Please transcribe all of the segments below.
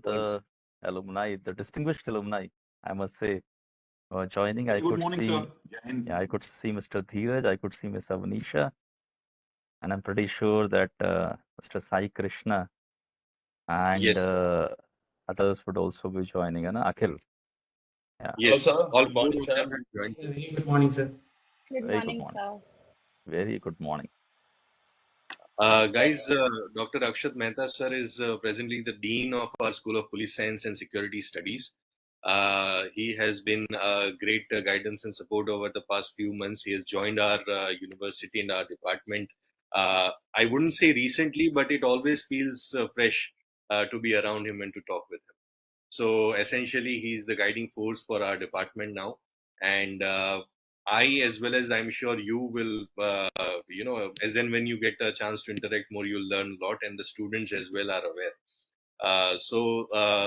all the alumni, the distinguished alumni, I must say, joining. I Good could morning, see, sir. Jai Hind. yeah, I could see Mr. Dheeraj, I could see Miss Avanisha, and I'm pretty sure that Mr. Sai Krishna and Yes, others would also be joining, and Akhil. Yeah, Hello, yes. sir. All Good four morning, of sir. them have joined. Very good morning, sir. Good very good morning, morning. sir. Very good morning. Guys, Dr. Akshat Mehta sir is presently the Dean of our School of Police Science and Security Studies. He has been great guidance and support over the past few months. He has joined our university and our department. I wouldn't say recently, but it always feels fresh to be around him and to talk with him. So essentially, he's the guiding force for our department now. And I, as well as I'm sure you will, as and when you get a chance to interact more, you'll learn a lot, and the students as well are aware.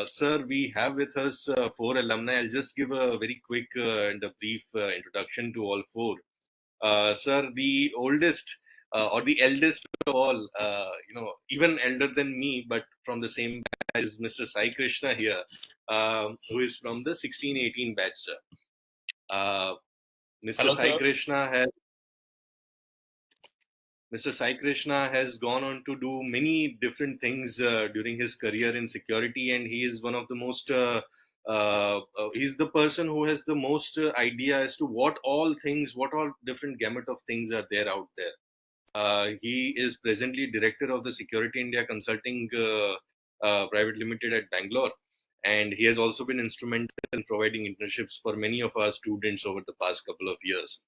Sir, we have with us four alumni. I'll just give a very quick and a brief introduction to all four. Sir, the oldest or the eldest of all, even elder than me, but from the same batch is Mr. Sai Krishna here, who is from the 1618 batch, sir. Mr. Hello, Sai sir. Krishna has Mr. Sai Krishna has gone on to do many different things during his career in security, and he is one of the most. He's the person who has the most idea as to what all different gamut of things are there out there. He is presently director of the Security India Consulting Private Limited at Bangalore, and he has also been instrumental in providing internships for many of our students over the past couple of years.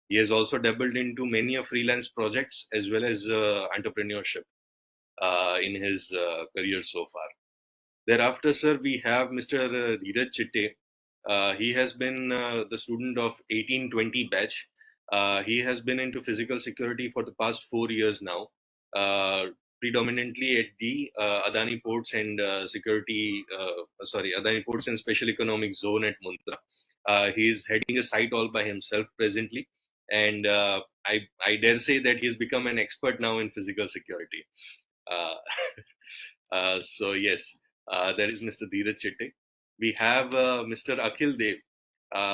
He has also dabbled into many of freelance projects as well as entrepreneurship in his career so far. Thereafter, sir, we have Mr. Dheeraj Chitte. He has been the student of 1820 batch. He has been into physical security for the past 4 years now, predominantly at the Adani Ports and Adani Ports and Special Economic Zone at Mundra. He is heading a site all by himself presently, and I dare say that he has become an expert now in physical security. Uh, so yes, there is Mr. Dheeraj Chitte. We have Mr. Akhil Dev.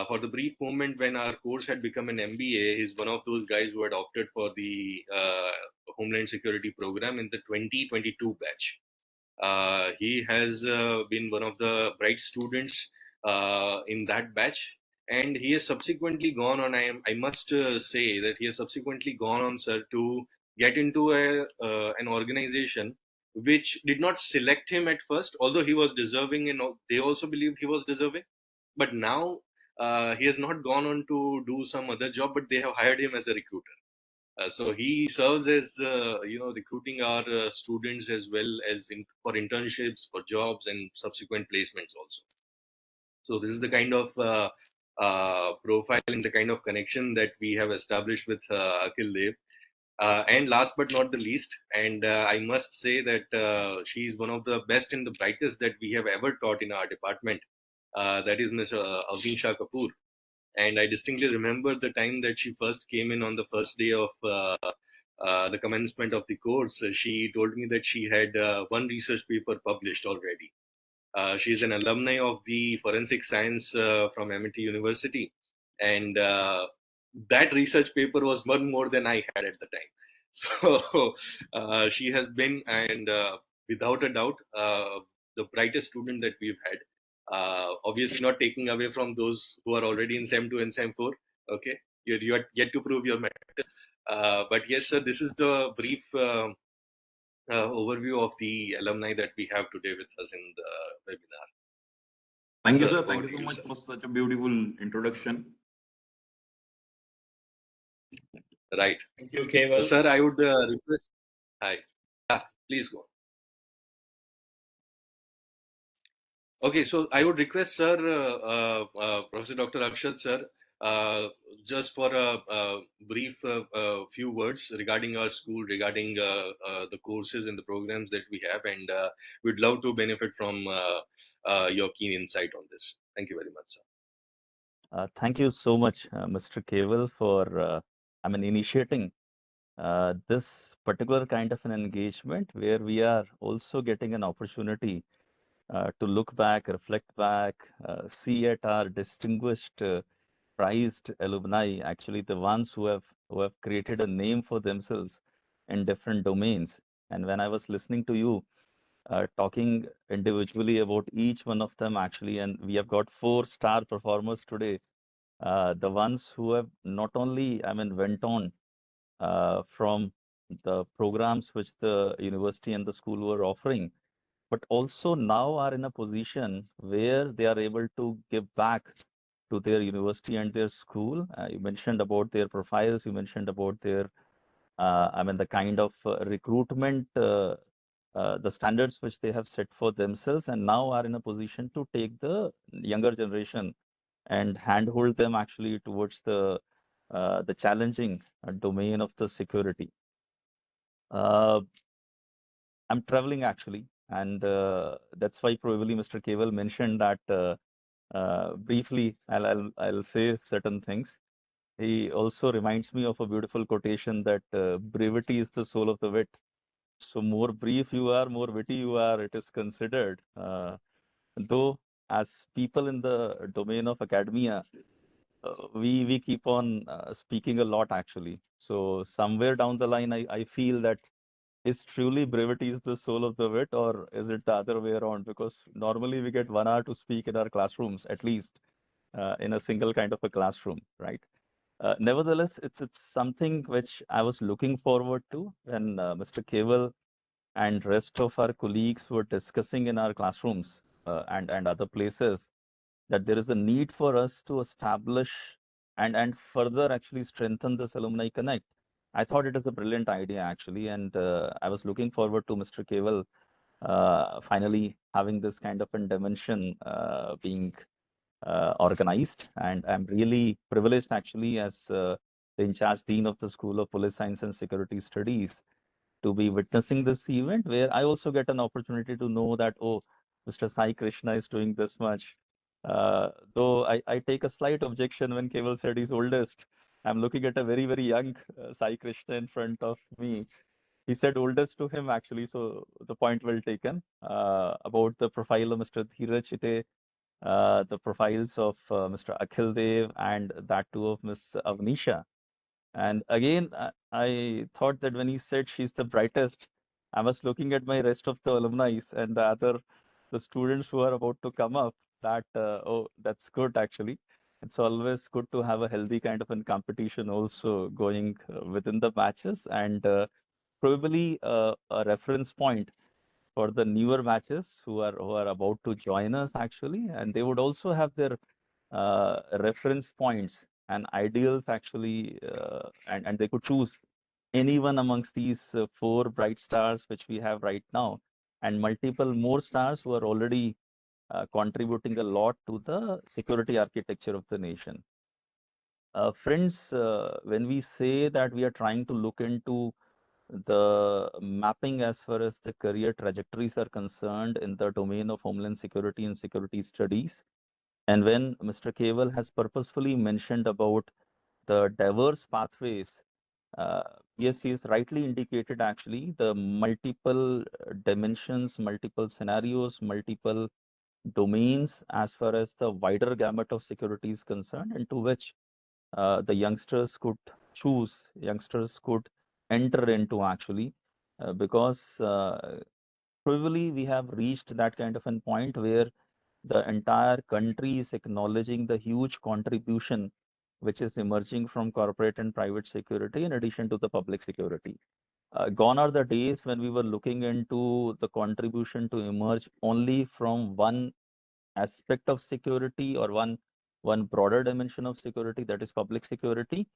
For the brief moment when our course had become an MBA, he's one of those guys who had opted for the Homeland Security program in the 2022 batch. He has been one of the bright students in that batch, and he has subsequently gone on. I must say that he has subsequently gone on, sir, to get into an organization which did not select him at first, although he was deserving, and they also believed he was deserving. But now he has not gone on to do some other job, but they have hired him as a recruiter. So he serves as recruiting our students as well as for internships, for jobs, and subsequent placements also. So this is the kind of profile and the kind of connection that we have established with Akhil Dev. And last but not the least, and I must say that she is one of the best and the brightest that we have ever taught in our department. That is Ms. Avanisha Kapoor. And I distinctly remember the time that she first came in on the first day of the commencement of the course. She told me that she had one research paper published already. She is an alumni of the forensic science from MIT University, and that research paper was one more than I had at the time. So she has been, and without a doubt, the brightest student that we've had. Obviously, not taking away from those who are already in SEM 2 and SEM 4. Okay, you are yet to prove your merit. But yes, sir, this is the brief overview of the alumni that we have today with us in the webinar. Thank you, Sir, sir. Thank over you to so you, much sir. for such a beautiful introduction. Right. Thank you, Keval. Sir, I would request. Hi. Please go. Okay, so I would request, sir, Professor Dr. Akshat, sir, just for a brief few words regarding our school, regarding the courses and the programs that we have, and we'd love to benefit from your keen insight on this. Thank you very much, sir. Thank you so much, Mr. Keval, for initiating this particular kind of an engagement where we are also getting an opportunity to look back, reflect back, see at our distinguished, prized alumni, actually the ones who have created a name for themselves in different domains. And when I was listening to you talking individually about each one of them, actually, and we have got 4-star performers today, the ones who have not only, I mean, went on from the programs which the university and the school were offering, but also now are in a position where they are able to give back to their university and their school. You mentioned about their profiles, you mentioned about their, I mean, the kind of recruitment, the standards which they have set for themselves, and now are in a position to take the younger generation and handhold them actually towards the challenging domain of the security. Uh, I'm traveling actually, and that's why probably Mr. Keval mentioned that briefly. I'll say certain things. He also reminds me of a beautiful quotation that brevity is the soul of the wit. So more brief you are, more witty you are, it is considered. Though as people in the domain of academia, we keep on speaking a lot actually. So somewhere down the line, I feel that is truly brevity is the soul of the wit, or is it the other way around? Because normally we get 1 hour to speak in our classrooms, at least in a single kind of a classroom, right? Nevertheless, it's something which I was looking forward to when Mr. Keval and rest of our colleagues were discussing in our classrooms and other places that there is a need for us to establish and further actually strengthen this alumni connect. I thought it is a brilliant idea actually, and I was looking forward to Mr. Keval finally having this kind of a dimension being organized, and I'm really privileged actually as the in charge dean of the School of Police Science and Security Studies to be witnessing this event, where I also get an opportunity to know that, oh, Mr. Sai Krishna is doing this much. Though I take a slight objection when Keval said he's oldest. I'm looking at a very, very young Sai Krishna in front of me. He said oldest to him, actually, so the point well taken. About the profile of Mr. Dheeraj Chite, the profiles of Mr. Akhil Dev, and that too of Miss Avnisha. And again, I thought that when he said she's the brightest, I was looking at my rest of the alumni and the students who are about to come up. That oh, that's good actually. It's always good to have a healthy kind of a competition also going within the matches, and probably a reference point for the newer matches who are about to join us actually, and they would also have their reference points and ideals actually, and they could choose anyone amongst these 4 bright stars which we have right now, and multiple more stars who are already contributing a lot to the security architecture of the nation. Friends, when we say that we are trying to look into the mapping as far as the career trajectories are concerned in the domain of Homeland Security and security studies, and when Mr. Keval has purposefully mentioned about the diverse pathways, uh, yes, he has rightly indicated actually the multiple dimensions, multiple scenarios, multiple domains as far as the wider gamut of security is concerned, into which the youngsters could choose, youngsters could enter into actually, because probably we have reached that kind of a point where the entire country is acknowledging the huge contribution which is emerging from corporate and private security in addition to the public security. Gone are the days when we were looking into the contribution to emerge only from one aspect of security, or one broader dimension of security, that is public security.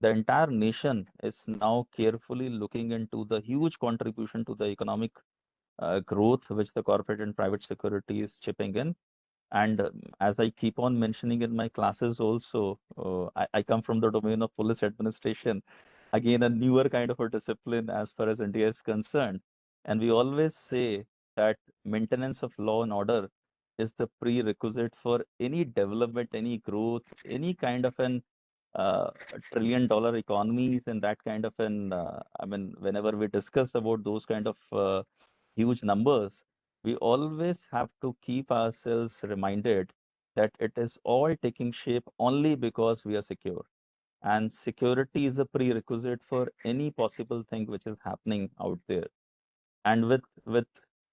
The entire nation is now carefully looking into the huge contribution to the economic growth which the corporate and private security is chipping in. And as I keep on mentioning in my classes also, I come from the domain of police administration, again, a newer kind of a discipline as far as India is concerned. And we always say that maintenance of law and order is the prerequisite for any development, any growth, any kind of an $1 trillion economies, and that kind of an, I mean, whenever we discuss about those kind of huge numbers, we always have to keep ourselves reminded that it is all taking shape only because we are secure. And security is a prerequisite for any possible thing which is happening out there. And with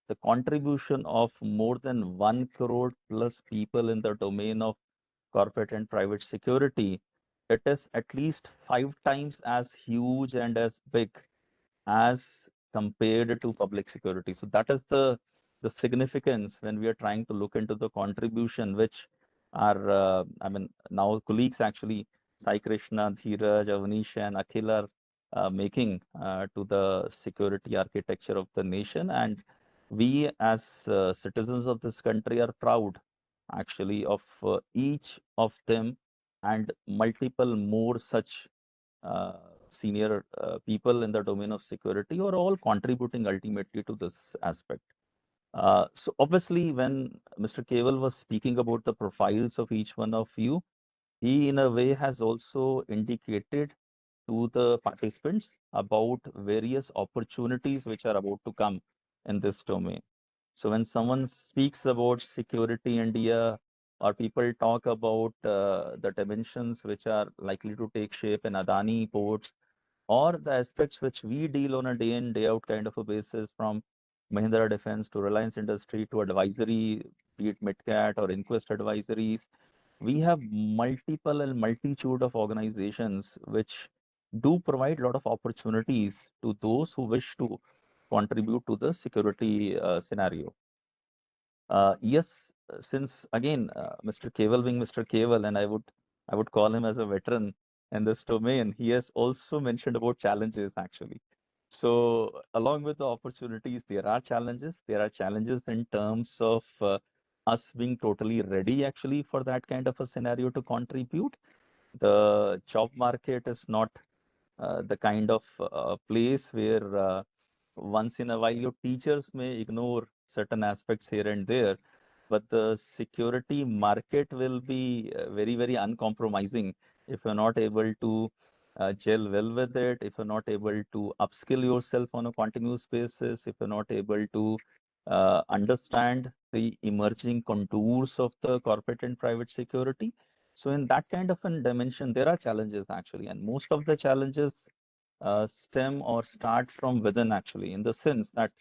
the contribution of more than 1 crore plus people in the domain of corporate and private security, it is at least 5 times as huge and as big as compared to public security. So that is the significance when we are trying to look into the contribution which our now colleagues actually Sai Krishna, Dheeraj, Avanish, and Akhil are making to the security architecture of the nation. And we as citizens of this country are proud actually of each of them and multiple more such uh, senior people in the domain of security are all contributing ultimately to this aspect. So obviously, when Mr. Keval was speaking about the profiles of each one of you, he in a way has also indicated to the participants about various opportunities which are about to come in this domain. So when someone speaks about security India, or people talk about the dimensions which are likely to take shape in Adani ports, or the aspects which we deal on a day in, day out kind of a basis, from Mahindra Defense to Reliance Industry to advisory, be it Midcat or Inquest advisories, we have multiple and multitude of organizations which do provide a lot of opportunities to those who wish to contribute to the security scenario. Yes, since again, Mr. Keval being Mr. Keval, and I would call him as a veteran in this domain, he has also mentioned about challenges actually. So along with the opportunities, there are challenges. There are challenges in terms of us being totally ready actually for that kind of a scenario to contribute. The job market is not the kind of place where once in a while your teachers may ignore certain aspects here and there, but the security market will be very, very uncompromising if you're not able to gel well with it, if you're not able to upskill yourself on a continuous basis, if you're not able to understand the emerging contours of the corporate and private security. So in that kind of a dimension, there are challenges actually, and most of the challenges stem or start from within actually, in the sense that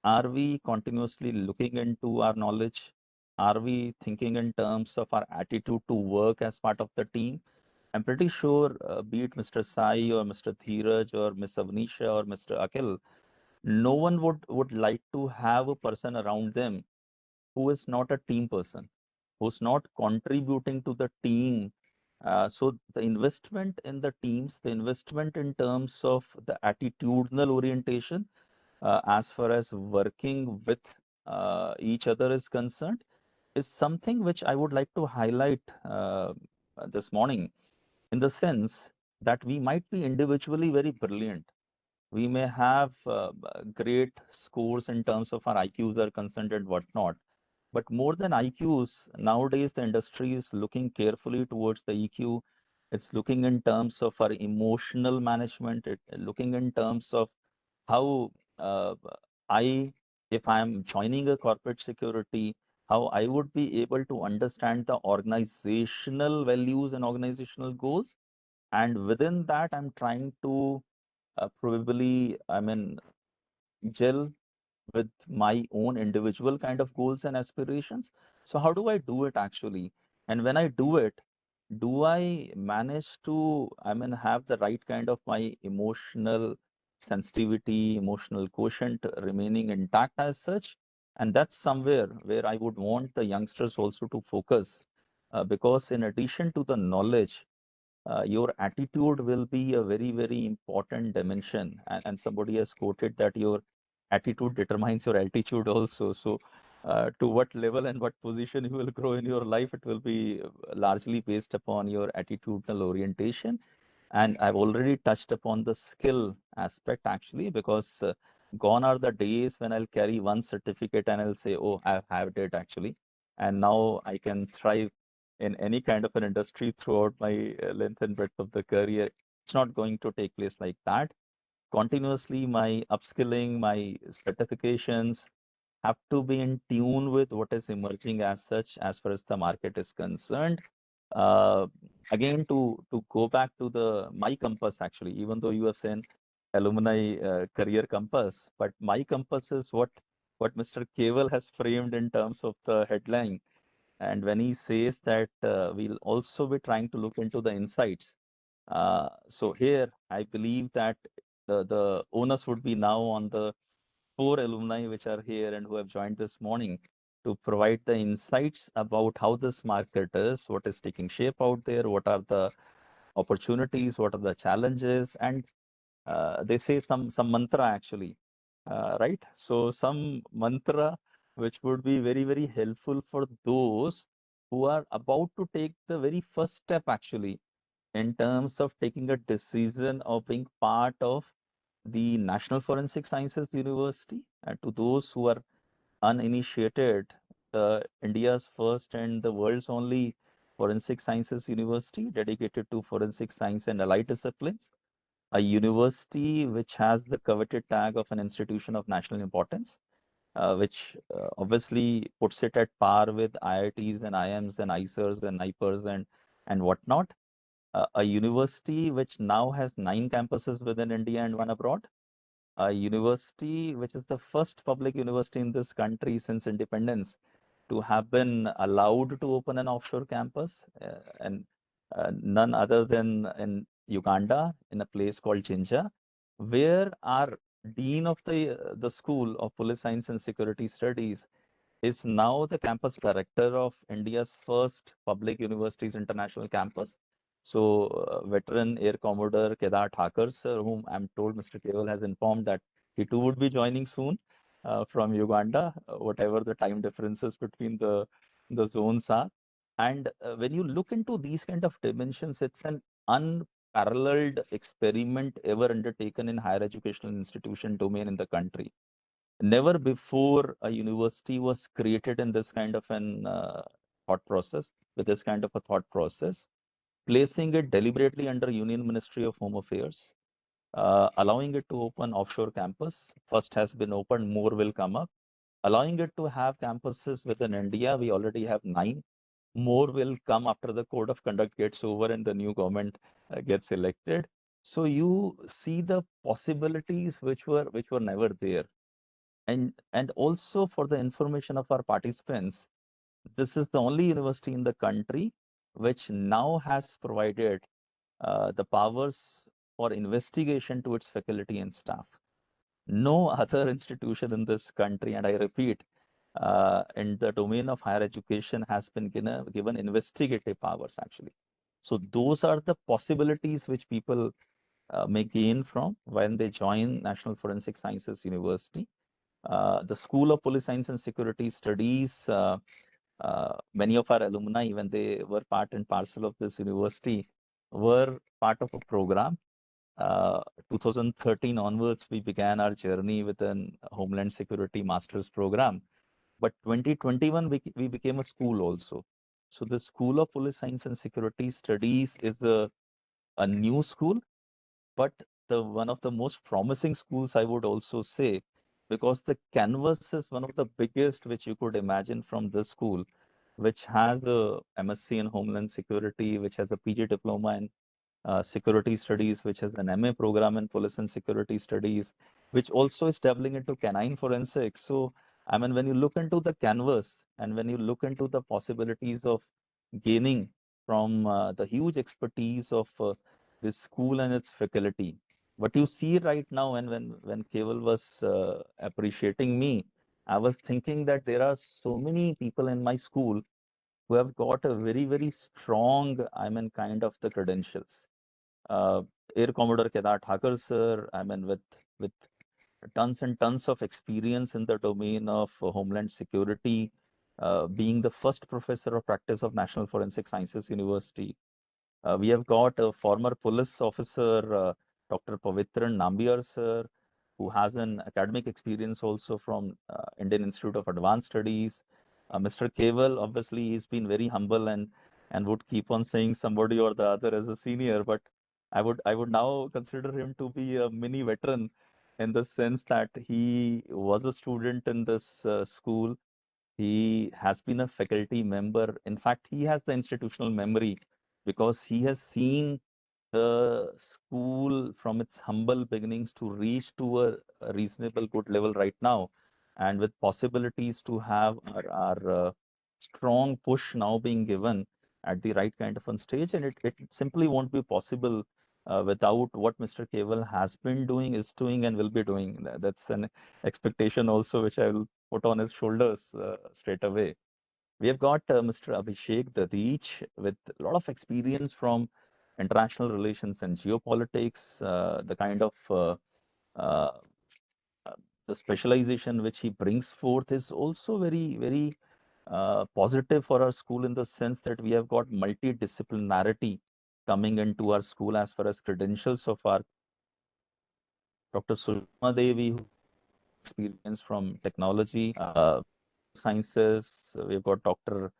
are we continuously looking into our knowledge? Are we thinking in terms of our attitude to work as part of the team? I'm pretty sure, be it Mr. Sai or Mr. Dheeraj or Ms. Avnisha or Mr. Akhil, no one would like to have a person around them who is not a team person, who's not contributing to the team. So the investment in the teams, the investment in terms of the attitudinal orientation, as far as working with each other is concerned, is something which I would like to highlight this morning, in the sense that we might be individually very brilliant. We may have great scores in terms of our IQs are concerned and whatnot. But more than IQs, nowadays the industry is looking carefully towards the EQ. It's looking in terms of our emotional management, looking in terms of how I, if I'm joining a corporate security, how I would be able to understand the organizational values and organizational goals. And within that, I'm trying to probably, gel with my own individual kind of goals and aspirations. So how do I do it actually? And when I do it, do I manage to, have the right kind of my emotional sensitivity, emotional quotient remaining intact as such? And that's somewhere where I would want the youngsters also to focus, because in addition to the knowledge, your attitude will be a very, very important dimension. And somebody has quoted that your attitude determines your altitude also. So, to what level and what position you will grow in your life, it will be largely based upon your attitudinal orientation. And I've already touched upon the skill aspect actually, because gone are the days when I'll carry one certificate and I'll say, oh, I've had it actually. And now I can thrive in any kind of an industry throughout my length and breadth of the career. It's not going to take place like that. Continuously, my upskilling, my certifications, have to be in tune with what is emerging as such, as far as the market is concerned. Uh, Again, to go back to the my compass, actually, even though you have said alumni career compass, but my compass is what Mr. Keval has framed in terms of the headline. And when he says that we'll also be trying to look into the insights. So here, I believe that the onus would be now on the four alumni which are here and who have joined this morning to provide the insights about how this market is, what is taking shape out there, what are the opportunities, what are the challenges, and they say some mantra actually, right? So some mantra which would be very, very helpful for those who are about to take the very first step actually in terms of taking a decision of being part of the National Forensic Sciences University. And to those who are uninitiated, India's first and the world's only Forensic Sciences University dedicated to forensic science and allied disciplines, a university which has the coveted tag of an institution of national importance, which obviously puts it at par with IITs and IIMs and ICERs and NIPERs and whatnot. A university which now has 9 campuses within India and one abroad, a university which is the first public university in this country since independence to have been allowed to open an offshore campus, and none other than in Uganda, in a place called Jinja, where our dean of the School of Police Science and Security Studies is now the campus director of India's first public universities international campus. So, veteran Air Commodore Kedar Thakur, sir, whom I'm told Mr. Keval has informed that he too would be joining soon from Uganda, whatever the time differences between the zones are. And when you look into these kind of dimensions, it's an unparalleled experiment ever undertaken in higher educational institution domain in the country. Never before a university was created in this kind of an thought process, with this kind of a thought process, placing it deliberately under Union Ministry of Home Affairs, allowing it to open offshore campus. First has been opened, more will come up. Allowing it to have campuses within India, we already have 9. More will come after the code of conduct gets over and the new government gets elected. So you see the possibilities which were never there. And also for the information of our participants, this is the only university in the country which now has provided the powers for investigation to its faculty and staff. No other institution in this country, and I repeat, in the domain of higher education has been given investigative powers actually. So those are the possibilities which people may gain from when they join National Forensic Sciences University. The School of Police Science and Security Studies, many of our alumni, when they were part and parcel of this university, were part of a program. 2013 onwards, we began our journey with an Homeland Security Master's program. But 2021, we became a school also. So the School of Police Science and Security Studies is a new school, but the one of the most promising schools, I would also say, because the canvas is one of the biggest which you could imagine from this school, which has a MSc in Homeland Security, which has a PG diploma in security studies, which has an MA program in police and security studies, which also is dabbling into canine forensics. So, I mean, when you look into the canvas and when you look into the possibilities of gaining from the huge expertise of this school and its faculty, what you see right now, and when Keval was appreciating me, I was thinking that there are so many people in my school who have got a very, very strong, I mean, kind of the credentials. uh, Air Commodore Kedar Thakur, sir, I mean, with tons and tons of experience in the domain of Homeland Security, being the first professor of practice of National Forensic Sciences University. We have got a former police officer, Dr. Pavitran Nambiar, sir, who has an academic experience also from Indian Institute of Advanced Studies. Mr. Keval, obviously, he's been very humble and would keep on saying somebody or the other as a senior, but I would now consider him to be a mini veteran in the sense that he was a student in this school. He has been a faculty member. In fact, he has the institutional memory because he has seen the school from its humble beginnings to reach to a reasonable good level right now, and with possibilities to have our strong push now being given at the right kind of on stage, and it simply won't be possible without what Mr. Keval has been doing, is doing, and will be doing. That's an expectation also, which I will put on his shoulders straight away. We have got Mr. Abhishek Dadich with a lot of experience from international relations and geopolitics, the kind of uh, uh, the specialization which he brings forth is also very, very positive for our school in the sense that we have got multidisciplinarity coming into our school as far as credentials of our Dr. Sushma Devi, who experience from technology, sciences. We've got Dr.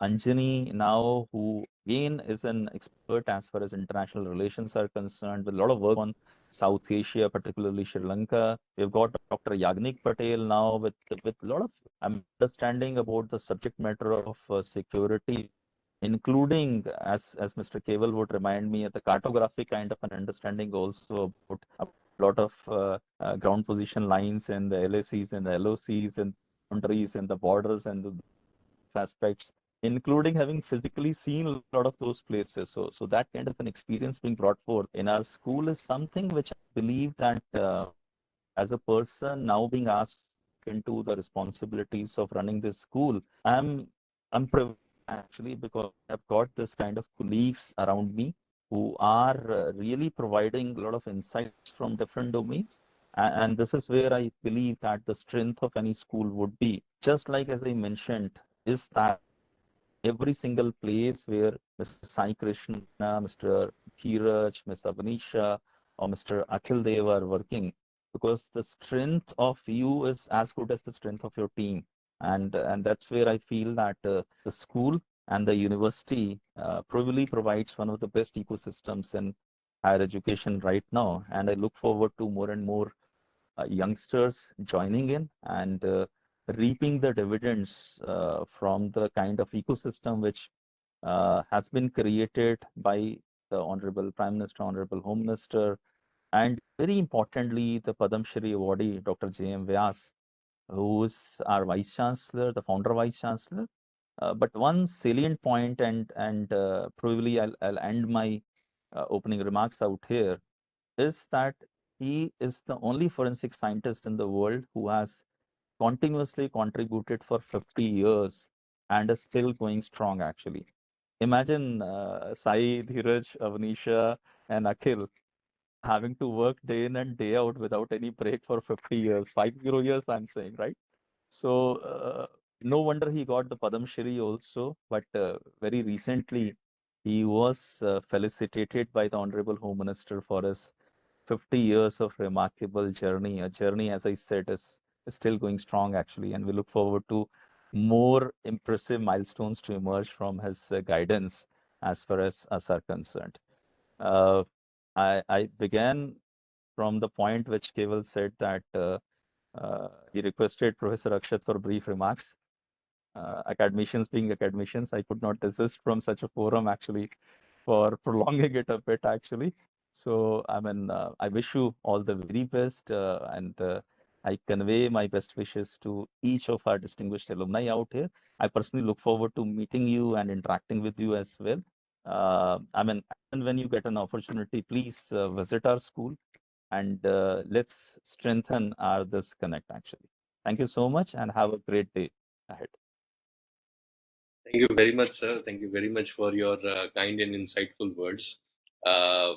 Anjani now, who again is an expert as far as international relations are concerned, with a lot of work on South Asia, particularly Sri Lanka. We've got Dr. Yagnik Patel now with a lot of understanding about the subject matter of security, including, as Mr. Keval would remind me, the cartographic kind of an understanding also about a lot of ground position lines and the LACs and the LOCs and boundaries and the borders and the aspects, including having physically seen a lot of those places. So that kind of an experience being brought forth in our school is something which I believe that as a person now being asked into the responsibilities of running this school, I'm privileged actually because I've got this kind of colleagues around me who are really providing a lot of insights from different domains. And this is where I believe that the strength of any school would be. Just like as I mentioned, is that every single place where Mr. Sai Krishna, Mr. Dheeraj, Ms. Avanisha, or Mr. Akhil Dev are working, because the strength of you is as good as the strength of your team. And that's where I feel that the school and the university probably provides one of the best ecosystems in higher education right now. And I look forward to more and more youngsters joining in and reaping the dividends from the kind of ecosystem which has been created by the Honorable Prime Minister, Honorable Home Minister, and very importantly, the Padam Shri awardee, Dr. J.M. Vyas, who is our Vice Chancellor, the founder Vice Chancellor. But one salient point, and probably I'll end my opening remarks out here, is that he is the only forensic scientist in the world who has continuously contributed for 50 years and is still going strong, actually. Imagine Sai, Dheeraj, Avanisha, and Akhil having to work day in and day out without any break for 50 years, 50 years, I'm saying, right? So, no wonder he got the Padam Shri also, but very recently he was felicitated by the Honorable Home Minister for his 50 years of remarkable journey. A journey, as I said, is still going strong, actually, and we look forward to more impressive milestones to emerge from his guidance as far as us are concerned. Uh, I began from the point which Keval said that he requested Professor Akshat for brief remarks. Academicians being academicians, I could not desist from such a forum actually for prolonging it a bit actually. So, I mean, I wish you all the very best, and I convey my best wishes to each of our distinguished alumni out here. I personally look forward to meeting you and interacting with you as well. I mean, and when you get an opportunity, please visit our school and let's strengthen our this connect actually. Thank you so much and have a great day ahead. Thank you very much, sir. Thank you very much for your kind and insightful words. Uh,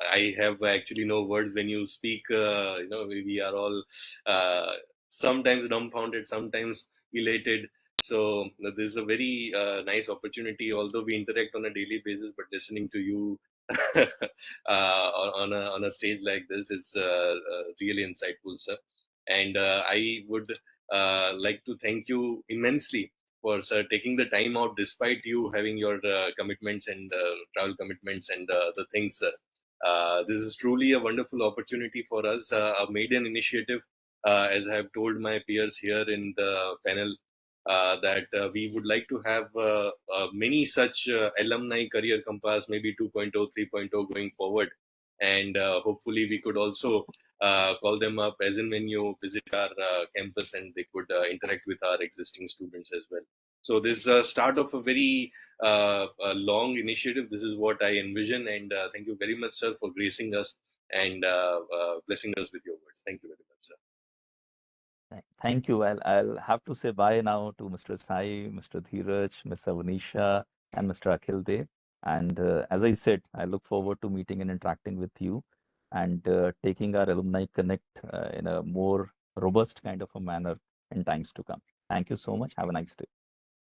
I have actually no words when you speak. We are all sometimes dumbfounded, sometimes elated. So this is a very nice opportunity. Although we interact on a daily basis, but listening to you on a stage like this is really insightful, sir. And I would like to thank you immensely for taking the time out despite you having your commitments and travel commitments and the things This is truly a wonderful opportunity for us, a maiden initiative, as I have told my peers here in the panel, that we would like to have many such alumni career compass, maybe 2.0, 3.0 going forward. And hopefully we could also call them up as and when you visit our campus, and they could interact with our existing students as well. So this is a start of a very a long initiative. This is what I envision, and thank you very much, sir, for gracing us and blessing us with your words. Thank you very much, sir. Thank you. I'll have to say bye now to Mr. Sai, Mr. Dheeraj, Ms. Avanisha, and Mr. Akhil Dev. And as I said, I look forward to meeting and interacting with you and taking our Alumni Connect in a more robust kind of a manner in times to come. Thank you so much. Have a nice day.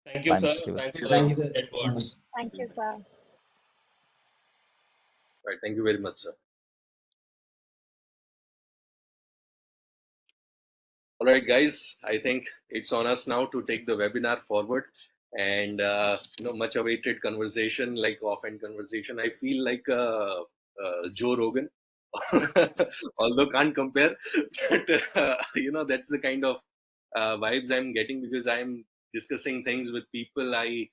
Thank you, Bye, sir. Mr. Keval. Thanks for Thank you, the sir. great words. Thank you, sir. Right. Thank you very much, sir. All right, guys, I think it's on us now to take the webinar forward, and much awaited conversation, like offhand conversation. I feel like Joe Rogan, although can't compare, but that's the kind of vibes I'm getting, because I'm discussing things with people I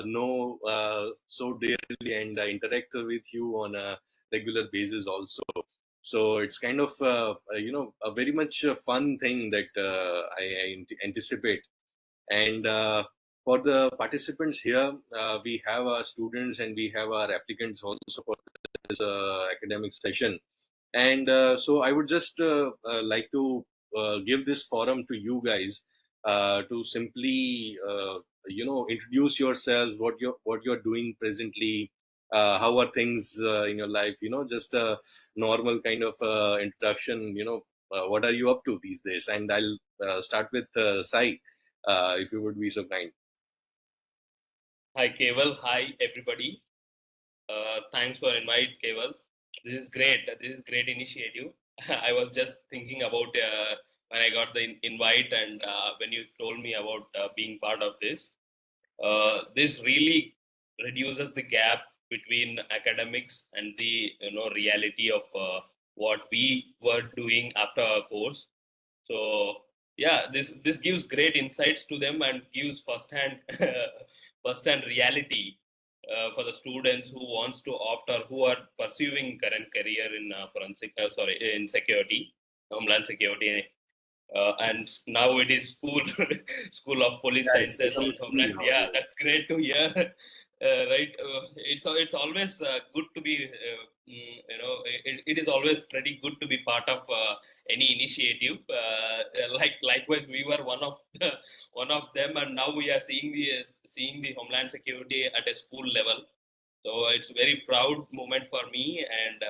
know so dearly, and I interact with you on a regular basis also. So it's kind of a very much fun thing that I anticipate. And for the participants here, we have our students and we have our applicants also for this academic session. And so I would just like to give this forum to you guys to simply introduce yourselves, what you're doing presently, how are things in your life, just a normal kind of introduction, what are you up to these days. And I'll start with Sai, if you would be so kind. Hi, Keval. Hi, everybody. Thanks for invite, Keval. This is great. This is great initiative. I was just thinking about when I got the invite, and when you told me about being part of this. This really reduces the gap between academics and the reality of what we were doing after our course. So yeah, this gives great insights to them and gives firsthand reality for the students who wants to opt or who are pursuing current career in in security, Homeland Security, and now it is school of police Yeah, it's sciences become and school Homeland. now. Yeah, that's great to hear. Right, it's always good to be. It is always pretty good to be part of any initiative. Likewise, we were one of them, and now we are seeing the Homeland Security at a school level. So it's a very proud moment for me, and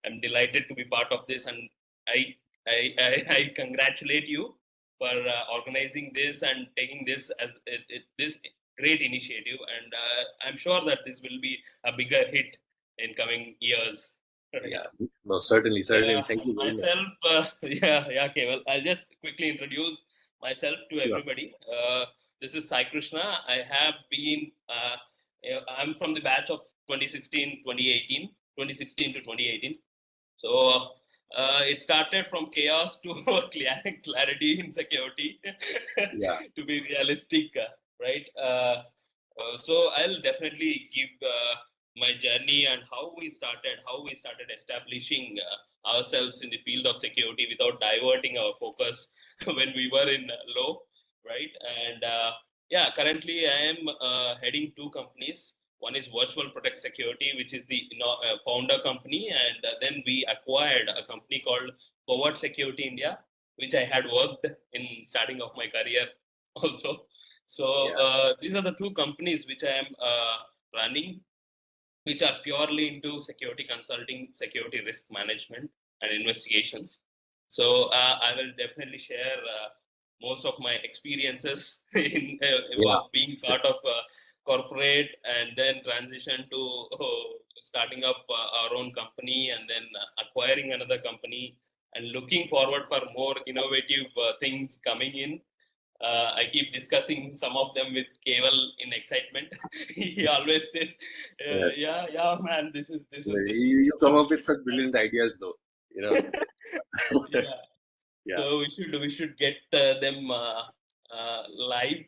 I'm delighted to be part of this, and I I congratulate you for organizing this and taking this as this great initiative, and I'm sure that this will be a bigger hit in coming years. Yeah, no, certainly. Thank you very much. Myself, Keval. I'll just quickly introduce myself to Sure. everybody. This is Sai Krishna. I have been, I'm from the batch of 2016, 2018, 2016 to 2018. So it started from chaos to clarity in security, Yeah. to be realistic, right? So I'll definitely give my journey and how we started establishing ourselves in the field of security without diverting our focus when we were in low, right? And currently I am heading two companies. One is Virtual Protect Security, which is the founder company, and then we acquired a company called Forward Security India, which I had worked in starting of my career also. So these are the two companies which I am running, which are purely into security consulting, security risk management, and investigations. So I will definitely share most of my experiences in being part of corporate, and then transition to starting up our own company, and then acquiring another company, and looking forward for more innovative things coming in. I keep discussing some of them with Keval in excitement. He always says, Yeah. yeah, man, this is You come up with such brilliant ideas, though. yeah. Yeah. So we should get them live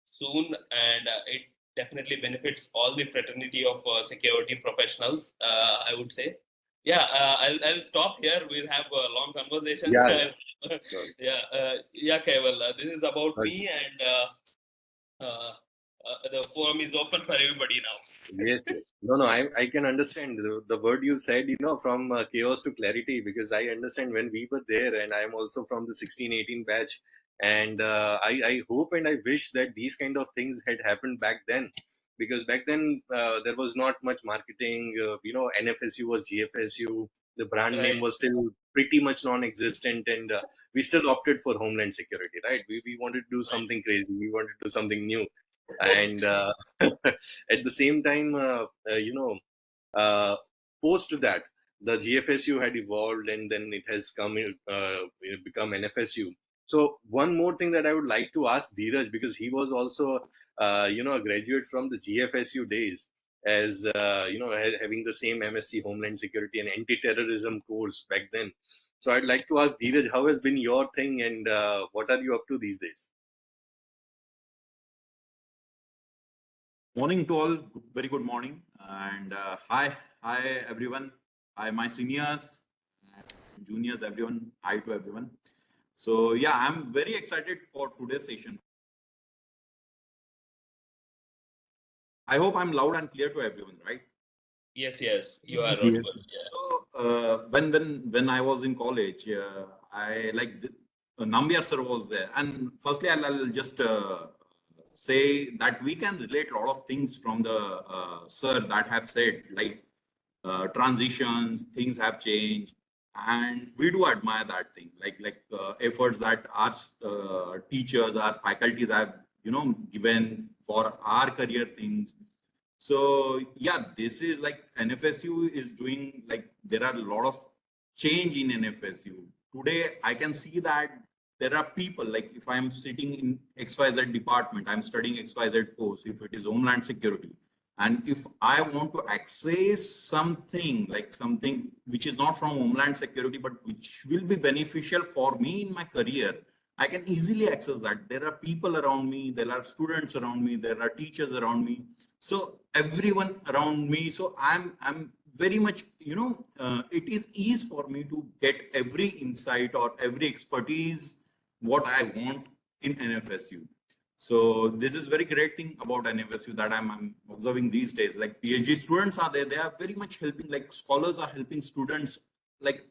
soon, and it definitely benefits all the fraternity of security professionals. I would say, yeah. I'll stop here. We'll have long conversations. Yeah. Sure. Yeah, Keval. This is about Okay. me, and the forum is open for everybody now. Yes. No, I can understand the word you said, from chaos to clarity, because I understand when we were there, and I am also from the 16-18 batch. And I hope and I wish that these kind of things had happened back then, because back then there was not much marketing. NFSU was GFSU. The brand name Right. was still pretty much non-existent, and we still opted for Homeland Security, right? We wanted to do something crazy. We wanted to do something new, and at the same time, post that, the GFSU had evolved, and then it has become NFSU. So one more thing that I would like to ask Dheeraj, because he was also a graduate from the GFSU days, as having the same MSc Homeland Security and anti-terrorism course back then. So I'd like to ask Dheeraj, how has been your thing, and what are you up to these days? Morning to all. Very good morning. And hi everyone. Hi, my seniors, juniors, everyone. Hi to everyone. So yeah, I'm very excited for today's session. I hope I'm loud and clear to everyone, right? Yes, you are Yes. audible. Yeah. So when I was in college, I like Nambiar sir was there, and firstly I'll just say that we can relate a lot of things from the sir that have said, like transitions, things have changed, and we do admire that thing, like efforts that our teachers, our faculties have given for our career things. So yeah, this is like NFSU is doing, like there are a lot of change in NFSU. Today, I can see that there are people, like if I'm sitting in XYZ department, I'm studying XYZ course, if it is Homeland Security, and if I want to access something, like something which is not from Homeland Security, but which will be beneficial for me in my career, I can easily access that. There are people around me, there are students around me, there are teachers around me, so everyone around me. So I'm very much, it is easy for me to get every insight or every expertise what I want in NFSU. So this is very great thing about NFSU that I'm observing these days. Like PhD students are there, they are very much helping, like scholars are helping students, like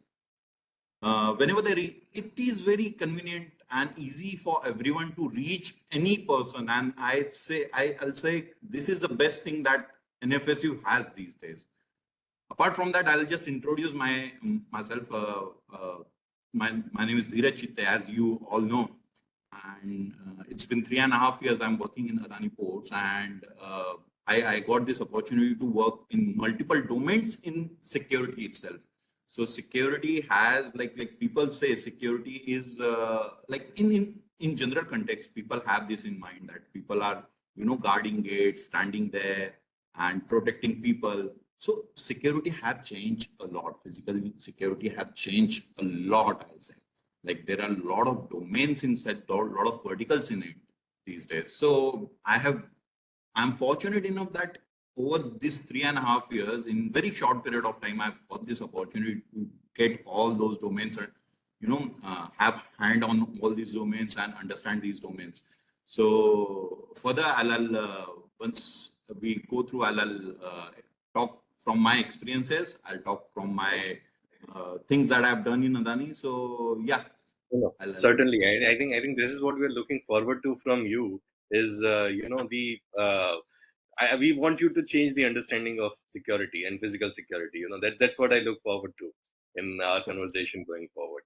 whenever it is very convenient and easy for everyone to reach any person. And I'll say this is the best thing that NFSU has these days. Apart from that, I'll just introduce myself. My name is Dheeraj Chitte, as you all know, and it's been 3.5 years I'm working in Adani Ports, and I got this opportunity to work in multiple domains in security itself. So security has, like people say, security is like in general context, people have this in mind that people are guarding gates, standing there, and protecting people. So security have changed a lot. Physical security have changed a lot, I'll say. Like there are a lot of domains inside, a lot of verticals in it these days. So I'm fortunate enough that over these 3.5 years, in very short period of time, I've got this opportunity to get all those domains and have hand on all these domains and understand these domains. So further, once we go through, I'll talk from my experiences. I'll talk from my things that I've done in Adani. So yeah, Certainly. I think this is what we're looking forward to from you. Is we want you to change the understanding of security and physical security. That's what I look forward to in our sure. conversation going forward.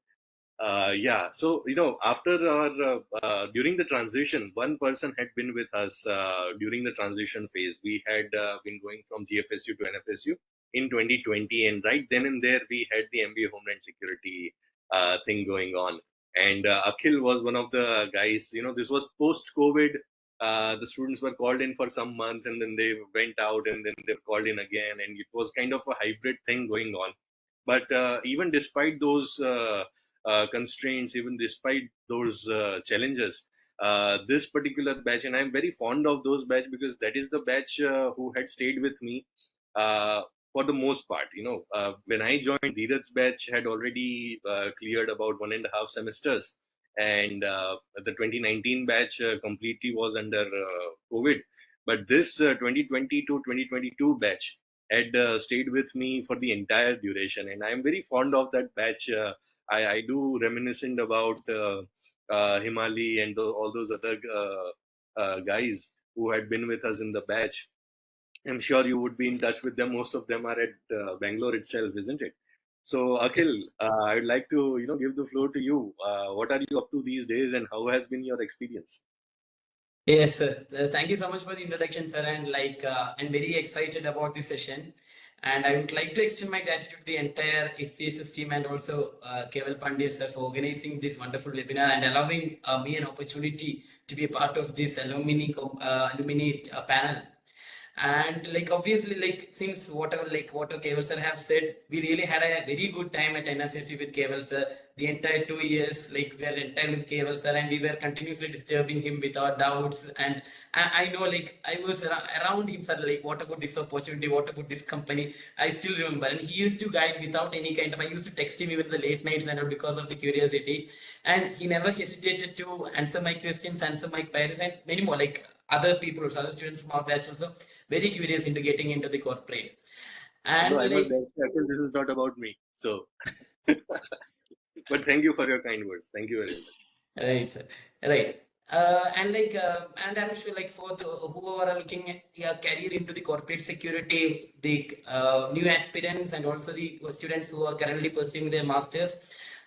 Yeah. So after our during the transition, one person had been with us during the transition phase. We had been going from GFSU to NFSU in 2020, and right then and there we had the MBA Homeland Security thing going on. And Akhil was one of the guys. This was post-COVID. The students were called in for some months, and then they went out, and then they were called in again, and it was kind of a hybrid thing going on. But even despite those constraints, even despite those challenges, this particular batch, and I'm very fond of those batch, because that is the batch who had stayed with me uh, for the most part. When I joined, Dheeraj's batch had already cleared about 1.5 semesters, and the 2019 batch completely was under COVID. But this 2020 to 2022 batch had stayed with me for the entire duration, and I'm very fond of that batch. I do reminiscent about Himali and all those other guys who had been with us in the batch. I'm sure you would be in touch with them. Most of them are at Bangalore itself, isn't it? So, Akhil, I would like to give the floor to you. What are you up to these days, and how has been your experience? Yes, sir. Thank you so much for the introduction, sir. And I'm very excited about this session. And I would like to extend my gratitude to the entire SPSS team and also Keval Pandya, sir, for organizing this wonderful webinar and allowing me an opportunity to be a part of this alumni panel. And obviously, since whatever Keval sir have said, we really had a very good time at NFSC with Keval sir. The entire 2 years, we were entirely with Keval sir, and we were continuously disturbing him with our doubts. And I know, I was around him, sir, what about this opportunity? What about this company? I still remember. And he used to guide without any kind of, I used to text him even the late nights and all because of the curiosity. And he never hesitated to answer my questions, answer my queries, and many more, other people, other students from our batch also very curious into getting into the corporate. And Although I must say, Akhil, this is not about me. So, but thank you for your kind words. Thank you very much. right, sir. Right. And I'm sure for whoever are looking at career into the corporate security, the new aspirants and also the students who are currently pursuing their masters,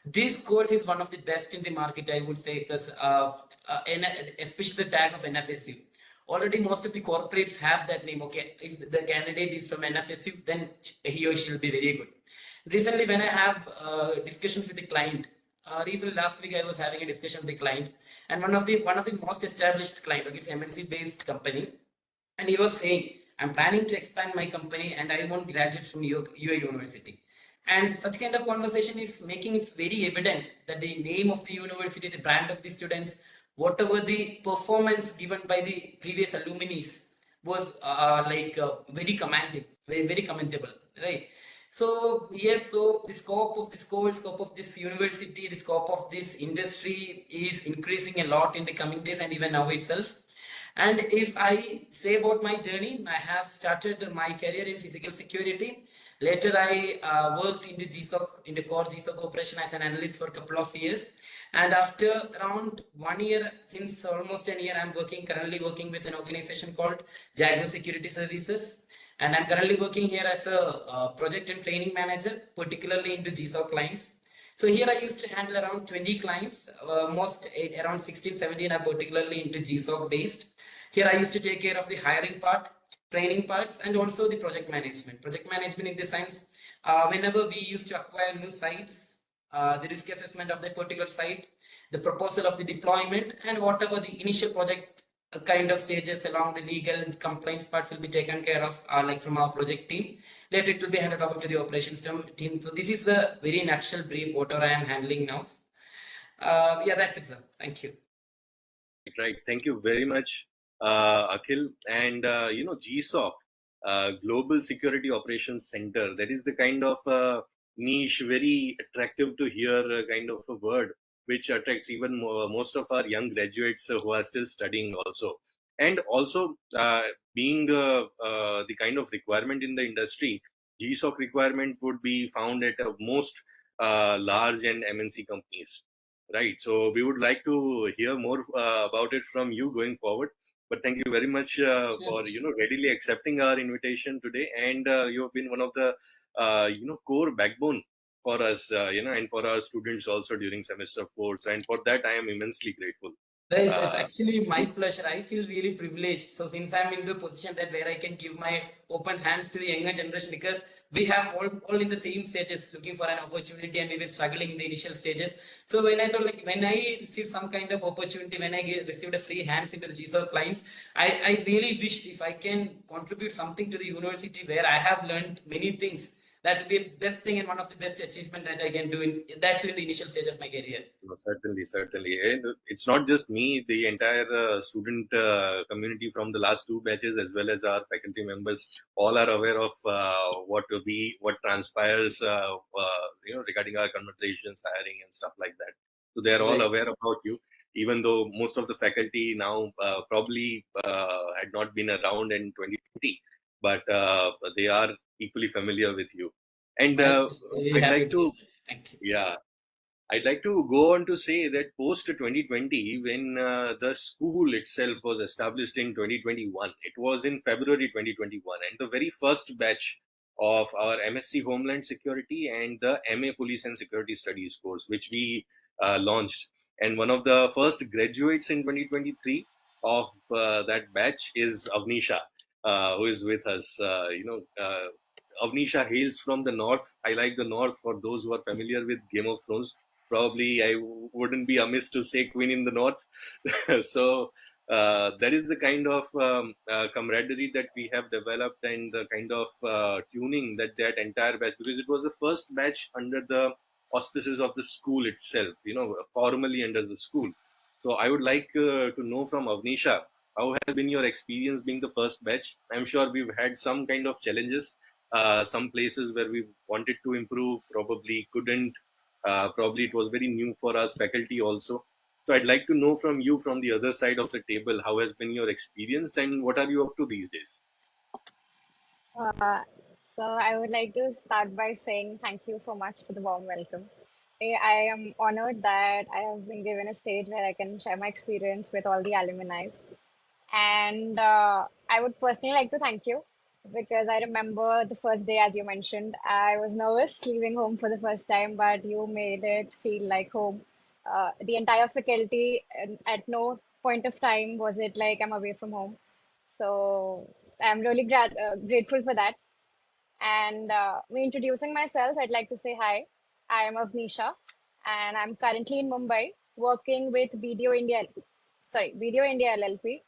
this course is one of the best in the market, I would say, because especially the tag of NFSU. Already most of the corporates have that name. Okay, if the candidate is from NFSU, then he or she will be very good. Recently, when I have discussions with the client, recently last week I was having a discussion with the client, and one of the most established client, okay, MNC based company, and he was saying, I'm planning to expand my company and I want graduates from your university. And such kind of conversation is making it very evident that the name of the university, the brand of the students, whatever the performance given by the previous alumni was very commanding, very commendable, right? So yes, so the scope of this course, scope of this university, the scope of this industry is increasing a lot in the coming days and even now itself. And if I say about my journey, I have started my career in physical security. Later, I worked in the GSOC, in the core GSOC operation as an analyst for a couple of years. And after around 1 year, since almost a year, I'm currently working with an organization called Jaguar Security Services. And I'm currently working here as a project and training manager, particularly into GSOC clients. So here I used to handle around 20 clients, around 16, 17 are particularly into GSOC based. Here I used to take care of the hiring part, training parts, and also the project management. Project management in the sense, whenever we used to acquire new sites, the risk assessment of that particular site, the proposal of the deployment, and whatever the initial project kind of stages along the legal compliance parts will be taken care of from our project team. Later it will be handed over to the operations team. So this is the very nutshell brief whatever I am handling now. Yeah, that's it, sir. Thank you. Right. Thank you very much, Akhil. And GSOC, Global Security Operations Center, that is the kind of niche, very attractive to hear kind of a word, which attracts even most of our young graduates who are still studying also. And also, being the kind of requirement in the industry, GSOC requirement would be found at most large and MNC companies. Right. So we would like to hear more about it from you going forward. But thank you very much for readily accepting our invitation today, and you have been one of the core backbone for us, and for our students also during semester 4. So, and for that I am immensely grateful. It's actually my pleasure. I feel really privileged. So since I'm in the position that where I can give my open hands to the younger generation, because we have all in the same stages looking for an opportunity, and we were struggling in the initial stages. So when I thought, like, when I received some kind of opportunity, when I received a free hands into the GSOC clients, I really wished if I can contribute something to the university where I have learned many things. That will be the best thing and one of the best achievement that I can do in that in the initial stage of my career. No, certainly, certainly. And it's not just me, the entire student community from the last two batches, as well as our faculty members, all are aware of what transpires, regarding our conversations, hiring, and stuff like that. So they are all Right. aware about you, even though most of the faculty now probably had not been around in 2020, but they are equally familiar with you. And Very I'd happy like to hear to, that. Thank you. yeah. I'd like to go on to say that post 2020, when the school itself was established in 2021, it was in February 2021, and the very first batch of our MSc Homeland Security and the MA Police and Security Studies course, which we launched. And one of the first graduates in 2023 of that batch is Avnisha, who is with us. Avnisha hails from the north. I like the north for those who are familiar with Game of Thrones. Probably I wouldn't be amiss to say Queen in the North. So that is the kind of camaraderie that we have developed, and the kind of tuning that entire batch, because it was the first batch under the auspices of the school itself, formally under the school. So I would like to know from Avnisha, how has been your experience being the first batch? I'm sure we've had some kind of challenges, some places where we wanted to improve, probably couldn't. Probably it was very new for us faculty also. So I'd like to know from you, from the other side of the table, how has been your experience and what are you up to these days? Uh, so I would like to start by saying thank you so much for the warm welcome. I am honored that I have been given a stage where I can share my experience with all the alumni. And I would personally like to thank you because I remember the first day, as you mentioned, I was nervous leaving home for the first time, but you made it feel like home. The entire faculty, and at no point of time was it like I'm away from home. So I'm really grateful for that. And me introducing myself, I'd like to say hi. I am Avnisha, and I'm currently in Mumbai working with BDO India LLP.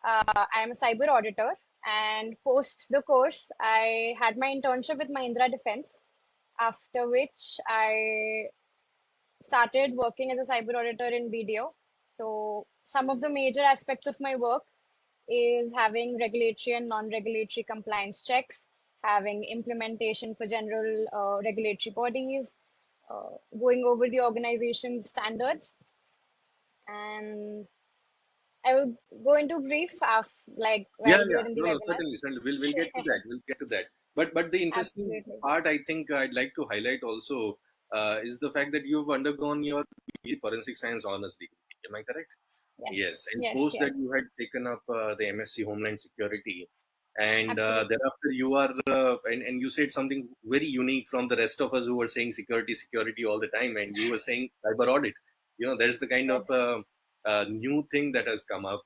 I'm a cyber auditor, and post the course, I had my internship with Mahindra Defense. After which, I started working as a cyber auditor in BDO. So, some of the major aspects of my work is having regulatory and non-regulatory compliance checks, having implementation for general regulatory bodies, going over the organization's standards, and I will go into brief like Yeah, while we yeah. are in the No, no, webinar. certainly, certainly. We'll get to that. We'll get to that. But the interesting Absolutely. part, I think, I'd like to highlight also is the fact that you've undergone your forensic science honors degree. Am I correct? Yes, Yes. And yes, post that yes. you had taken up the MSc Homeland Security, and Absolutely. thereafter you are, and you said something very unique from the rest of us who were saying security, security all the time, and you were saying cyber audit. There's the kind of Yes, new thing that has come up.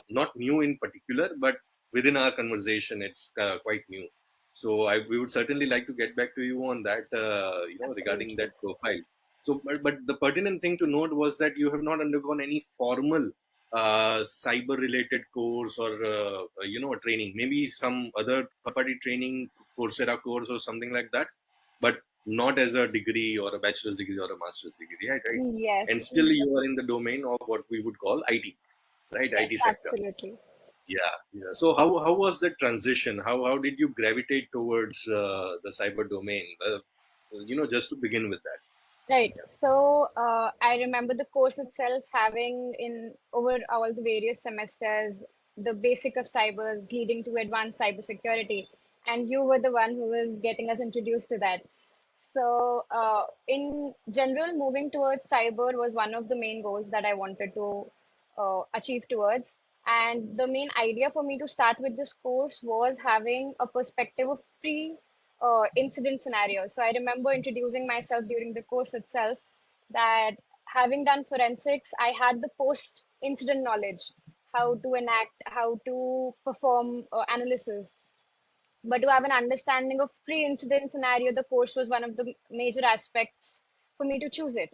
Not new in particular, but within our conversation, it's quite new. So we would certainly like to get back to you on that, regarding that absolutely. profile. So, but the pertinent thing to note was that you have not undergone any formal cyber related course or training, maybe some other third-party training, Coursera course or something like that, but not as a degree or a bachelor's degree or a master's degree, right? And Yes, still you are in the domain of what we would call IT, right? IT yes, sector. absolutely. Yeah, yeah. So how was the transition? How did you gravitate towards the cyber domain? Just to begin with that. Right. So I remember the course itself having in over all the various semesters the basic of cybers leading to advanced cybersecurity, and you were the one who was getting us introduced to that. So, in general, moving towards cyber was one of the main goals that I wanted to achieve towards. And the main idea for me to start with this course was having a perspective of pre incident scenarios. So, I remember introducing myself during the course itself that having done forensics, I had the post incident knowledge, how to enact, how to perform analysis. But to have an understanding of pre-incident scenario, the course was one of the major aspects for me to choose it.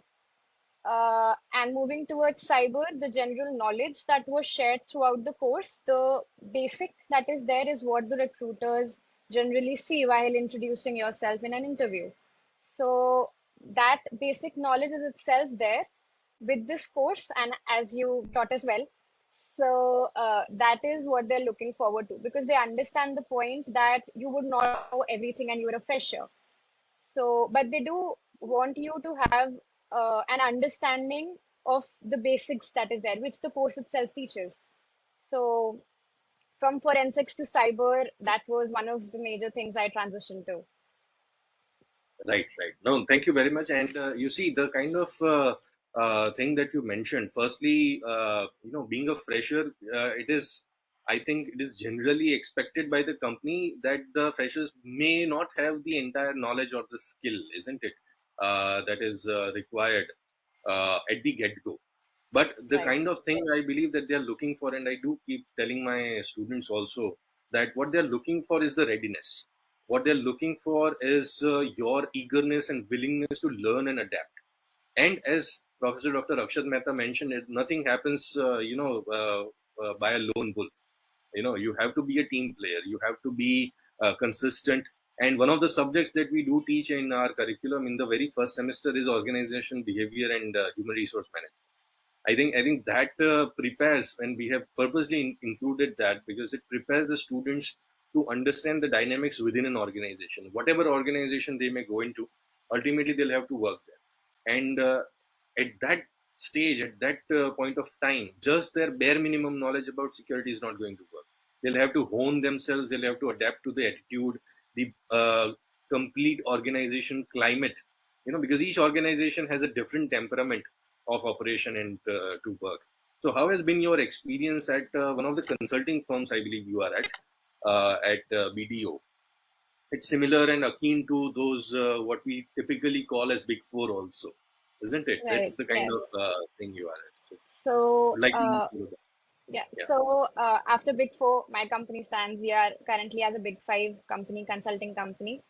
And moving towards cyber, the general knowledge that was shared throughout the course, the basic that is there is what the recruiters generally see while introducing yourself in an interview. So that basic knowledge is itself there with this course, and as you taught as well. So that is what they're looking forward to, because they understand the point that you would not know everything and you are a fresher. So, but they do want you to have an understanding of the basics that is there, which the course itself teaches. So, from forensics to cyber, that was one of the major things I transitioned to. Right, right. No, thank you very much. And you see, the kind of thing that you mentioned, firstly, being a fresher, it is, I think it is generally expected by the company that the freshers may not have the entire knowledge or the skill, isn't it? That is required at the get-go. But the Right. kind of thing I believe that they are looking for, and I do keep telling my students also, that what they're looking for is the readiness. What they're looking for is your eagerness and willingness to learn and adapt. And as Professor Dr. Akshat Mehta mentioned, nothing happens, by a lone wolf. You have to be a team player. You have to be consistent. And one of the subjects that we do teach in our curriculum in the very first semester is organization behavior and human resource management. I think that prepares, and we have purposely included that because it prepares the students to understand the dynamics within an organization. Whatever organization they may go into, ultimately they'll have to work there. And at that stage, at that point of time, just their bare minimum knowledge about security is not going to work. They'll have to hone themselves. They'll have to adapt to the attitude, the complete organization climate. Because each organization has a different temperament of operation and to work. So, how has been your experience at one of the consulting firms? I believe you are at BDO. It's similar and akin to those what we typically call as Big Four, also, isn't it? Right. That's the kind Yes. of thing you are at. So, So, would like to know that. yeah. Yeah. So, after Big Four, my company stands. We are currently as a Big Five company, consulting company.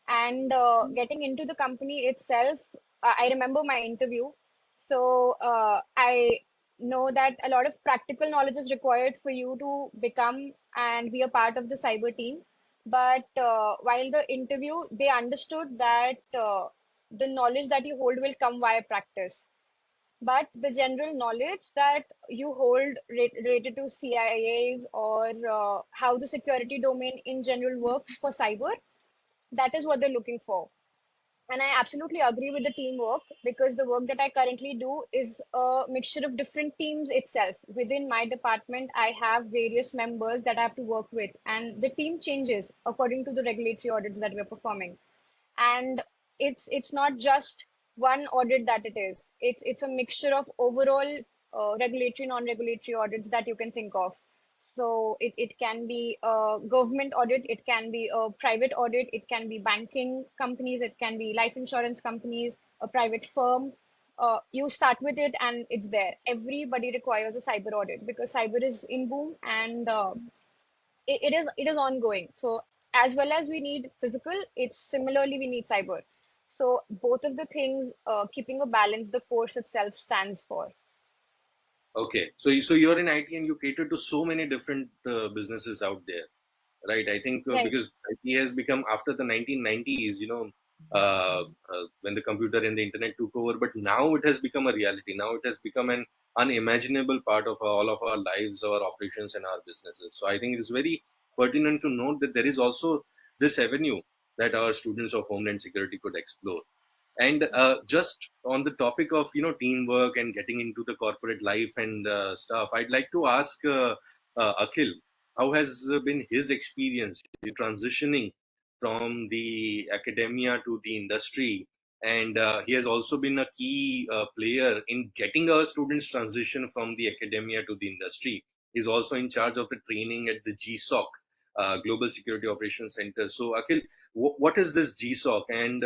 And getting into the company itself, I remember my interview. So I know that a lot of practical knowledge is required for you to become and be a part of the cyber team. But while the interview, they understood that the knowledge that you hold will come via practice. But the general knowledge that you hold related to CIAs or how the security domain in general works for cyber, that is what they're looking for. And I absolutely agree with the teamwork, because the work that I currently do is a mixture of different teams itself. Within my department, I have various members that I have to work with, and the team changes according to the regulatory audits that we're performing. And it's not just one audit that it is. It's a mixture of overall regulatory, non-regulatory audits that you can think of. So it can be a government audit, it can be a private audit, it can be banking companies, it can be life insurance companies, a private firm. You start with it and it's there. Everybody requires a cyber audit because cyber is in boom, and it is ongoing. So as well as we need physical, it's similarly we need cyber. So both of the things, keeping a balance, the course itself stands for. Okay. So you're in IT and you cater to so many different businesses out there. Right. I think Right. because IT has become after the 1990s, when the computer and the internet took over, but now it has become a reality. Now it has become an unimaginable part of all of our lives, our operations, and our businesses. So I think it is very pertinent to note that there is also this avenue that our students of Homeland Security could explore. And just on the topic of teamwork and getting into the corporate life and stuff, I'd like to ask Akhil, how has been his experience transitioning from the academia to the industry? And he has also been a key player in getting our students transition from the academia to the industry. He's also in charge of the training at the GSOC, Global Security Operations Center. So, Akhil, what is this GSOC, and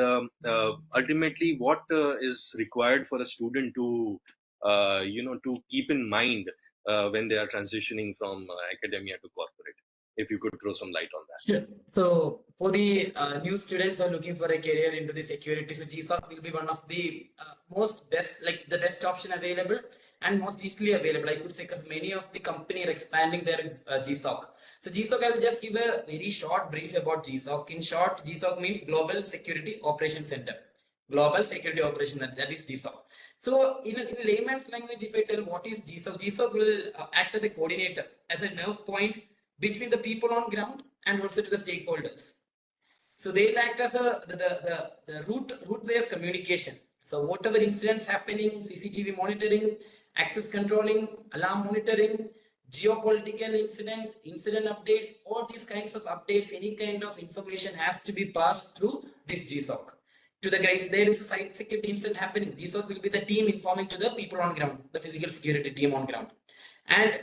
ultimately what is required for a student to to keep in mind when they are transitioning from academia to corporate? If you could throw some light on that. Sure. So for the new students who are looking for a career into the security, so GSOC will be one of the most best, like the best option available and most easily available, I could say, because many of the company are expanding their GSOC. So GSOC, I will just give a very short brief about GSOC. In short, GSOC means Global Security Operations Center. Global Security Operation, that is GSOC. So in layman's language, if I tell what is GSOC, GSOC will act as a coordinator, as a nerve point between the people on ground and also to the stakeholders. So they'll act as the root way of communication. So whatever incidents happening, CCTV monitoring, access controlling, alarm monitoring, geopolitical incidents, incident updates, all these kinds of updates, any kind of information has to be passed through this GSOC. To the guys, there is a site security incident happening. GSOC will be the team informing to the people on ground, the physical security team on ground. And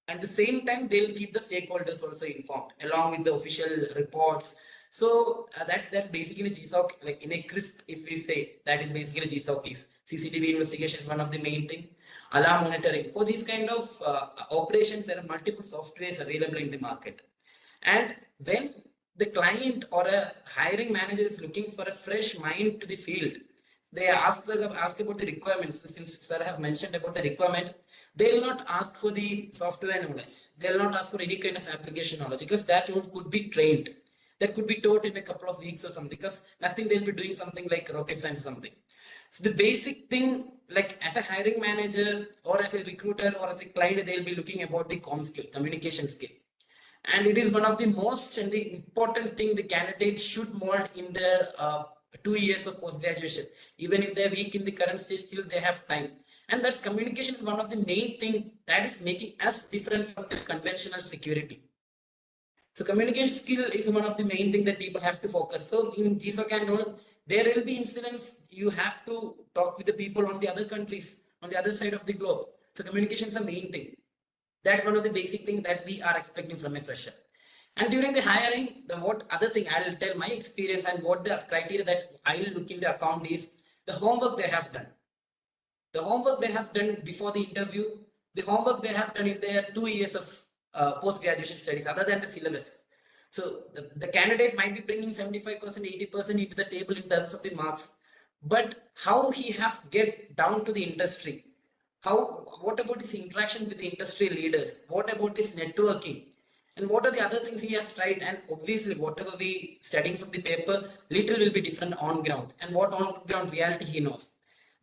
at the same time, they'll keep the stakeholders also informed along with the official reports. So that's basically GSOC, like in a crisp, if we say, that is basically GSOC is. CCTV investigation is one of the main thing. Alarm monitoring. For these kind of operations, there are multiple softwares available in the market. And when the client or a hiring manager is looking for a fresh mind to the field, they ask about the requirements. Since sir have mentioned about the requirement, they will not ask for the software knowledge. They will not ask for any kind of application knowledge, because that could be trained. That could be taught in a couple of weeks or something, because nothing they'll be doing something like rocket science or something. So the basic thing, like as a hiring manager or as a recruiter or as a client, they'll be looking about the communication skill. And it is one of the most and the important thing the candidates should mold in their 2 years of post-graduation. Even if they're weak in the current stage, still they have time. And that's communication is one of the main thing that is making us different from the conventional security. So communication skill is one of the main thing that people have to focus. So in GSOC and all, there will be incidents you have to talk with the people on the other countries, on the other side of the globe. So communication is the main thing. That's one of the basic things that we are expecting from a fresher. And during the hiring, what other thing I'll tell my experience and what the criteria that I'll look in the account is the homework they have done. The homework they have done before the interview, the homework they have done in their 2 years of post-graduation studies, other than the syllabus. So the candidate might be bringing 75%, 80% into the table in terms of the marks, but how he have get down to the industry, what about his interaction with the industry leaders, what about his networking, and what are the other things he has tried. And obviously whatever we studying from the paper, little will be different on ground, and what on ground reality he knows.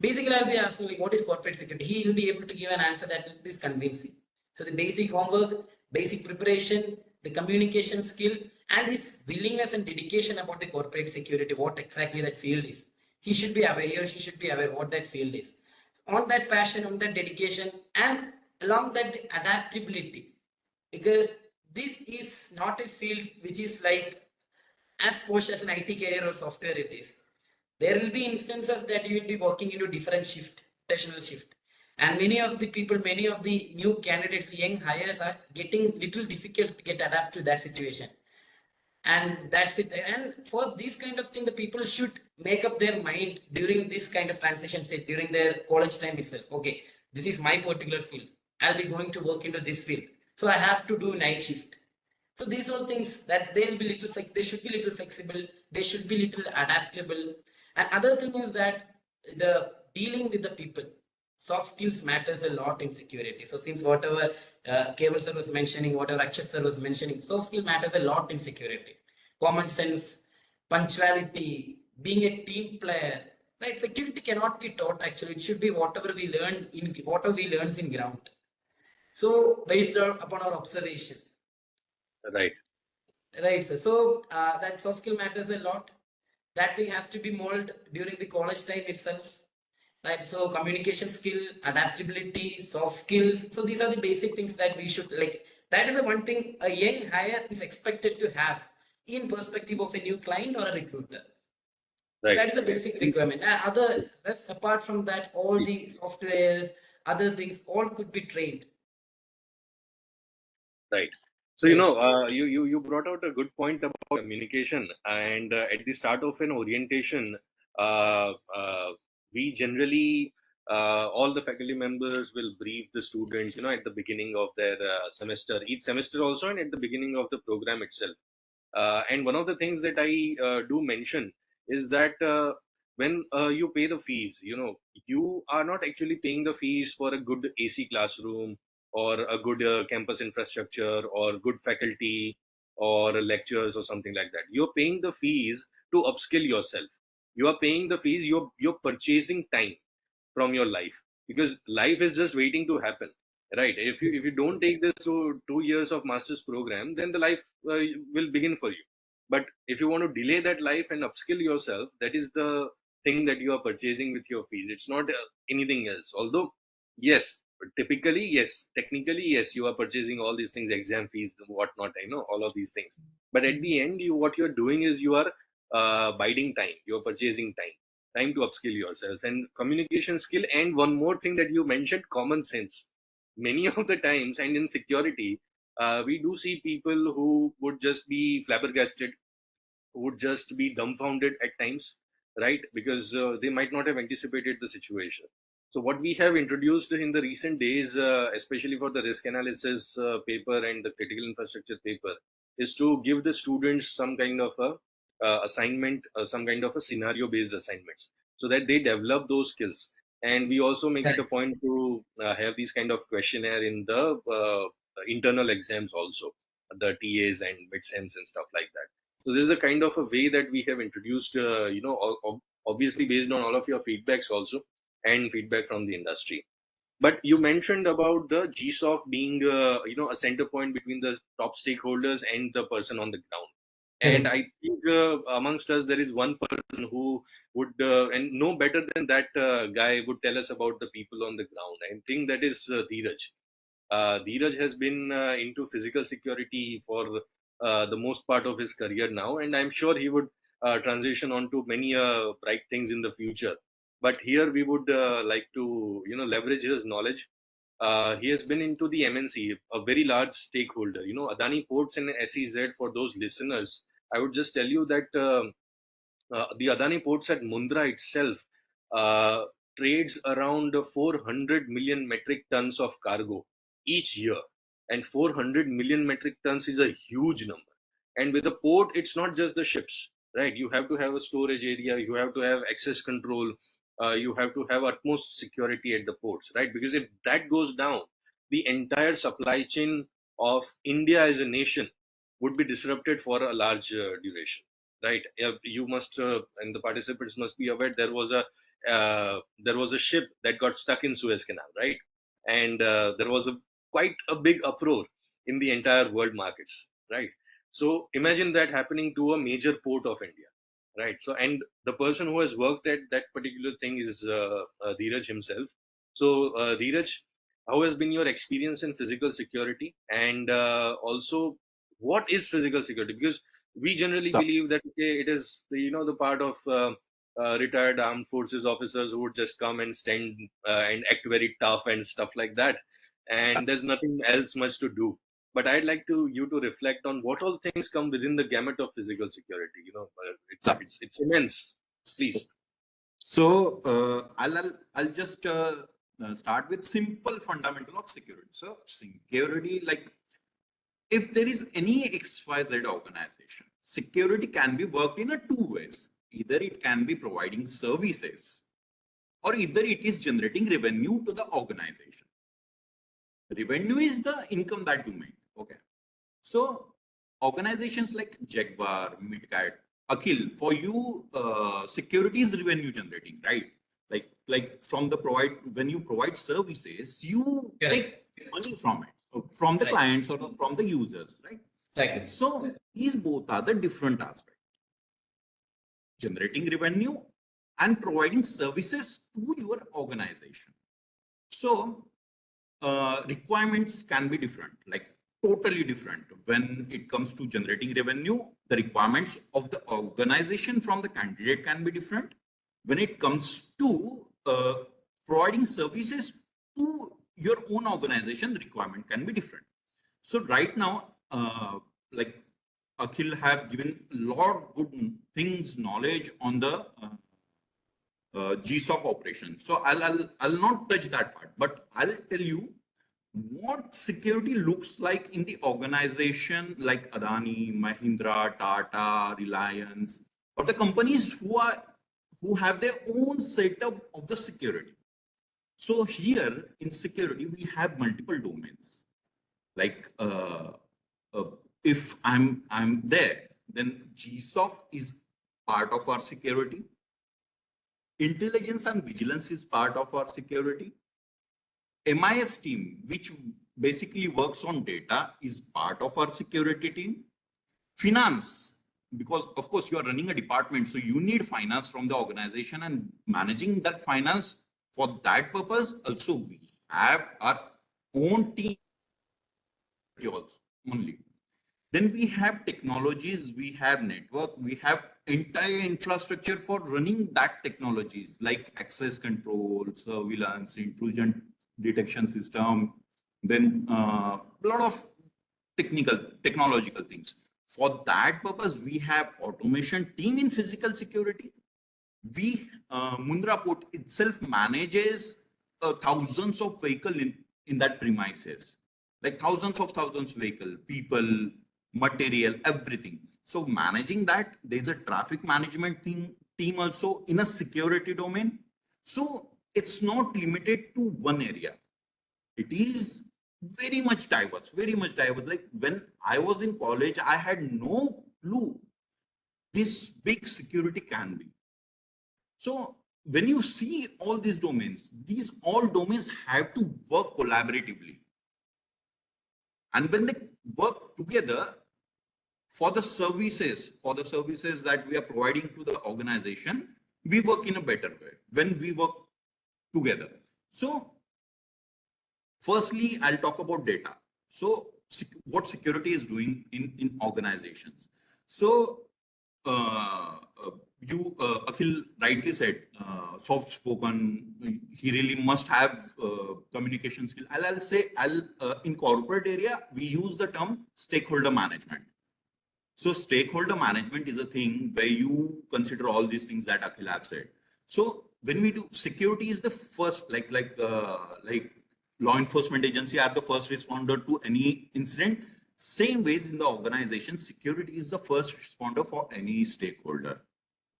Basically, I'll be asking like, what is corporate security? He will be able to give an answer that is convincing. So the basic homework, basic preparation, the communication skill, and his willingness and dedication about the corporate security, what exactly that field is. He should be aware, he or she should be aware what that field is. On that passion, on that dedication, and along that the adaptability. Because this is not a field which is like as posh as an IT career or software it is. There will be instances that you will be working into different rotational shift. And many of the people, many of the new candidates, young hires are getting little difficult to get adapt to that situation. And that's it. And for this kind of thing, the people should make up their mind during this kind of transition stage, during their college time itself. Okay, this is my particular field. I'll be going to work into this field. So I have to do night shift. So these are things that they'll be little, they should be little flexible. They should be little adaptable. And other thing is that the dealing with the people, soft skills matters a lot in security. So since whatever Keval sir was mentioning, whatever Akshat sir was mentioning, soft skill matters a lot in security. Common sense, punctuality, being a team player, right? Security cannot be taught actually. It should be whatever we learn in ground. So based upon our observation. Right. Right. So that soft skill matters a lot. That thing has to be molded during the college time itself. Right. So communication skill, adaptability, soft skills. So these are the basic things that we should like. That is the one thing a young hire is expected to have in perspective of a new client or a recruiter. Right. That is the basic requirement. Rest apart from that, all the softwares, other things, all could be trained. Right. So, you brought out a good point about communication, and at the start of an orientation, we generally all the faculty members will brief the students, at the beginning of their semester, each semester also, and at the beginning of the program itself. And one of the things that I do mention is that when you pay the fees, you are not actually paying the fees for a good AC classroom or a good campus infrastructure or good faculty or lectures or something like that. You're paying the fees to upskill yourself. You are paying the fees. You're purchasing time from your life, because life is just waiting to happen, right? If you don't take this 2 years of master's program, then the life will begin for you. But if you want to delay that life and upskill yourself, that is the thing that you are purchasing with your fees. It's not anything else. Although yes, typically yes, technically yes, you are purchasing all these things, exam fees, whatnot, I know all of these things. But at the end, what you're doing is you are biding time, you're purchasing time to upskill yourself and communication skill. And one more thing that you mentioned, common sense. Many of the times, and in security, we do see people who would just be flabbergasted, would just be dumbfounded at times, right? Because they might not have anticipated the situation. So what we have introduced in the recent days, especially for the risk analysis paper and the critical infrastructure paper, is to give the students some kind of a assignment, some kind of a scenario based assignments, so that they develop those skills. And we also make it a point to have these kind of questionnaire in the internal exams also, the TAs and midsems and stuff like that. So this is a kind of a way that we have introduced, obviously based on all of your feedbacks also and feedback from the industry. But you mentioned about the GSOC being, a center point between the top stakeholders and the person on the ground. And I think amongst us, there is one person who would, and no better than that guy, would tell us about the people on the ground. I think that is Dheeraj. Dheeraj has been into physical security for the most part of his career now, and I'm sure he would transition on to many bright things in the future. But here we would like to, leverage his knowledge. He has been into the MNC, a very large stakeholder. Adani Ports and SEZ. For those listeners, I would just tell you that the Adani Ports at Mundra itself uh, trades around 400 million metric tons of cargo each year. And 400 million metric tons is a huge number. And with a port, it's not just the ships, right? You have to have a storage area, you have to have access control, you have to have utmost security at the ports, right? Because if that goes down, the entire supply chain of India as a nation would be disrupted for a large duration, right? You must, and the participants must be aware, there was a ship that got stuck in Suez Canal, right? And there was quite a big uproar in the entire world markets, right? So imagine that happening to a major port of India, right? So, and the person who has worked at that particular thing is Dheeraj himself. So, Dheeraj, how has been your experience in physical security, and also what is physical security? Because we generally So, believe that, okay, it is the part of retired armed forces officers who would just come and stand and act very tough and stuff like that, and there's nothing else much to do. But I'd like you to reflect on what all things come within the gamut of physical security. It's immense. Please. So I'll just start with simple fundamental of security. So security, like if there is any XYZ organization, security can be worked in a two ways. Either it can be providing services, or either it is generating revenue to the organization. Revenue is the income that you make. Okay. So organizations like Jaguar, Midcat, Akhil, for you, security is revenue generating, right? Like from the when you provide services, you take money from it, from the clients or from the users, right? Right. So these both are the different aspects: generating revenue and providing services to your organization. So requirements can be different, like totally different. When it comes to generating revenue, the requirements of the organization from the candidate can be different. When it comes to providing services to your own organization, the requirement can be different. So right now, like Akhil have given a lot of good things, knowledge on the GSOC operation. So I'll not touch that part, but I'll tell you what security looks like in the organization like Adani, Mahindra, Tata, Reliance, or the companies who have their own setup of the security. So here in security, we have multiple domains. Like if I'm there, then GSOC is part of our security. Intelligence and vigilance is part of our security. MIS team, which basically works on data, is part of our security team. Finance, because of course you are running a department, so you need finance from the organization, and managing that finance for that purpose. Also, we have our own team also only. Then we have technologies, we have network, we have entire infrastructure for running that technologies like access control, surveillance, intrusion detection system, then a lot of technological things. For that purpose, we have automation team in physical security. Mundra Port itself manages thousands of vehicles in that premises, like thousands of vehicle, people, material, everything. So managing that, there's a traffic management team also in a security domain. So it's not limited to one area. It is very much diverse, very much diverse. Like when I was in college, I had no clue this big security can be. So when you see all these all domains have to work collaboratively. And when they work together for the services that we are providing to the organization, we work in a better way when we work together. So firstly, I'll talk about data. So what security is doing in organizations. So Akhil rightly said, soft spoken, he really must have communication skill. I'll say in corporate area, we use the term stakeholder management. So stakeholder management is a thing where you consider all these things that Akhil have said. So when we do, security is the first, like law enforcement agency are the first responder to any incident. Same ways in the organization, security is the first responder for any stakeholder,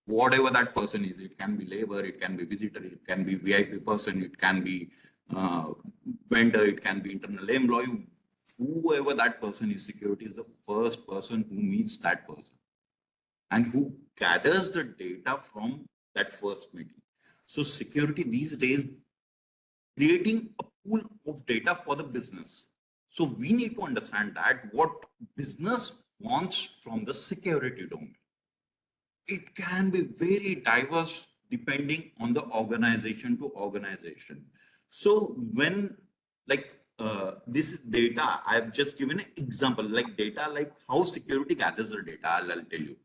whatever that person is. It can be labor, it can be visitor, it can be VIP person, it can be vendor, it can be internal employee. Whoever that person is, security is the first person who meets that person and who gathers the data from that first meeting. So security these days, creating a pool of data for the business. So we need to understand that what business wants from the security domain. It can be very diverse depending on the organization to organization. So when this data, I've just given an example, like data, like how security gathers the data, I'll tell you.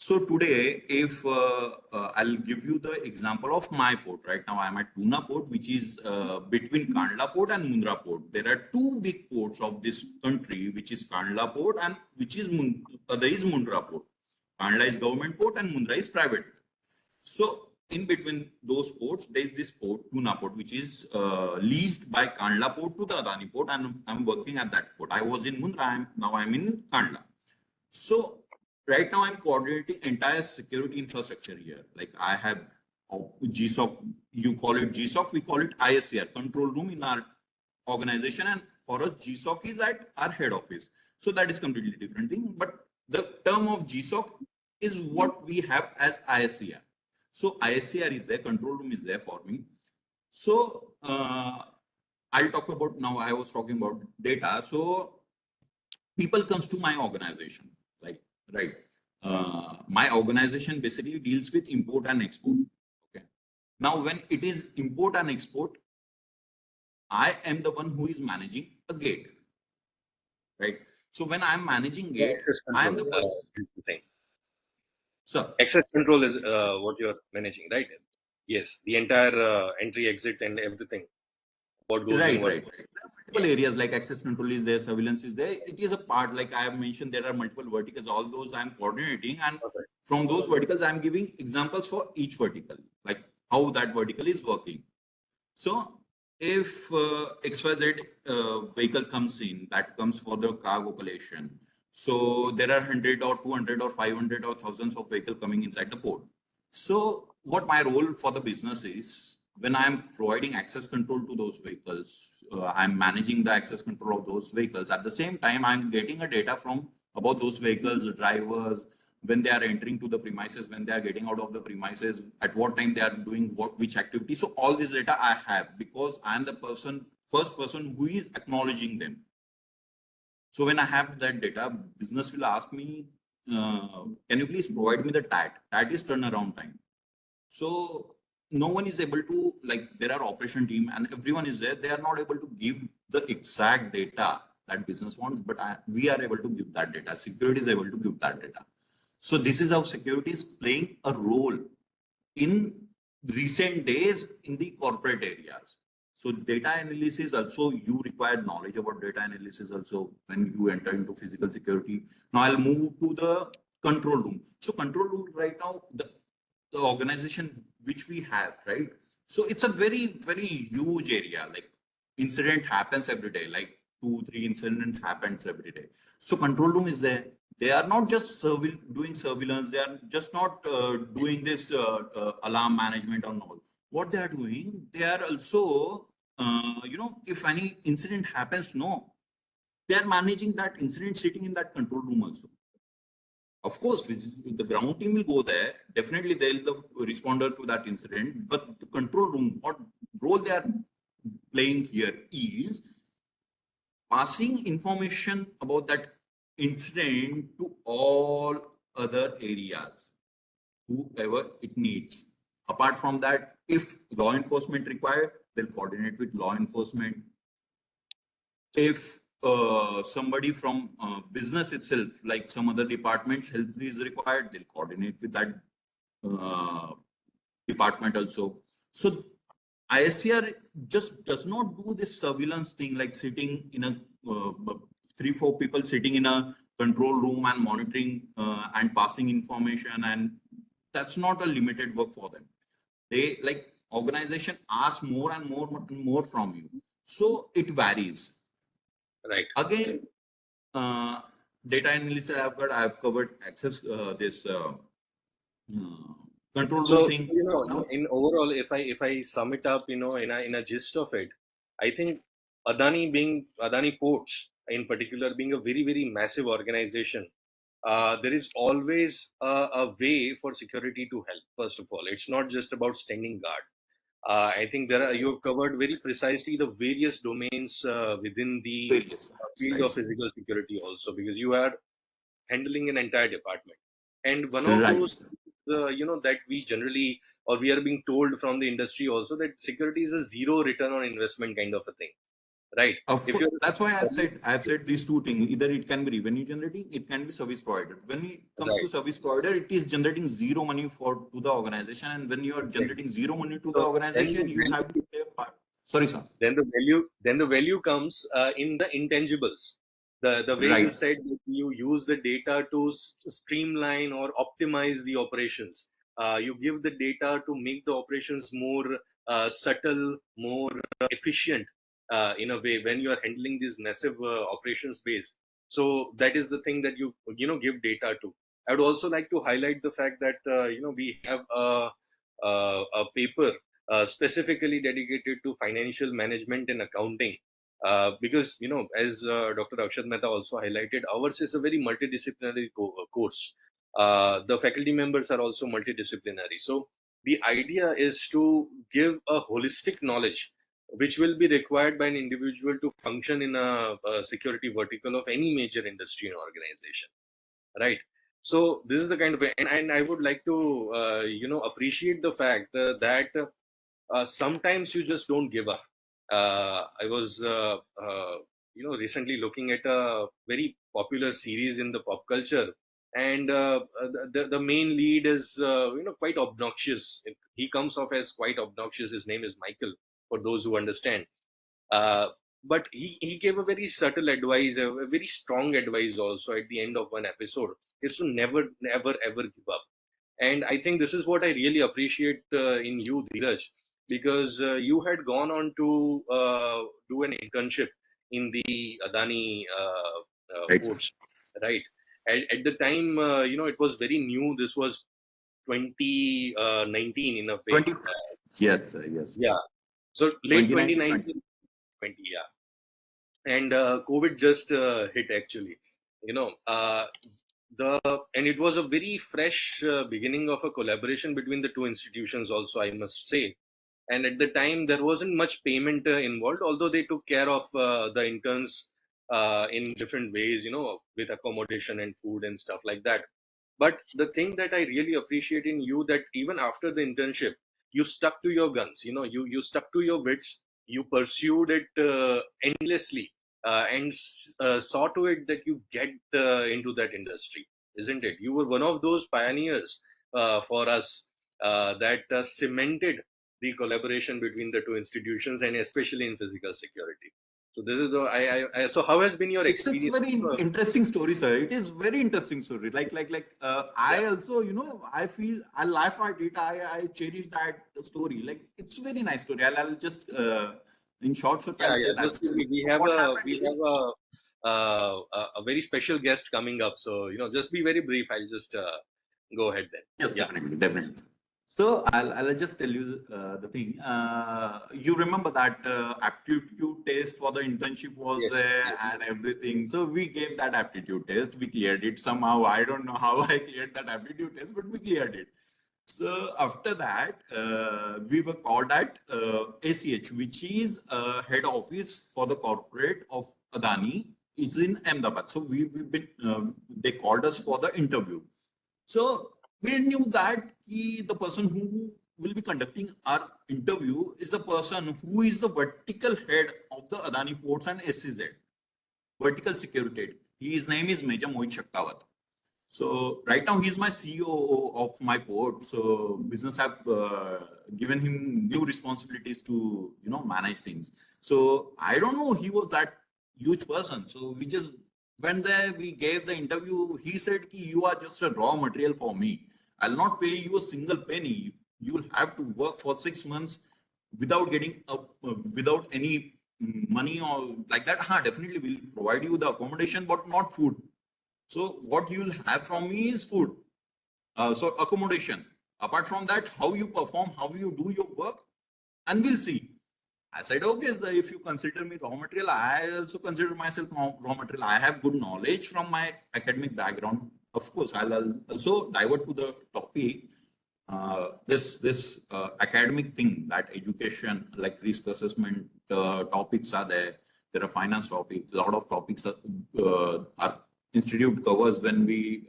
So today, if I'll give you the example of my port. Right now, I'm at Tuna Port, which is between Kandla Port and Mundra Port. There are two big ports of this country, which is Kandla Port and which is Mundra Port. Kandla is government port and Mundra is private. So in between those ports, there is this port, Tuna Port, which is leased by Kandla Port to the Adani Port, and I'm working at that port. I was in Mundra, now I'm in Kandla. So right now I'm coordinating entire security infrastructure here. Like I have GSOC, you call it GSOC, we call it ISCR, control room in our organization. And for us, GSOC is at our head office. So that is completely different thing. But the term of GSOC is what we have as ISCR. So ISCR is there, control room is there for me. So I'll talk about, now I was talking about data. So people comes to my organization, like, right. My organization basically deals with import and export. Okay. Now, when it is import and export, I am the one who is managing a gate, right? So when I'm managing gate, I am the person. Is the thing. So Access control is what you're managing, right? Yes, the entire entry, exit, and everything. What goes right. in what. There are multiple areas like access control is there, surveillance is there. It is a part, like I have mentioned, there are multiple verticals. All those I'm coordinating, and from those verticals, I'm giving examples for each vertical. Like how that vertical is working. So if XYZ vehicle comes in, that comes for the cargo collection. So there are 100 or 200 or 500 or thousands of vehicles coming inside the port. So what my role for the business is, when I'm providing access control to those vehicles, I'm managing the access control of those vehicles. At the same time, I'm getting a data from about those vehicles, the drivers, when they are entering to the premises, when they are getting out of the premises, at what time they are doing what, which activity. So all this data I have, because I am the first person who is acknowledging them. So when I have that data, business will ask me, can you please provide me the TAT? TAT is turnaround time. So no one is able to, like, there are operation team and everyone is there. They are not able to give the exact data that business wants, but we are able to give that data. Security is able to give that data. So this is how security is playing a role in recent days in the corporate areas. So data analysis also, you require knowledge about data analysis also when you enter into physical security. Now I'll move to the control room. So control room right now, the organization which we have, right? So it's a very huge area. Like incident happens every day, like 2-3 incident happens every day. So control room is there. They are not just doing surveillance. They are just not doing this alarm management or all. What they are doing, they are also, if any incident happens, no, they are managing that incident sitting in that control room also. Of course, the ground team will go there. Definitely, they'll the responder to that incident. But the control room, what role they are playing here is passing information about that incident to all other areas, whoever it needs. Apart from that, if law enforcement require, they'll coordinate with law enforcement. If somebody from business itself, like some other departments, help is required, they'll coordinate with that department also. So ISCR just does not do this surveillance thing, like sitting in a 3-4 people sitting in a control room and monitoring and passing information, and that's not a limited work for them. They, like, organization asks more and more from you. So it varies. Right. Again, data analysis I've covered access control room So, thing. Now, in overall, if I sum it up, in a gist of it, I think Adani Ports in particular being a very massive organization, there is always a way for security to help. First of all, it's not just about standing guard. I think you have covered very precisely the various domains within the various field of physical security also, because you are handling an entire department. And one of right. those, that we generally, or we are being told from the industry also, that security is a zero return on investment kind of a thing, right? Of If course, you're that's why I've said these two things. Either it can be revenue generating, it can be service provider. When it comes to right, service provider, it is generating zero money to the organization, and when you are exactly. generating zero money to the So then organization, you have to play a part. Sorry, sir. the value comes in the intangibles. The way you Right. said that you use the data to streamline or optimize the operations. You give the data to make the operations more subtle, more efficient in a way when you are handling these massive operations base. So that is the thing that you give data to. I would also like to highlight the fact that we have a paper specifically dedicated to financial management and accounting. Because, as Dr. Akshat Mehta also highlighted, ours is a very multidisciplinary course. The faculty members are also multidisciplinary. So the idea is to give a holistic knowledge which will be required by an individual to function in a security vertical of any major industry and organization, right? So this is the kind of, and I would like to appreciate the fact that sometimes you just don't give up. I was recently looking at a very popular series in the pop culture, and the main lead is quite obnoxious. He comes off as quite obnoxious. His name is Michael, for those who understand. But he gave a very subtle advice, a very strong advice also at the end of one episode, is to never ever give up. And I think this is what I really appreciate in you, Dheeraj, because you had gone on to do an internship in the Adani Right, sir. ports, right? At the time, it was very new. This was 2019 in a way. 20. Yes, sir, yes. Yeah. So late 2019, 2019, 20, yeah. And COVID just hit actually. You know, and it was a very fresh beginning of a collaboration between the two institutions also, I must say. And at the time there wasn't much payment involved, although they took care of the interns in different ways, with accommodation and food and stuff like that. But the thing that I really appreciate in you, that even after the internship you stuck to your guns, you stuck to your wits, you pursued it endlessly, and saw to it that you get into that industry, isn't it? You were one of those pioneers for us that cemented the collaboration between the two institutions, and especially in physical security. So this is so how has been your It's experience? very interesting story, sir. It is very interesting story. I also, I feel I laugh at it. I cherish that story. Like, it's very nice story. I'll just in short, I'll say that. Just we So have what a happened is, a very special guest coming up, so just be very brief. I'll just go ahead then. yes, Yeah. definitely. So I'll just tell you the thing. You remember that aptitude test for the internship was Yes, there yes. and everything. So we gave that aptitude test. We cleared it somehow. I don't know how I cleared that aptitude test, but we cleared it. So after that, we were called at ACH, which is head office for the corporate of Adani. It's in Ahmedabad. So we've been. They called us for the interview. So we knew that the person who will be conducting our interview is the person who is the vertical head of the Adani Ports and SCZ, vertical security head. His name is Major Mohit Shaktawat. So right now he's my CEO of my port. So business have given him new responsibilities to manage things. So I don't know, he was that huge person. So we just went there. We gave the interview. He said, "Ki you are just a raw material for me. I'll not pay you a single penny. You will have to work for 6 months without getting without any money or like that. Definitely we'll provide you the accommodation, but not food. So what you'll have from me is food. So accommodation. Apart from that, how you perform, how you do your work, and we'll see." I said, "Okay, sir, if you consider me raw material, I also consider myself raw material. I have good knowledge from my academic background. Of course, I'll also divert to the topic. This academic thing, that education, like risk assessment topics are there. There are finance topics. A lot of topics are institute covers when we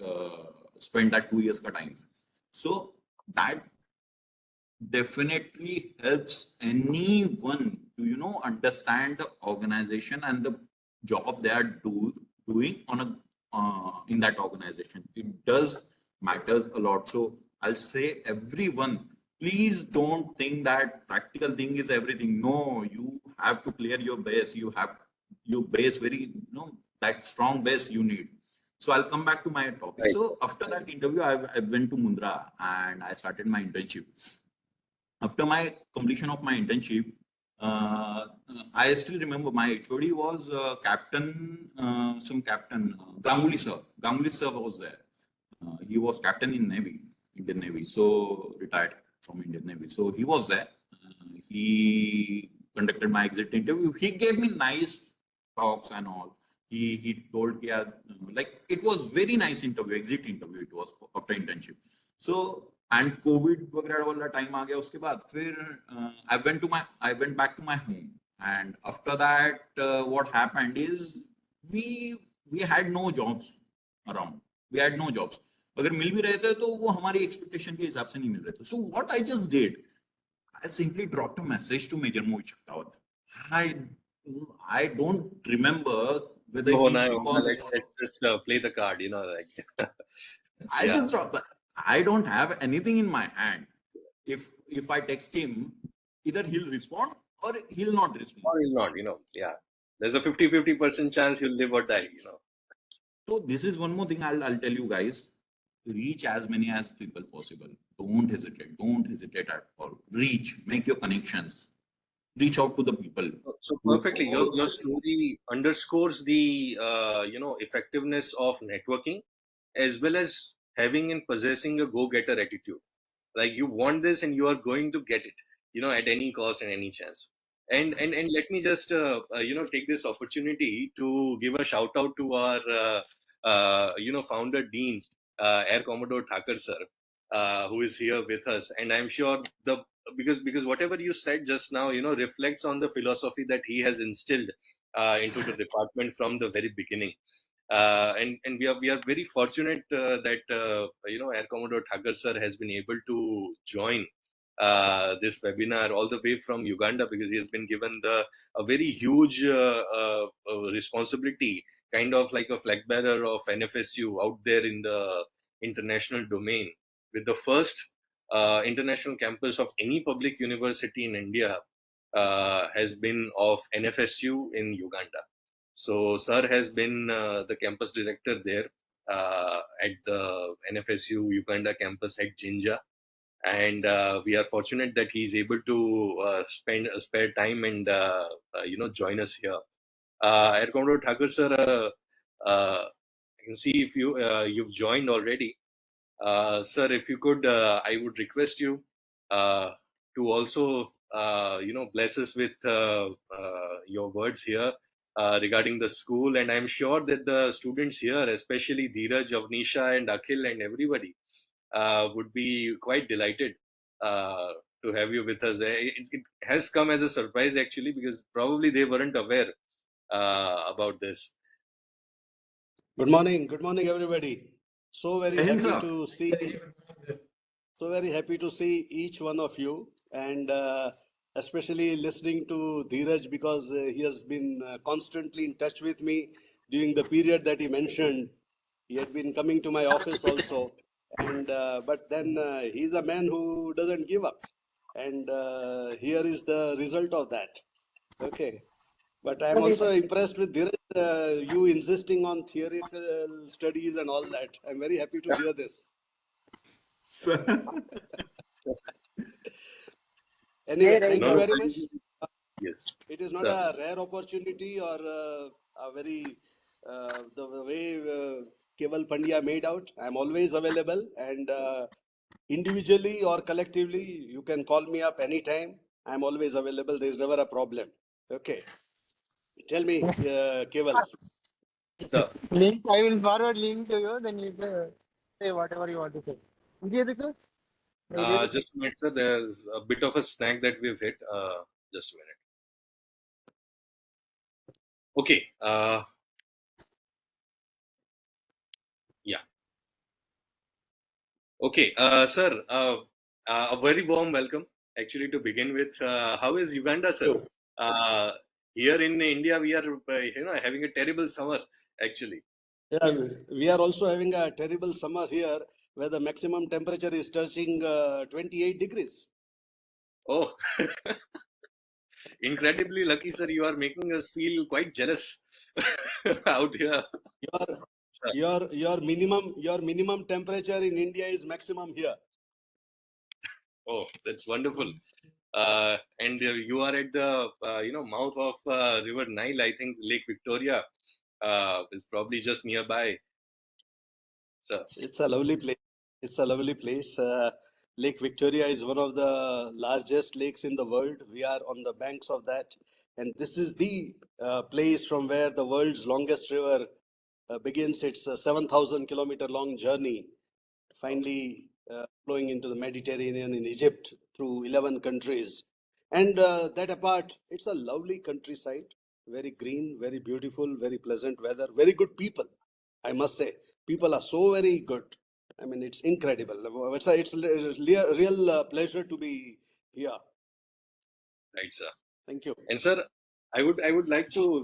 spend that 2 years ka time. So that definitely helps anyone to understand the organization and the job they are doing on a in that organization. It does matters a lot. So I'll say everyone, please don't think that practical thing is everything. No, you have to clear your base. You have your base very that strong base you need. So I'll come back to my topic. Right. So after that interview, I went to Mundra and I started my internship. After my completion of my internship, I still remember my HOD was captain, some captain, Ganguly sir. Ganguly sir was there. He was captain in Navy, Indian Navy, so retired from Indian Navy. So he was there. He conducted my exit interview. He gave me nice talks and all. He told, yeah, like it was very nice interview, exit interview it was after internship. So and COVID वगैरह वाला time आ गया उसके बाद फिर I went back to my home, and after that what happened is we had no jobs around. We had no jobs. अगर मिल भी रहे थे तो वो हमारी expectation के हिसाब से नहीं मिल रहे थे. So what I just did, I simply dropped a message to Major Mohit Shaktawat. I don't remember whether Let's just play the card, like. I just dropped that. I don't have anything in my hand. If I text him, either he'll respond or he'll not respond. Or he'll not, yeah. There's a 50-50% chance he'll live or die, So this is one more thing I'll tell you guys. reach as many as people possible. Don't hesitate at all. Reach, make your connections, reach out to the people. So perfectly, your story underscores the effectiveness of networking, as well as having and possessing a go-getter attitude. Like you want this and you are going to get it, at any cost and any chance. And let me just take this opportunity to give a shout out to our founder dean, Air Commodore Thakur sir, who is here with us. And I'm sure because whatever you said just now, reflects on the philosophy that he has instilled into the department from the very beginning. And we are very fortunate that Air Commodore Thakur sir has been able to join this webinar all the way from Uganda, because he has been given a very huge responsibility, kind of like a flag bearer of NFSU out there in the international domain, with the first international campus of any public university in India has been of NFSU in Uganda. So sir has been the campus director there at the NFSU Uganda campus at Jinja. And we are fortunate that he's able to spare time and join us here. Air Commodore Thakur sir, I can see if you've joined already. Sir, if you could, I would request you to also bless us with your words here regarding the school. And I'm sure that the students here, especially Dheeraj, Avnisha, and Akhil, and everybody, would be quite delighted to have you with us. It has come as a surprise, actually, because probably they weren't aware about this. Good morning, everybody. So very happy to see each one of you, and especially listening to Dheeraj, because he has been constantly in touch with me during the period that he mentioned. He had been coming to my office also, and but then he's a man who doesn't give up, and here is the result of that. Okay. But I'm also impressed with Dheeraj, you insisting on theoretical studies and all that. I'm very happy to hear this. Anyway, thank you very much. Yes. It is not a rare opportunity or a very, the way Keval Pandya made out. I'm always available, and individually or collectively, you can call me up anytime. I'm always available. There's never a problem. Okay. Tell me, Keval. So, Link, I will forward link to you, then you can say whatever you want to say. just a minute, sir. There's a bit of a snag that we've hit. Just a minute. Okay. Yeah. Okay, sir. A very warm welcome, actually, to begin with. How is Uganda, sir? Here in India, we are having a terrible summer, actually. Yeah, we are also having a terrible summer here, where the maximum temperature is touching 28 degrees. Oh, incredibly lucky, sir. You are making us feel quite jealous out here. Your minimum temperature in India is maximum here. Oh, that's wonderful. And you are at the mouth of River Nile. I think Lake Victoria is probably just nearby. So it's a lovely place. Lake Victoria is one of the largest lakes in the world. We are on the banks of that, and this is the place from where the world's longest river begins its 7,000 kilometer long journey, finally flowing into the Mediterranean in Egypt through 11 countries. And that apart, it's a lovely countryside, very green, very beautiful, very pleasant weather, very good people, I must say. People are so very good. I mean, it's incredible. It's a real pleasure to be here. right, sir. Thank you. And sir, I would like to,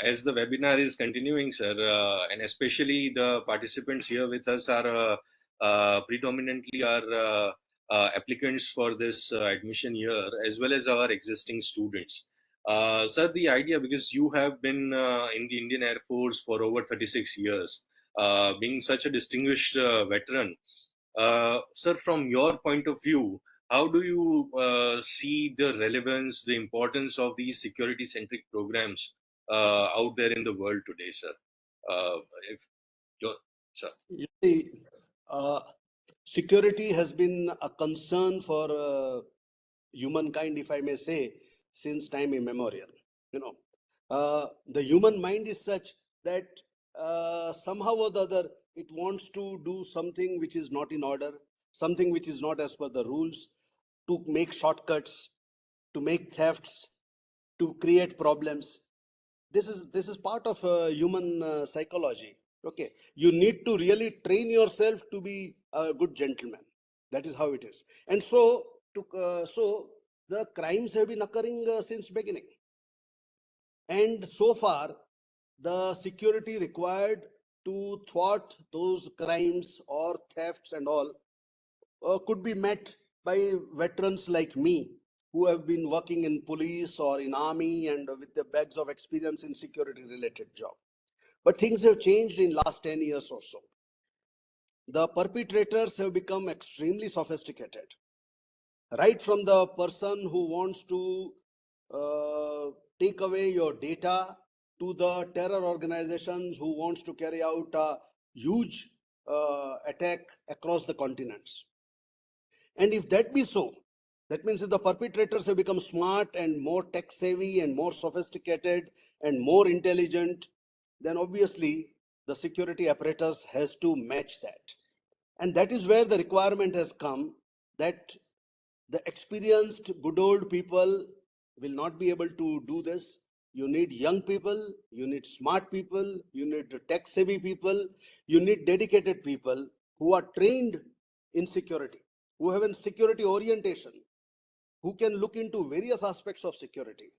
as the webinar is continuing, sir, and especially the participants here with us are predominantly our applicants for this admission year, as well as our existing students. Sir, the idea, because you have been in the Indian Air Force for over 36 years, being such a distinguished veteran. Sir, from your point of view, how do you see the relevance, the importance of these security-centric programs out there in the world today, sir? If your sir. You see, security has been a concern for humankind, if I may say, since time immemorial. You know, the human mind is such that somehow or the other it wants to do something which is not in order, something which is not as per the rules, to make shortcuts, to make thefts, to create problems. This is part of human psychology. Okay, you need to really train yourself to be a good gentleman. That is how it is. And so the crimes have been occurring since beginning. And so far, the security required to thwart those crimes or thefts and all could be met by veterans like me, who have been working in police or in army and with the bags of experience in security related job. But things have changed in last 10 years or so. The perpetrators have become extremely sophisticated, right from the person who wants to take away your data to the terror organizations who wants to carry out a huge attack across the continents. And if that be so, that means if the perpetrators have become smart and more tech savvy and more sophisticated and more intelligent, then obviously the security apparatus has to match that. And that is where the requirement has come that the experienced, good old people will not be able to do this. You need young people, you need smart people, you need tech savvy people, you need dedicated people who are trained in security, who have a security orientation, who can look into various aspects of security.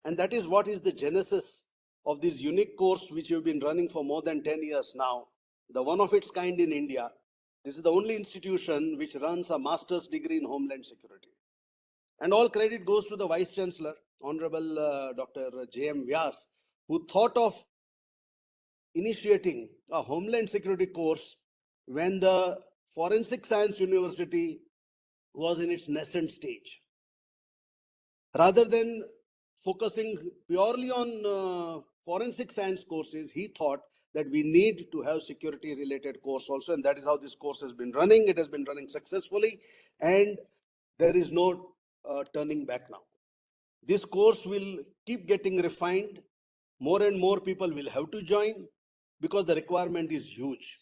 And that is what is the genesis of this unique course which we've been running for more than 10 years now, the one of its kind in India. This is the only institution which runs a master's degree in Homeland Security. And all credit goes to the Vice Chancellor, Honorable Dr. J.M. Vyas, who thought of initiating a Homeland Security course when the Forensic Science University was in its nascent stage. Rather than focusing purely on forensic science courses, he thought that we need to have security related course also, and that is how this course has been running. It has been running successfully, and there is no turning back now. This course will keep getting refined. More and more people will have to join because the requirement is huge.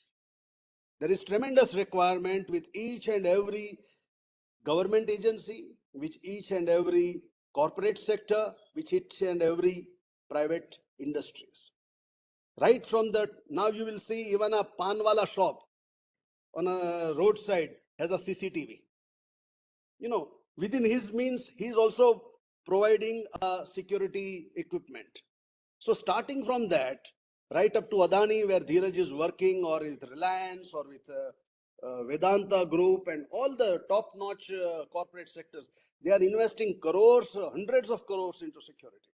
There is tremendous requirement with each and every government agency, with each and every corporate sector, with each and every private industries. Right from that, now you will see even a panwala shop on a roadside has a CCTV. You know, within his means, he is also providing a security equipment. So starting from that, right up to Adani, where Dheeraj is working, or with Reliance, or with Vedanta Group, and all the top-notch corporate sectors, they are investing crores, hundreds of crores into security.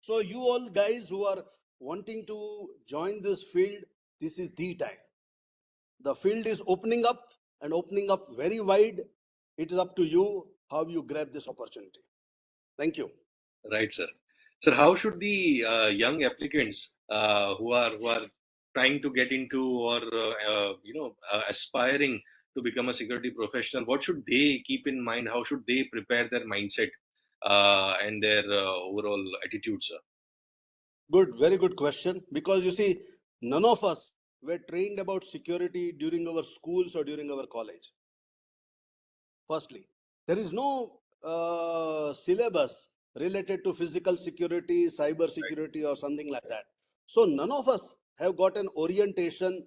So you all guys who are wanting to join this field, this is the time. The field is opening up and opening up very wide. It is up to you how you grab this opportunity. Thank you. Right, sir. Sir, how should the young applicants who are trying to get into or aspiring to become a security professional, what should they keep in mind? How should they prepare their mindset and their overall attitude, sir? Good, very good question. Because you see, none of us were trained about security during our schools or during our college. Firstly, there is no syllabus related to physical security, cyber security, or something like that. So none of us have got an orientation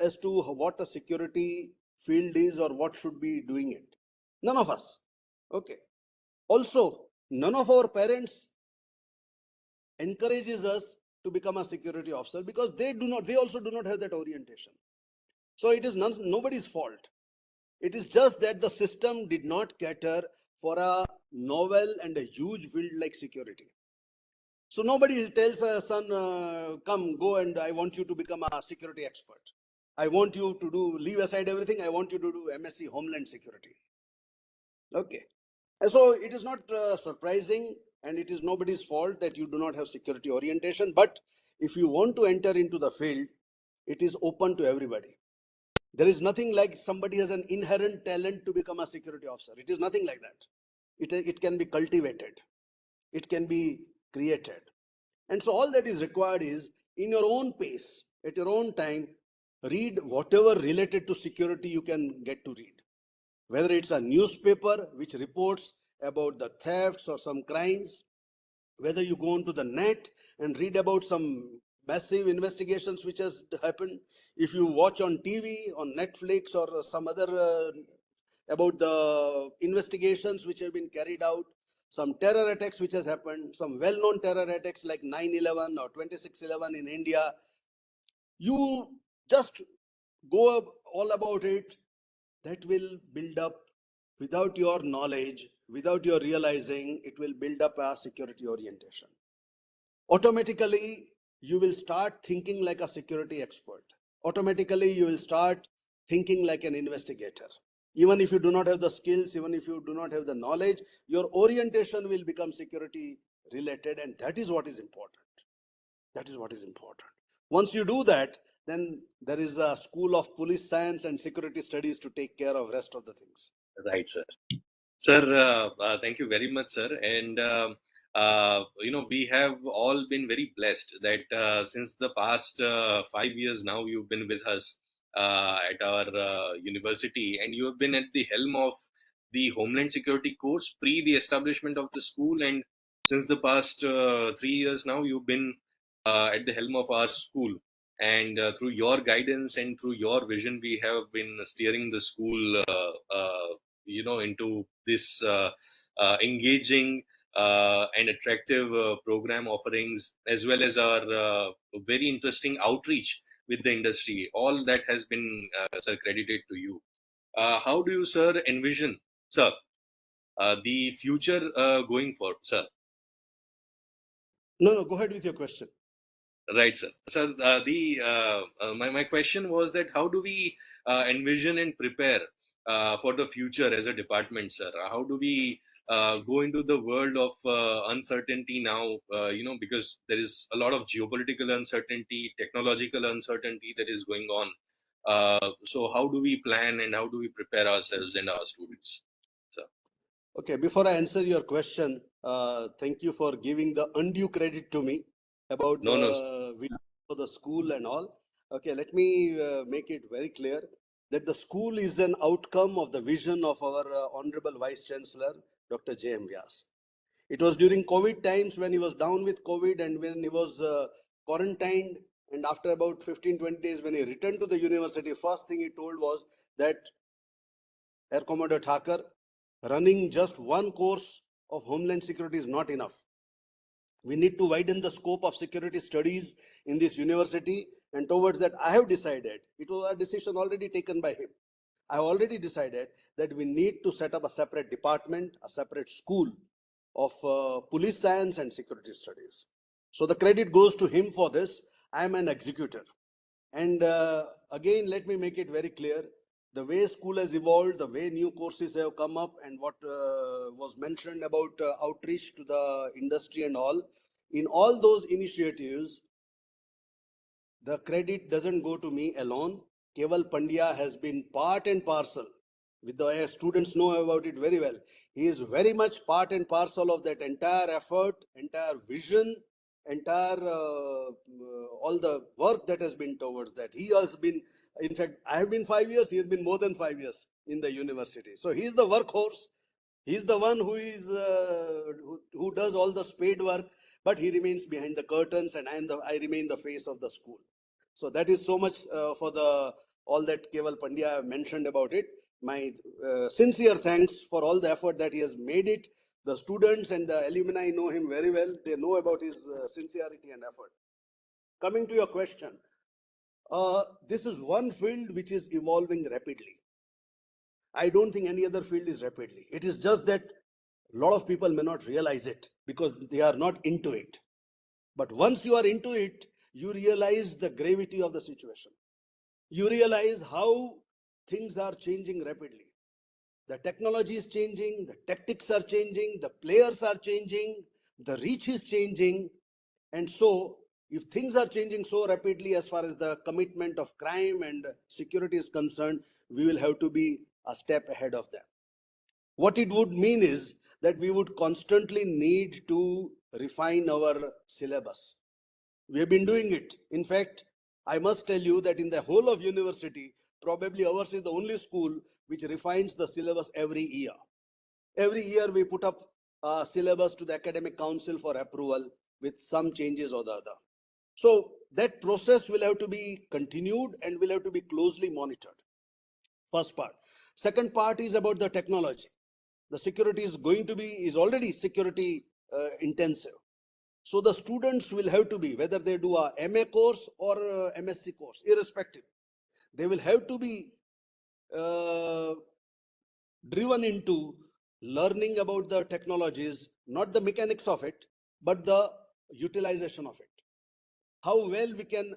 as to what a security field is or what should be doing it. None of us. Okay. Also, none of our parents encourages us to become a security officer because they also do not have that orientation. So it is nobody's fault. It is just that the system did not cater for a novel and a huge field like security. So nobody tells a son, come, go and I want you to become a security expert. I want you to leave aside everything. I want you to do MSc Homeland Security. Okay. And so it is not surprising, and it is nobody's fault that you do not have security orientation. But if you want to enter into the field, it is open to everybody. There is nothing like somebody has an inherent talent to become a security officer. It is nothing like that. It can be cultivated. It can be created. And so all that is required is, in your own pace, at your own time, read whatever related to security you can get to read. Whether it's a newspaper which reports about the thefts or some crimes, whether you go onto the net and read about some massive investigations which has happened, if you watch on TV, on Netflix or some other about the investigations which have been carried out, some terror attacks which has happened, some well-known terror attacks like 9/11 or 26/11 in India, you just go all about it. That will build up, without your knowledge, without your realizing, it will build up a security orientation. Automatically, you will start thinking like a security expert. Automatically, you will start thinking like an investigator. Even if you do not have the skills, even if you do not have the knowledge, your orientation will become security related, and that is what is important. That is what is important. Once you do that, then there is a school of police science and security studies to take care of rest of the things. Right, sir. Sir, thank you very much, sir. And we have all been very blessed that since the past 5 years now, you've been with us at our university, and you have been at the helm of the Homeland Security course pre the establishment of the school. And since the past 3 years now, you've been at the helm of our school. And through your guidance and through your vision, we have been steering the school into this engaging and attractive program offerings, as well as our very interesting outreach with the industry. All that has been, sir, credited to you. How do you, sir, envision, sir, the future going forward, sir? No, go ahead with your question. Right, sir. Sir, my question was that how do we envision and prepare for the future as a department, sir? How do we go into the world of uncertainty now? Because there is a lot of geopolitical uncertainty, technological uncertainty that is going on. So how do we plan and how do we prepare ourselves and our students, sir? Okay, before I answer your question, thank you for giving the undue credit to me about the video for the school and all. Okay, let me make it very clear that the school is an outcome of the vision of our Honorable Vice Chancellor, Dr. J.M. Vyas. It was during COVID times when he was down with COVID and when he was quarantined, and after about 15-20 days when he returned to the university, first thing he told was that Air Commodore Thakur, running just one course of Homeland Security is not enough. We need to widen the scope of security studies in this university, and towards that I have decided, it was a decision already taken by him. I have already decided that we need to set up a separate department, a separate school of police science and security studies. So the credit goes to him for this. I am an executor. And again, let me make it very clear. The way school has evolved, the way new courses have come up, and what was mentioned about outreach to the industry and all, in all those initiatives, the credit doesn't go to me alone. Keval Pandya has been part and parcel. With the students know about it very well. He is very much part and parcel of that entire effort, entire vision, entire all the work that has been towards that. He has been, in fact, I have been 5 years. He has been more than 5 years in the university. So he is the workhorse. He is the one who is who does all the spade work, but he remains behind the curtains, and I remain the face of the school. So that is so much for the all that Keval Pandya mentioned about it. My sincere thanks for all the effort that he has made it. The students and the alumni know him very well. They know about his sincerity and effort. Coming to your question, this is one field which is evolving rapidly. I don't think any other field is rapidly. It is just that a lot of people may not realize it because they are not into it. But once you are into it, you realize the gravity of the situation. You realize how things are changing rapidly. The technology is changing, the tactics are changing, the players are changing, the reach is changing. And so, if things are changing so rapidly as far as the commitment of crime and security is concerned, we will have to be a step ahead of them. What it would mean is that we would constantly need to refine our syllabus. We have been doing it. In fact, I must tell you that in the whole of university, probably ours is the only school which refines the syllabus every year. Every year we put up a syllabus to the academic council for approval with some changes or the other. So that process will have to be continued and will have to be closely monitored. First part. Second part is about the technology. The security is already security intensive. So the students will have to be, whether they do a MA course or a MSc course, irrespective, they will have to be driven into learning about the technologies, not the mechanics of it, but the utilization of it. How well we can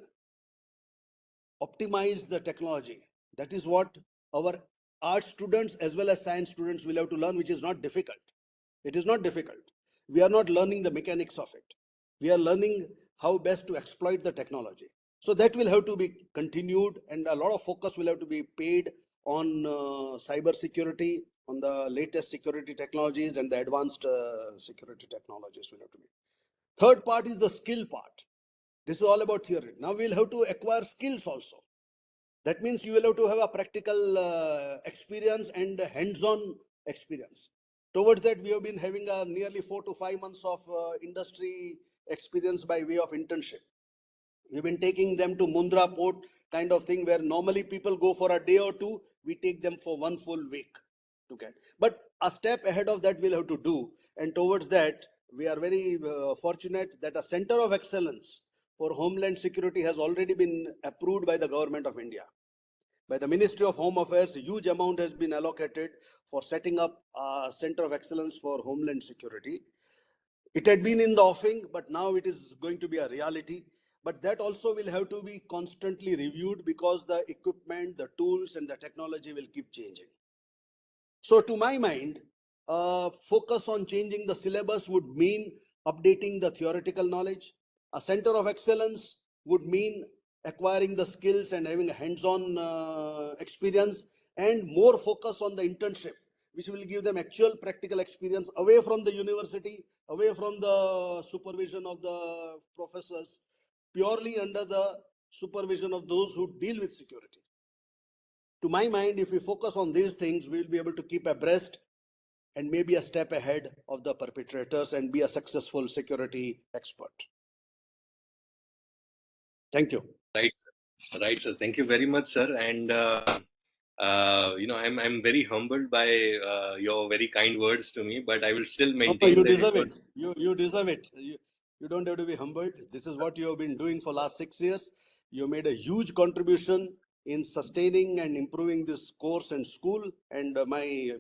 optimize the technology. That is what our art students as well as science students will have to learn, which is not difficult. It is not difficult. We are not learning the mechanics of it. We are learning how best to exploit the technology. So that will have to be continued, and a lot of focus will have to be paid on cyber security, on the latest security technologies and the advanced security technologies will have to be. Third part is the skill part. This is all about theory. Now we'll have to acquire skills also. That means you will have to have a practical experience and hands-on experience. Towards that, we have been having a nearly 4 to 5 months of industry experience by way of internship. We've been taking them to Mundra port kind of thing, where normally people go for a day or two. We take them for 1 full week to get. But a step ahead of that we'll have to do. And towards that, we are very fortunate that a center of excellence for Homeland Security has already been approved by the government of India. By the Ministry of Home Affairs, a huge amount has been allocated for setting up a center of excellence for Homeland Security. It had been in the offing, but now it is going to be a reality. But that also will have to be constantly reviewed because the equipment, the tools, and the technology will keep changing. So to my mind, focus on changing the syllabus would mean updating the theoretical knowledge. A center of excellence would mean acquiring the skills and having a hands-on experience, and more focus on the internship, which will give them actual practical experience away from the university, away from the supervision of the professors, purely under the supervision of those who deal with security. To my mind, if we focus on these things, we will be able to keep abreast and maybe a step ahead of the perpetrators and be a successful security expert. Thank you. Right, sir. Right, sir. Thank you very much, sir. And I'm very humbled by your very kind words to me, but I will still maintain you that deserve it. You deserve it. You don't have to be humbled. This is what you have been doing for last 6 years. You made a huge contribution in sustaining and improving this course and school, and my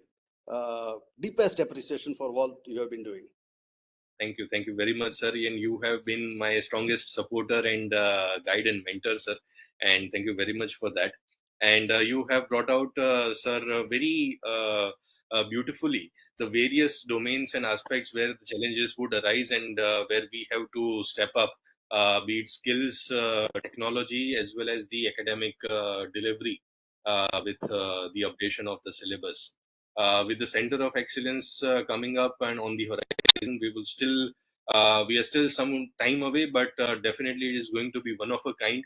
deepest appreciation for what you have been doing. Thank you very much, sir. And you have been my strongest supporter and guide and mentor, sir. And thank you very much for that. And you have brought out, sir, very beautifully the various domains and aspects where the challenges would arise and where we have to step up, be it skills, technology, as well as the academic delivery with the updation of the syllabus. With the Center of Excellence coming up and on the horizon, we are still some time away, but definitely it is going to be one of a kind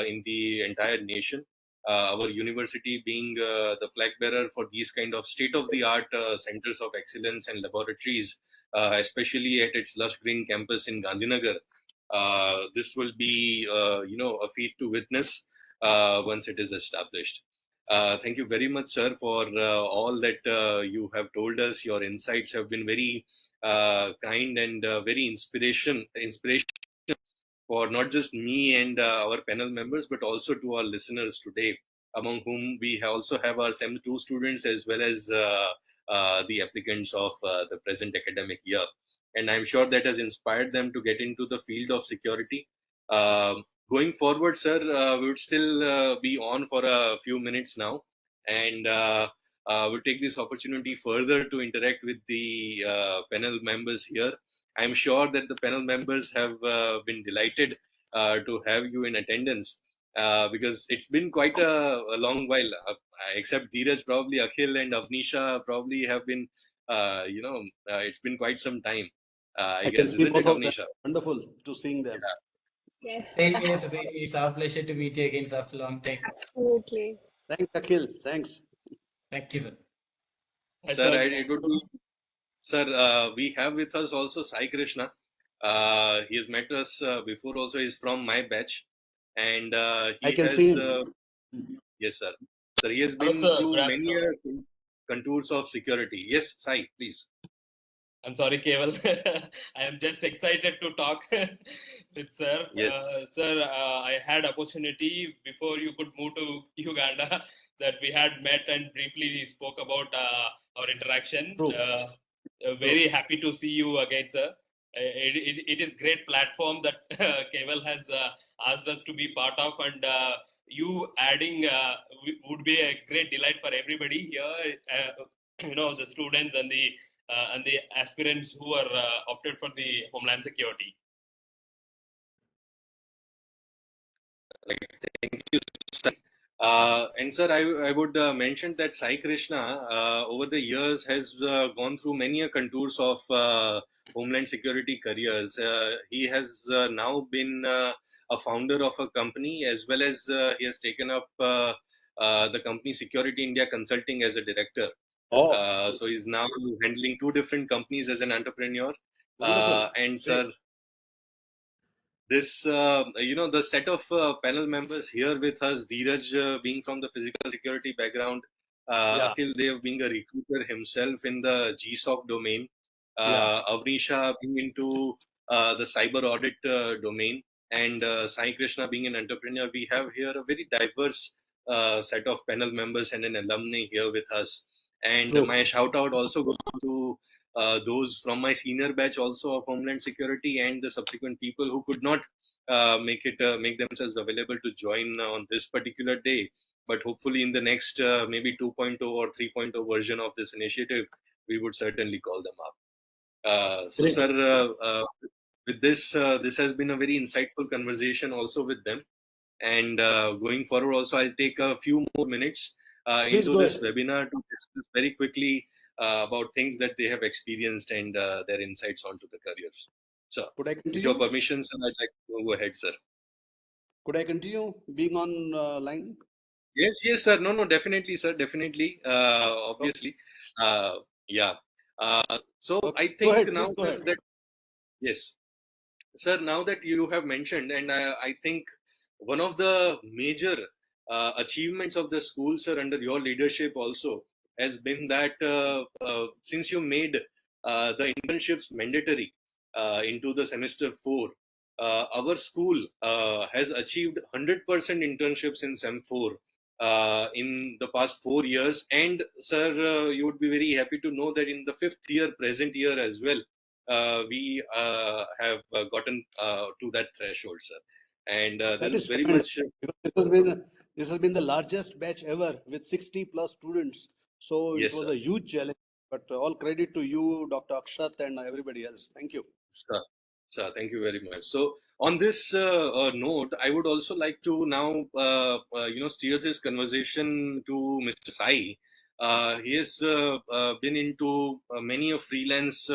in the entire nation. Our university being the flag bearer for these kind of state-of-the-art centers of excellence and laboratories, especially at its lush green campus in Gandhinagar. This will be, a feat to witness once it is established. Thank you very much, sir, for all that you have told us. Your insights have been very kind and very inspiration for not just me and our panel members, but also to our listeners today, among whom we also have our SEM 2 students as well as the applicants of the present academic year. and I'm sure that has inspired them to get into the field of security. Going forward, sir, we would still be on for a few minutes now, and we'll take this opportunity further to interact with the panel members here. I'm sure that the panel members have been delighted to have you in attendance, because it's been quite a long while. Except Dheeraj, probably Akhil and Avnisha probably have been, it's been quite some time, I I can guess, see isn't it, both of them. Avnisha? Wonderful to seeing them. Yes, Same here, sir, same here. It's our pleasure to meet you again after a long time. absolutely. Thanks, Akhil. Thanks. Thank you, sir. Sir, it would be, sir, we have with us also Sai Krishna. He has met us before also. He's from my batch, and I he can see has, him. yes, sir. Sir, he has Hello, been sir. through Good many afternoon. contours of security. Yes, Sai, please. I'm sorry, Keval. I am just excited to talk with sir. Yes. Sir, I had opportunity before you could move to Uganda that we had met and briefly spoke about our interaction. True. Very happy to see you again, sir. It is great platform that Keval has asked us to be part of, and you adding would be a great delight for everybody here. The students and the aspirants who are opted for the Homeland Security. Thank you, Sai. And sir, I would mention that Sai Krishna over the years has gone through many contours of Homeland Security careers. He has now been a founder of a company, as well as he has taken up the company Security India Consulting as a director. Oh, So he's now handling 2 different companies as an entrepreneur. wonderful. And Great. sir, this, the set of panel members here with us, Dheeraj being from the physical security background, Yeah. Akhil Dev being a recruiter himself in the GSOC domain, Yeah. Avnisha being into the cyber audit domain, and Sai Krishna being an entrepreneur. We have here a very diverse set of panel members and an alumni here with us. And True. my shout out also goes to those from my senior batch also of Homeland Security, and the subsequent people who could not make themselves available to join on this particular day. But hopefully in the next maybe 2.0 or 3.0 version of this initiative, we would certainly call them up. So Great. sir, with this, this has been a very insightful conversation also with them. And going forward also, I'll take a few more minutes Please into go this ahead. webinar to discuss very quickly about things that they have experienced and their insights onto the careers. So, Could I with your continue? permission, sir, I'd like to go ahead, sir. Could I continue being on line? Yes, sir. No, definitely, sir. Definitely. Obviously. Yeah. So Okay. I Go think ahead. now, Please go sir, ahead. that yes, sir, now that you have mentioned, and I think one of the major achievements of the school, sir, under your leadership also has been that since you made the internships mandatory into the semester 4, our school has achieved 100% internships in Sem 4 in the past 4 years. And, sir, you would be very happy to know that in the 5th year, present year as well, we have gotten to that threshold, sir. And That this is is very tremendous, much, because this has been the largest batch ever with 60 plus students. So it yes, was sir. a huge challenge. But all credit to you, Dr. Akshat, and everybody else. Thank you. Sir, thank you very much. So, on this note, I would also like to now, steer this conversation to Mr. Sai. He has been into many of freelance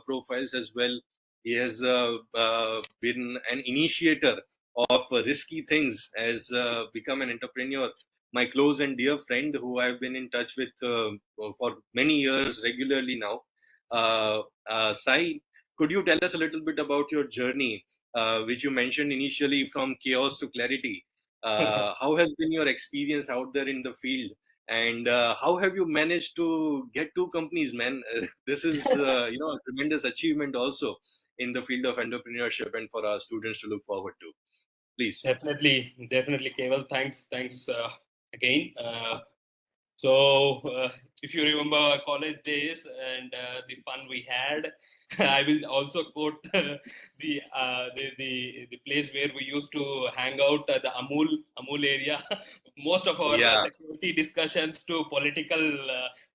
profiles as well. He has been an initiator of risky things, has become an entrepreneur. My close and dear friend, who I've been in touch with for many years regularly now. Sai, could you tell us a little bit about your journey, which you mentioned initially from chaos to clarity? How has been your experience out there in the field? And how have you managed to get 2 companies, man? This is, a tremendous achievement also in the field of entrepreneurship and for our students to look forward to. Please. Definitely, Keval. Thanks again. So, if you remember our college days and the fun we had, I will also quote the place where we used to hang out, the Amul area. Most of our Yeah. security discussions to political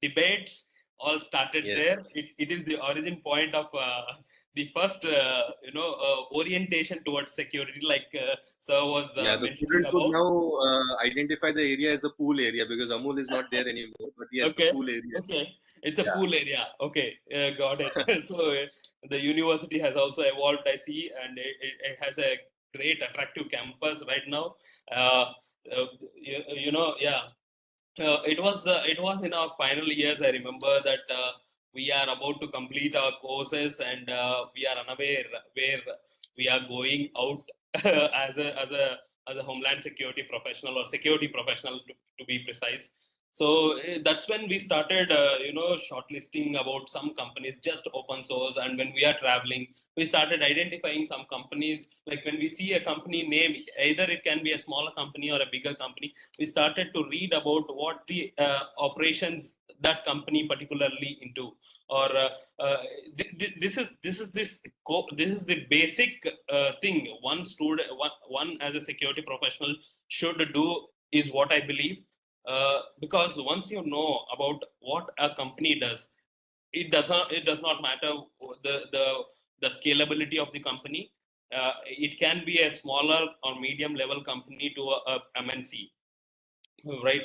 debates all started there. Yes. It is the origin point of the first orientation towards security, like sir was Yeah, the mentioning students would about. now identify the area as the pool area because Amul is not there anymore. But yes, the Okay, pool area. okay. It's a Yeah. pool area. Okay, got it. So the university has also evolved, I see, and it has a great attractive campus right now. Uh, yeah. It was in our final years. I remember that we are about to complete our courses, and we are unaware where we are going out as a Homeland Security professional or security professional to be precise. So that's when we started, shortlisting about some companies, just open source. And when we are traveling, we started identifying some companies. Like when we see a company name, either it can be a smaller company or a bigger company, we started to read about what the operations that company particularly into, or this is the basic thing one student, one as a security professional should do, is what I believe. Because once you know about what a company does, it does not matter the scalability of the company. It can be a smaller or medium level company to a MNC. Right.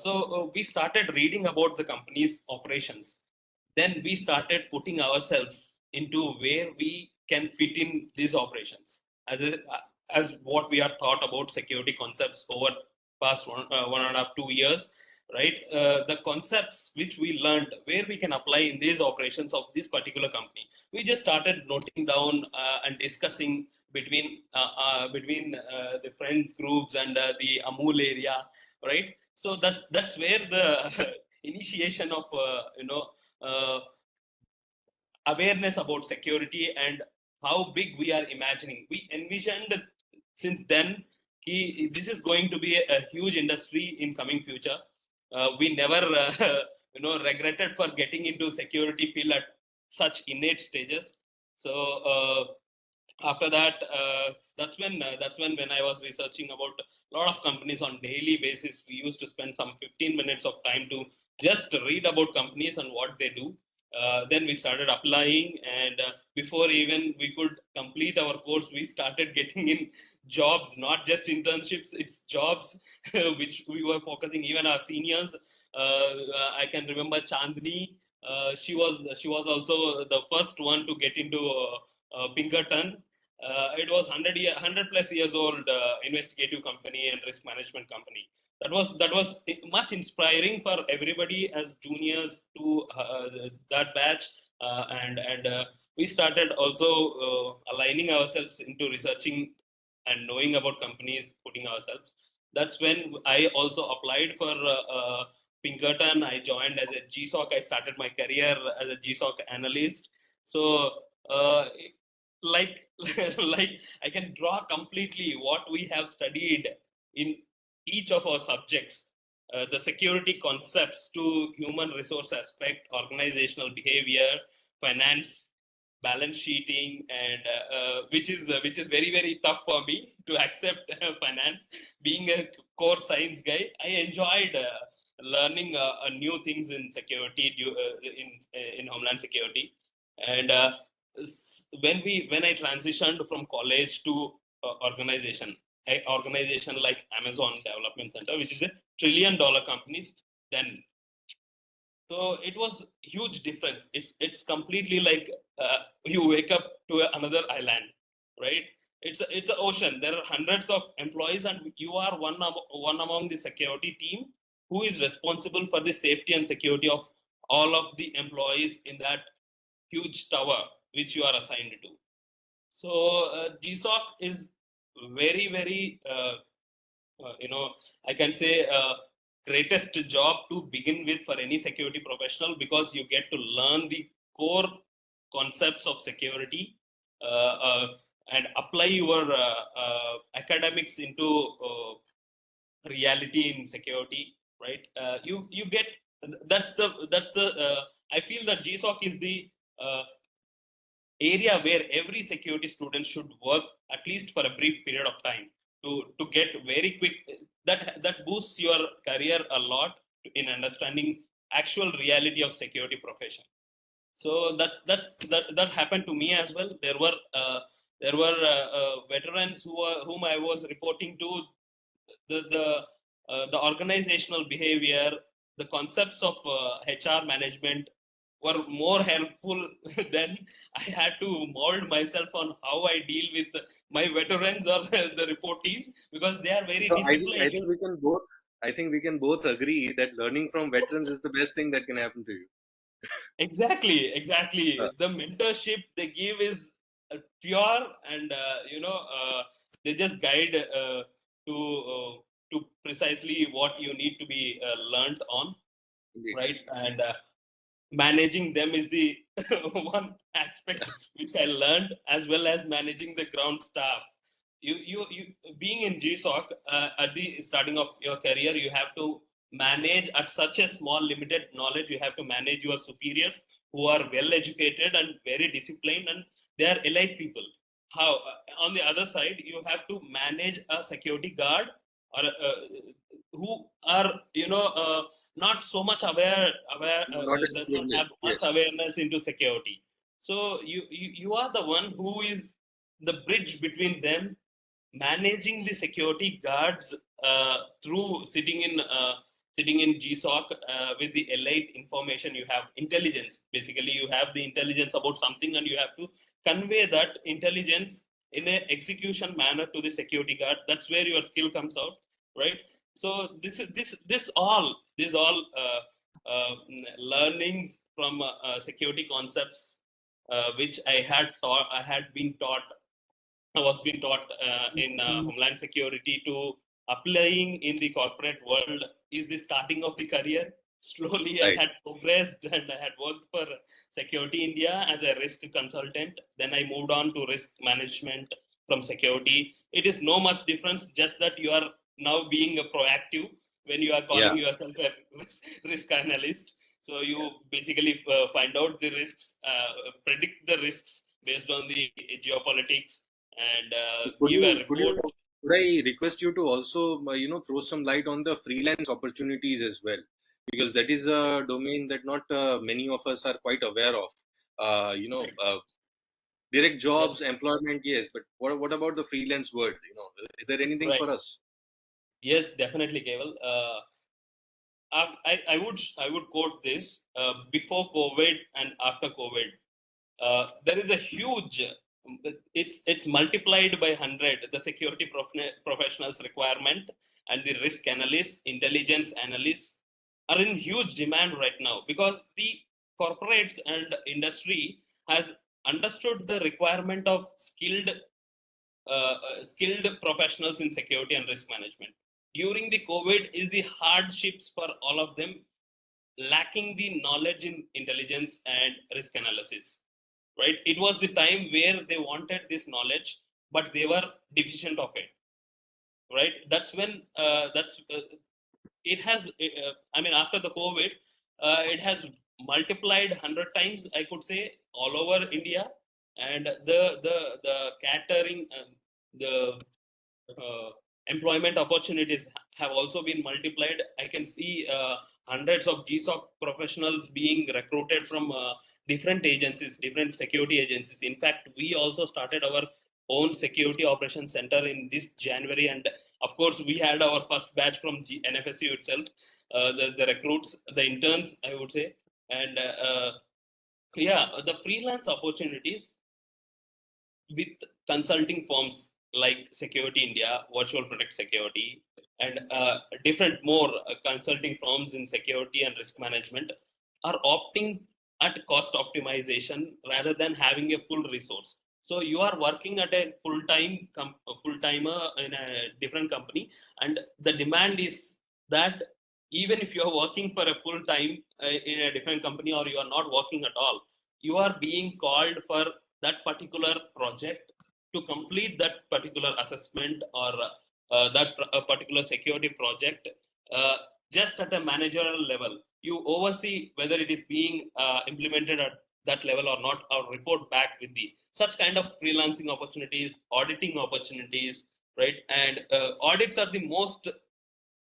So we started reading about the company's operations. Then we started putting ourselves into where we can fit in these operations as what we are taught about security concepts over past 1.5 2 years. Right. The concepts which we learned, where we can apply in these operations of this particular company, we just started noting down and discussing between the friends groups and the Amul area, right? So that's where the initiation of uh, awareness about security and how big we are imagining. We envisioned since then this is going to be a huge industry in coming future. We never regretted for getting into security field at such innate stages. So after that, that's when when I was researching about a lot of companies on daily basis. We used to spend some 15 minutes of time to just read about companies and what they do. Then we started applying, and before even we could complete our course, we started getting in jobs, not just internships. It's jobs which we were focusing. Even our seniors, I can remember Chandni. She was also the first one to get into Pinkerton. It was 100 plus years old investigative company and risk management company. That was much inspiring for everybody as juniors to that batch, and we started also aligning ourselves into researching and knowing about companies, putting ourselves. That's when I also applied for Pinkerton. I joined as a GSOC. I started my career as a GSOC analyst. So uh, like like I can draw completely what we have studied in each of our subjects, the security concepts to human resource aspect, organizational behavior, finance, balance sheeting, and which is very very tough for me to accept finance. Being a core science guy, I enjoyed learning new things in security, in Homeland Security. And when I transitioned from college to organization, a organization like Amazon Development Center, which is a $1 trillion company, then so it was huge difference. It's completely like you wake up to another island, right? It's an ocean. There are hundreds of employees, and you are one among the security team who is responsible for the safety and security of all of the employees in that huge tower which you are assigned to. So GSOC is very very I can say greatest job to begin with for any security professional, because you get to learn the core concepts of security, uh, uh, and apply your academics into reality in security, right? You get, that's the I feel that GSOC is the uh, area where every security student should work at least for a brief period of time to get very quick. That boosts your career a lot in understanding actual reality of security profession. So that happened to me as well. There were veterans whom I was reporting to. The organizational behavior, the concepts of HR management were more helpful than I had to mold myself on how I deal with my veterans or the reportees, because they are very So I disciplined. think we can both agree that learning from veterans is the best thing that can happen to you. Exactly. The mentorship they give is pure, and they just guide to precisely what you need to be learned on, Indeed. right? And managing them is the one aspect which I learned, as well as managing the ground staff. You being in GSOC at the starting of your career, you have to manage at such a small limited knowledge. You have to manage your superiors who are well educated and very disciplined, and they are elite people. How on the other side, you have to manage a security guard, or who are not so much aware Not as does not have privileged. much Yes. awareness into security. So you are the one who is the bridge between them, managing the security guards through sitting in GSOC with the elite information. You have intelligence. Basically, you have the intelligence about something, and you have to convey that intelligence in a execution manner to the security guard. That's where your skill comes out, right? So learnings from security concepts, which I had been taught. I was being taught in Homeland Security to applying in the corporate world is the starting of the career. Slowly, I Right. had progressed and I had worked for Security India as a risk consultant. Then I moved on to risk management from security. It is no much difference, just that you are now being a proactive when you are calling Yeah. yourself a risk analyst. So you basically find out the risks, predict the risks based on the geopolitics, and give a report. Could I request you to also throw some light on the freelance opportunities as well, because that is a domain that not many of us are quite aware of. Direct Yes, jobs, employment, yes, but what about the freelance world? Is there anything right. for us? Yes, definitely, Keval. I would quote this before COVID and after COVID. There is a huge, it's multiplied by 100, the security professionals requirement, and the risk analysts, intelligence analysts are in huge demand right now, because the corporates and industry has understood the requirement of skilled professionals in security and risk management. During the COVID is the hardships for all of them, lacking the knowledge in intelligence and risk analysis, right? It was the time where they wanted this knowledge, but they were deficient of it, right? That's when it has I mean, after the COVID, it has multiplied 100 times, I could say, all over India. And the catering, the uh, employment opportunities have also been multiplied. I can see hundreds of GSOC professionals being recruited from different agencies, different security agencies. In fact, we also started our own security operations center in this January, and of course, we had our first batch from NFSU itself, the recruits, the interns, I would say. And yeah, the freelance opportunities with consulting firms like Security India, Virtual Protect Security, and different more consulting firms in security and risk management are opting at cost optimization rather than having a full resource. So you are working at a full timer in a different company, and the demand is that even if you are working for a full time in a different company, or you are not working at all, you are being called for that particular project to complete that particular assessment, or that particular security project, uh, just at a managerial level. You oversee whether it is being implemented that level or not, or report back with the such kind of freelancing opportunities, auditing opportunities, right? And audits are the most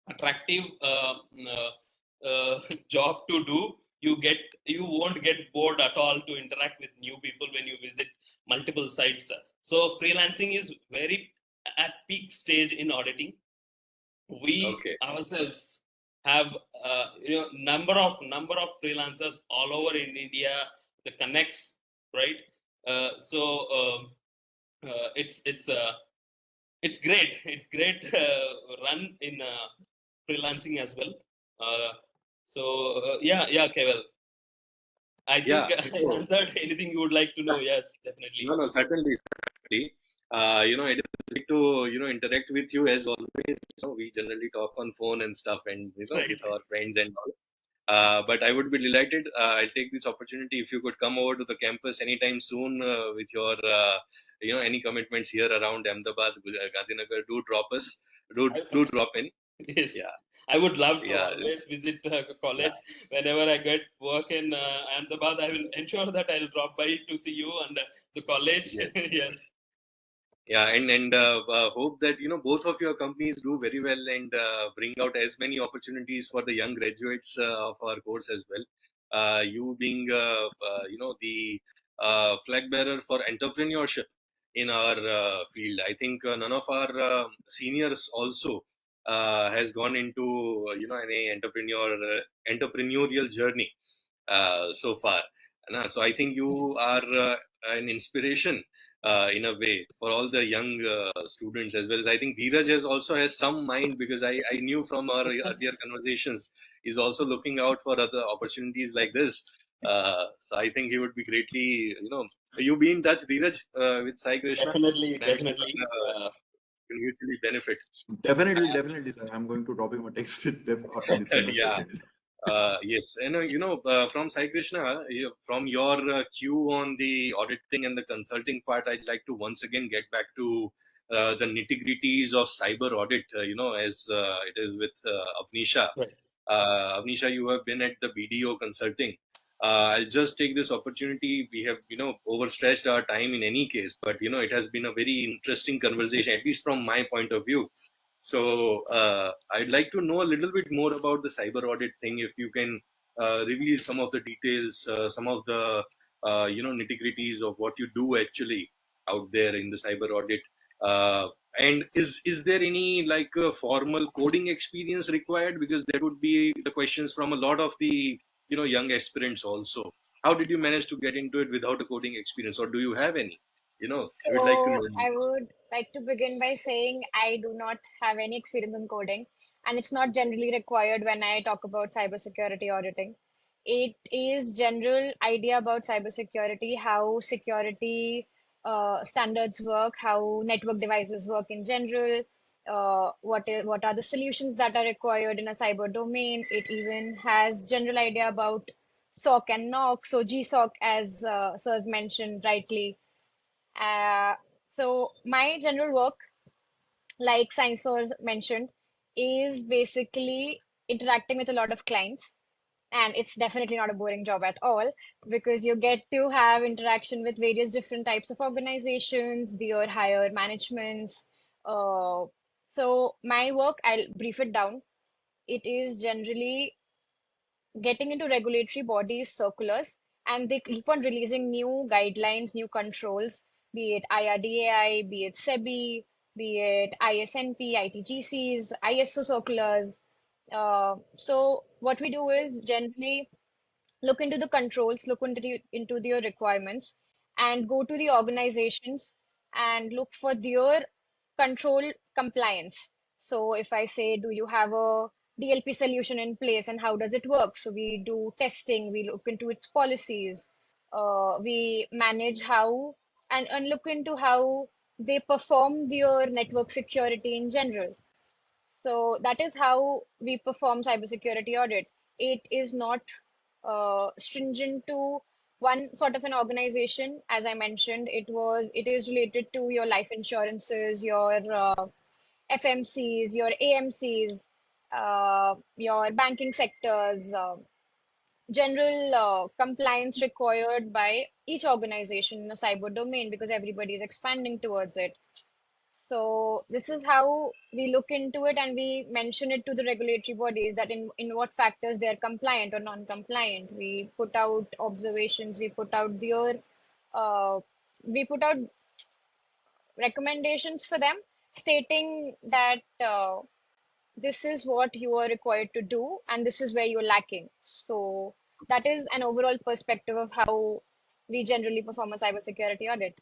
attractive job to do. You won't get bored at all to interact with new people when you visit multiple sites. So freelancing is very at peak stage in auditing. We Okay. ourselves have number of freelancers all over in India, the connects, right? It's great. It's great run in freelancing as well. Yeah, Keval. I think Yeah. I So, answered anything you would like to know. Yes, definitely. no, certainly. It is great to, interact with you as always. We generally talk on phone and stuff and, Right. with our friends and all. But I would be delighted. I'll take this opportunity if you could come over to the campus anytime soon with your, any commitments here around Ahmedabad, Gandhinagar. Do drop us. Do drop in. Yes. Yeah. I would love to Yeah. always visit Yeah. college. Whenever I get work in Ahmedabad, I will ensure that I'll drop by to see you and the college. Yes. Yes. Yeah, and hope that both of your companies do very well and bring out as many opportunities for the young graduates of our course as well. You being the flag bearer for entrepreneurship in our field. I think none of our seniors also has gone into any entrepreneurial journey so far. So I think you are an inspiration in a way for all the young students, as well as I think Dheeraj also has some mind, because I knew from our earlier conversations he's also looking out for other opportunities like this. So I think he would be greatly, you be in touch, Dheeraj, with Sai Krishna. Definitely, I'm sure definitely. will mutually benefit. Definitely, sir. I'm going to drop him a text after this Yeah. conversation. Yes, and from Sai Krishna, from your cue on the auditing and the consulting part, I'd like to once again get back to the nitty-gritties of cyber audit. As it is with Avnisha. Right. Avnisha, you have been at the BDO consulting. I'll just take this opportunity. We have, overstretched our time in any case, but it has been a very interesting conversation, at least from my point of view. So I'd like to know a little bit more about the cyber audit thing. If you can reveal some of the details, some of the nitty-gritties of what you do actually out there in the cyber audit. And is there any like formal coding experience required? Because that would be the questions from a lot of the young aspirants also. How did you manage to get into it without a coding experience, or do you have any? I would like to So know. I would like to begin by saying I do not have any experience in coding, and it's not generally required when I talk about cybersecurity auditing. It is general idea about cybersecurity, how security standards work, how network devices work in general, what are the solutions that are required in a cyber domain. It even has general idea about SOC and NOC, so GSOC, as Sirs mentioned rightly. uh, so my general work, like Science mentioned, is basically interacting with a lot of clients. And it's definitely not a boring job at all, because you get to have interaction with various different types of organizations, their higher managements. Uh, so my work, I'll brief it down. It is generally getting into regulatory bodies circulars, and they keep on releasing new guidelines, new controls, be it IRDAI, be it SEBI, be it ISNP, ITGCs, ISO circulars. So what we do is generally look into the controls, look into their requirements, and go to the organizations and look for their control compliance. So if I say, do you have a DLP solution in place and how does it work? So we do testing, we look into its policies, we manage how and look into how they perform their network security in general. So that is how we perform cybersecurity audit. It is not stringent to one sort of an organization. As I mentioned, it is related to your life insurances, your FMCs, your AMCs, your banking sectors, general compliance required by each organization in the cyber domain, because everybody is expanding towards it. So this is how we look into it, and we mention it to the regulatory bodies that in what factors they are compliant or non-compliant. We put out observations, uh, we put out recommendations for them, stating that this is what you are required to do and this is where you're lacking. So that is an overall perspective of how we generally perform a cybersecurity audit.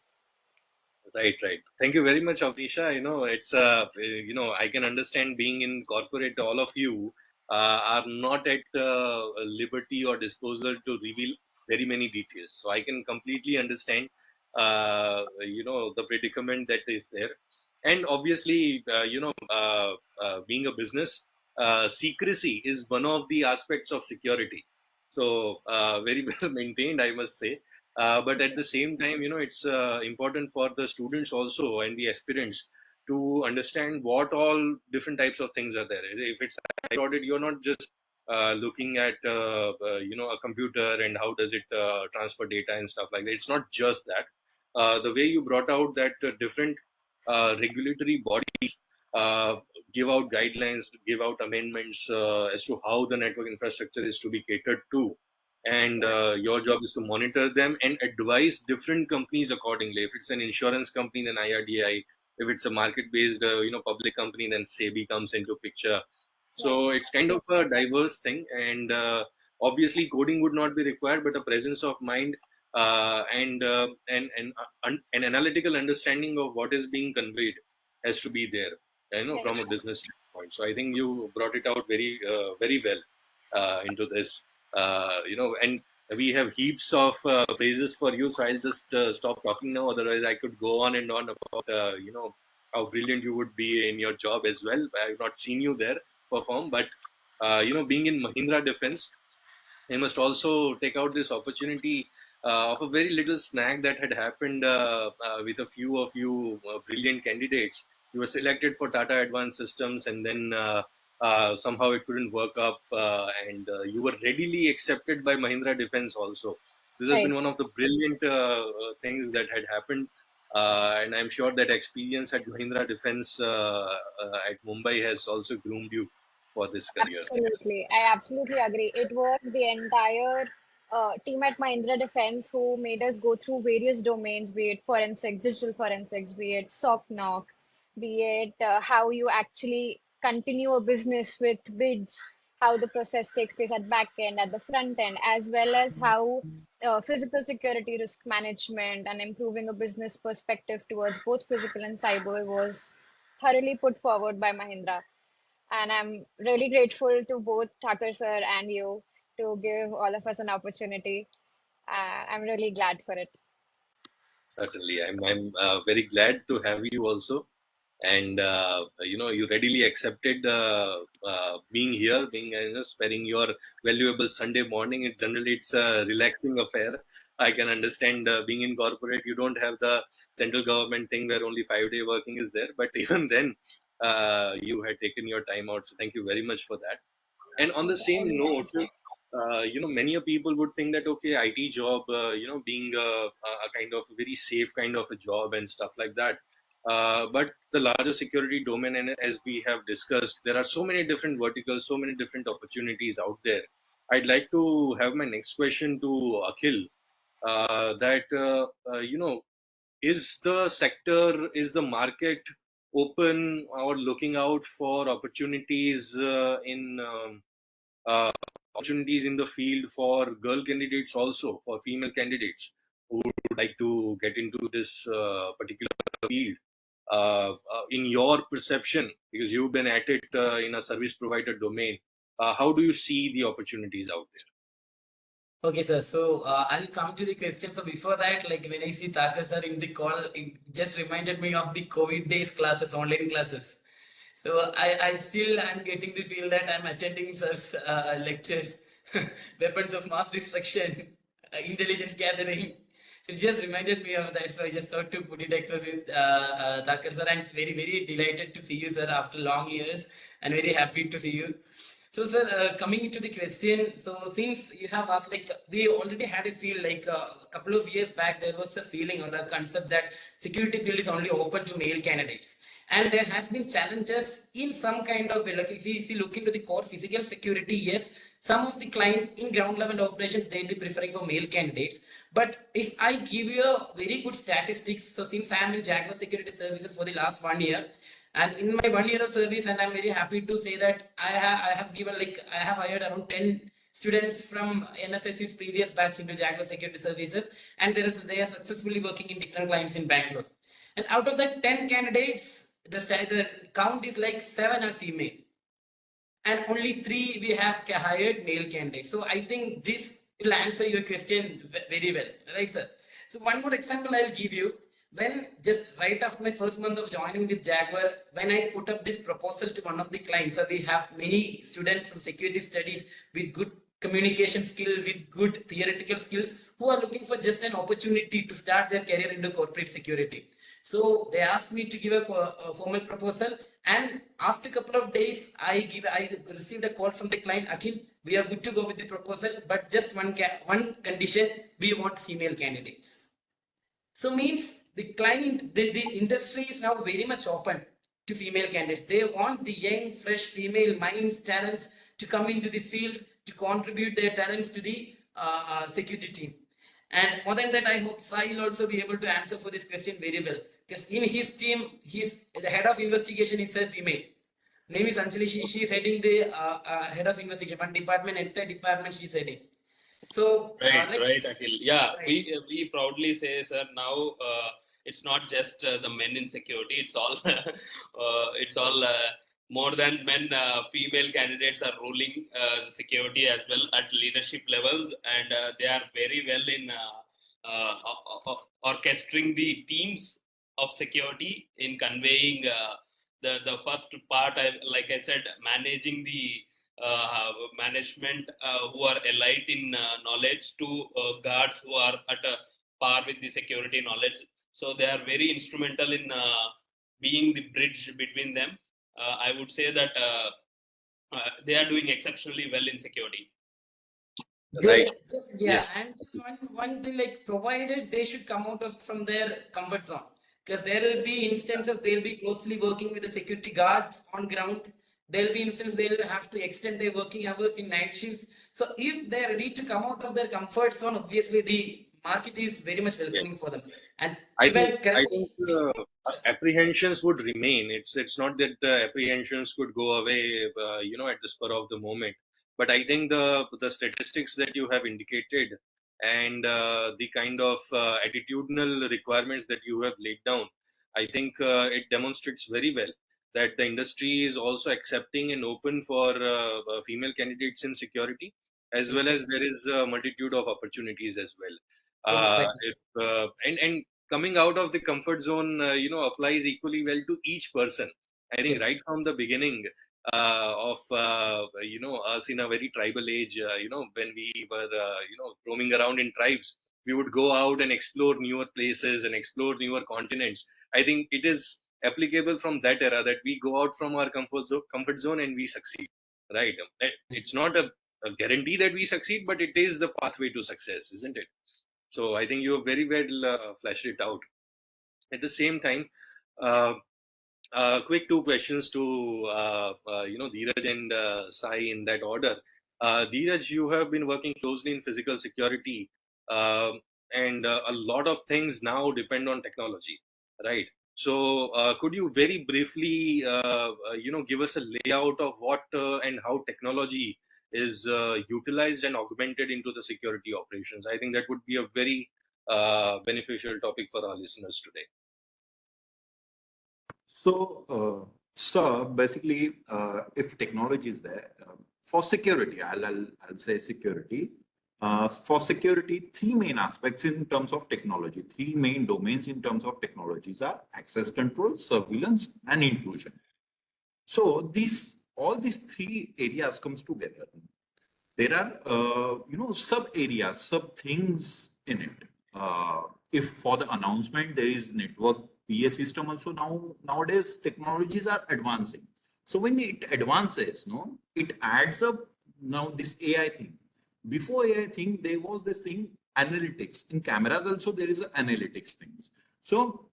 Right, right. Thank you very much, Avnisha. It's I can understand being in corporate, all of you are not at liberty or disposal to reveal very many details. So I can completely understand, the predicament that is there. And obviously, being a business, secrecy is one of the aspects of security. So very well maintained, I must say. But at the same time, it's important for the students also and the aspirants to understand what all different types of things are there. If it's audit, you're not just looking at a computer and how does it transfer data and stuff like that. It's not just that. The way you brought out that different regulatory bodies give out guidelines, give out amendments as to how the network infrastructure is to be catered to, and your job is to monitor them and advise different companies accordingly. If it's an insurance company, then IRDI. If it's a market-based, public company, then SEBI comes into picture. So it's kind of a diverse thing, and obviously coding would not be required, but a presence of mind and an analytical understanding of what is being conveyed has to be there, from a business standpoint. So I think you brought it out very well into this, and we have heaps of praises for you. So I'll just stop talking now. Otherwise, I could go on and on about, how brilliant you would be in your job as well. I've not seen you there perform, but being in Mahindra Defense, I must also take out this opportunity of a very little snag that had happened with a few of you brilliant candidates. You were selected for Tata Advanced Systems, and then somehow it couldn't work up, and you were readily accepted by Mahindra Defense also. This has Right. been one of the brilliant things that had happened. And I'm sure that experience at Mahindra Defense at Mumbai has also groomed you for this career. Absolutely. I absolutely agree. It was the entire team at Mahindra Defense who made us go through various domains, be it forensics, digital forensics, be it SOC knock, be it how you actually continue a business with bids, how the process takes place at back end, at the front end, as well as how physical security risk management and improving a business perspective towards both physical and cyber was thoroughly put forward by Mahindra. And I'm really grateful to both Thakur sir and you to give all of us an opportunity. I'm really glad for it. Certainly, I'm very glad to have you also, and you readily accepted being here, being sparing your valuable Sunday morning. It's a relaxing affair. I can understand being in corporate, you don't have the central government thing where only 5-day working is there, but even then, you had taken your time out. So thank you very much for that. And on the same note, many of people would think that, okay, IT job, being a kind of very safe kind of a job and stuff like that. But the larger security domain, and as we have discussed, there are so many different verticals, so many different opportunities out there. I'd like to have my next question to Akhil. That is the sector, is the market open or looking out for opportunities uh, opportunities in the field for girl candidates, also for female candidates who would like to get into this particular field? In your perception, because you've been at it in a service provider domain, how do you see the opportunities out there? Okay, sir. So I'll come to the question. So before that, like when I see Thakur sir in the call, it just reminded me of the COVID days classes, online classes. So I still am getting the feel that I'm attending sir's lectures, weapons of mass destruction, intelligence gathering. So it just reminded me of that. So I just thought to put it across with Thakur sir. I'm very, very delighted to see you, sir, after long years, and very happy to see you. So, sir, coming into the question, so since you have asked, like, we already had a feel like a couple of years back, there was a feeling or a concept that security field is only open to male candidates. And there has been challenges in some kind of way. Like if you look into the core physical security, yes, some of the clients in ground level operations, they'll be preferring for male candidates. But if I give you a very good statistics, so since I am in Jaguar Security Services for the last 1 year, and in my 1 year of service, and I'm very happy to say that I have given, like, I have hired around 10 students from NSSU's previous batch into Jaguar Security Services, and they are successfully working in different clients in Bangalore. And out of the 10 candidates, the count is like 7 are female, and only 3 we have hired male candidates. So I think this will answer your question very well, right, sir? So one more example I'll give you. When just right after my first month of joining with Jaguar, when I put up this proposal to one of the clients, so we have many students from security studies with good communication skill, with good theoretical skills, who are looking for just an opportunity to start their career into corporate security. So they asked me to give a formal proposal, and after a couple of days, I received a call from the client, Akhil, we are good to go with the proposal, but just one condition, we want female candidates. So means the client, the industry is now very much open to female candidates. They want the young, fresh female minds, talents to come into the field to contribute their talents to the security team. And more than that, I hope Sai will also be able to answer for this question very well. Because in his team, he's the head of investigation is a female. Name is Anjali. She is heading the head of investigation, one department, entire department she is heading. So right, like, right, Akhil. Yeah, right. we proudly say, sir, now it's not just the men in security. It's all more than men. Female candidates are ruling the security as well at leadership levels, and they are very well in orchestrating the teams of security in conveying the first part. Like I said, managing the management who are elite in knowledge to guards who are at a par with the security knowledge. So they are very instrumental in being the bridge between them. I would say that they are doing exceptionally well in security. Right. Yeah, Yes. and just one thing, like, provided they should come out of from their comfort zone, because there will be instances they'll be closely working with the security guards on ground. There'll be instances they'll have to extend their working hours in night shifts. So if they're ready to come out of their comfort zone, obviously the market is very much Yes. welcoming for them. And I even think apprehensions would remain. It's not that the apprehensions could go away, at the spur of the moment. But I think the statistics that you have indicated and the kind of attitudinal requirements that you have laid down, I think it demonstrates very well that the industry is also accepting and open for female candidates in security, as well as there is a multitude of opportunities as well. exactly. And coming out of the comfort zone, applies equally well to each person. I think right from the beginning of us in a very tribal age, when we were roaming around in tribes, we would go out and explore newer places and explore newer continents. I think it is applicable from that era that we go out from our comfort zone and we succeed. Right? It's not a guarantee that we succeed, but it is the pathway to success, isn't it? So I think you have very well fleshed it out. At the same time, uh, quick two questions to Dheeraj and Sai in that order. Dheeraj, you have been working closely in physical security, and a lot of things now depend on technology, right? So could you very briefly, give us a layout of what and how technology is utilized and augmented into the security operations? I think that would be a very beneficial topic for our listeners today. So, basically, if technology is there for security, I'll say security. For security, three main aspects in terms of technology, three main domains in terms of technologies are access control, surveillance, and intrusion. So all these three areas comes together. There are sub areas, sub things in it. If for the announcement there is network PA system also, nowadays technologies are advancing. So when it advances, no, it adds up now this AI thing. Before AI thing, there was this thing analytics. In cameras also there is a analytics things. So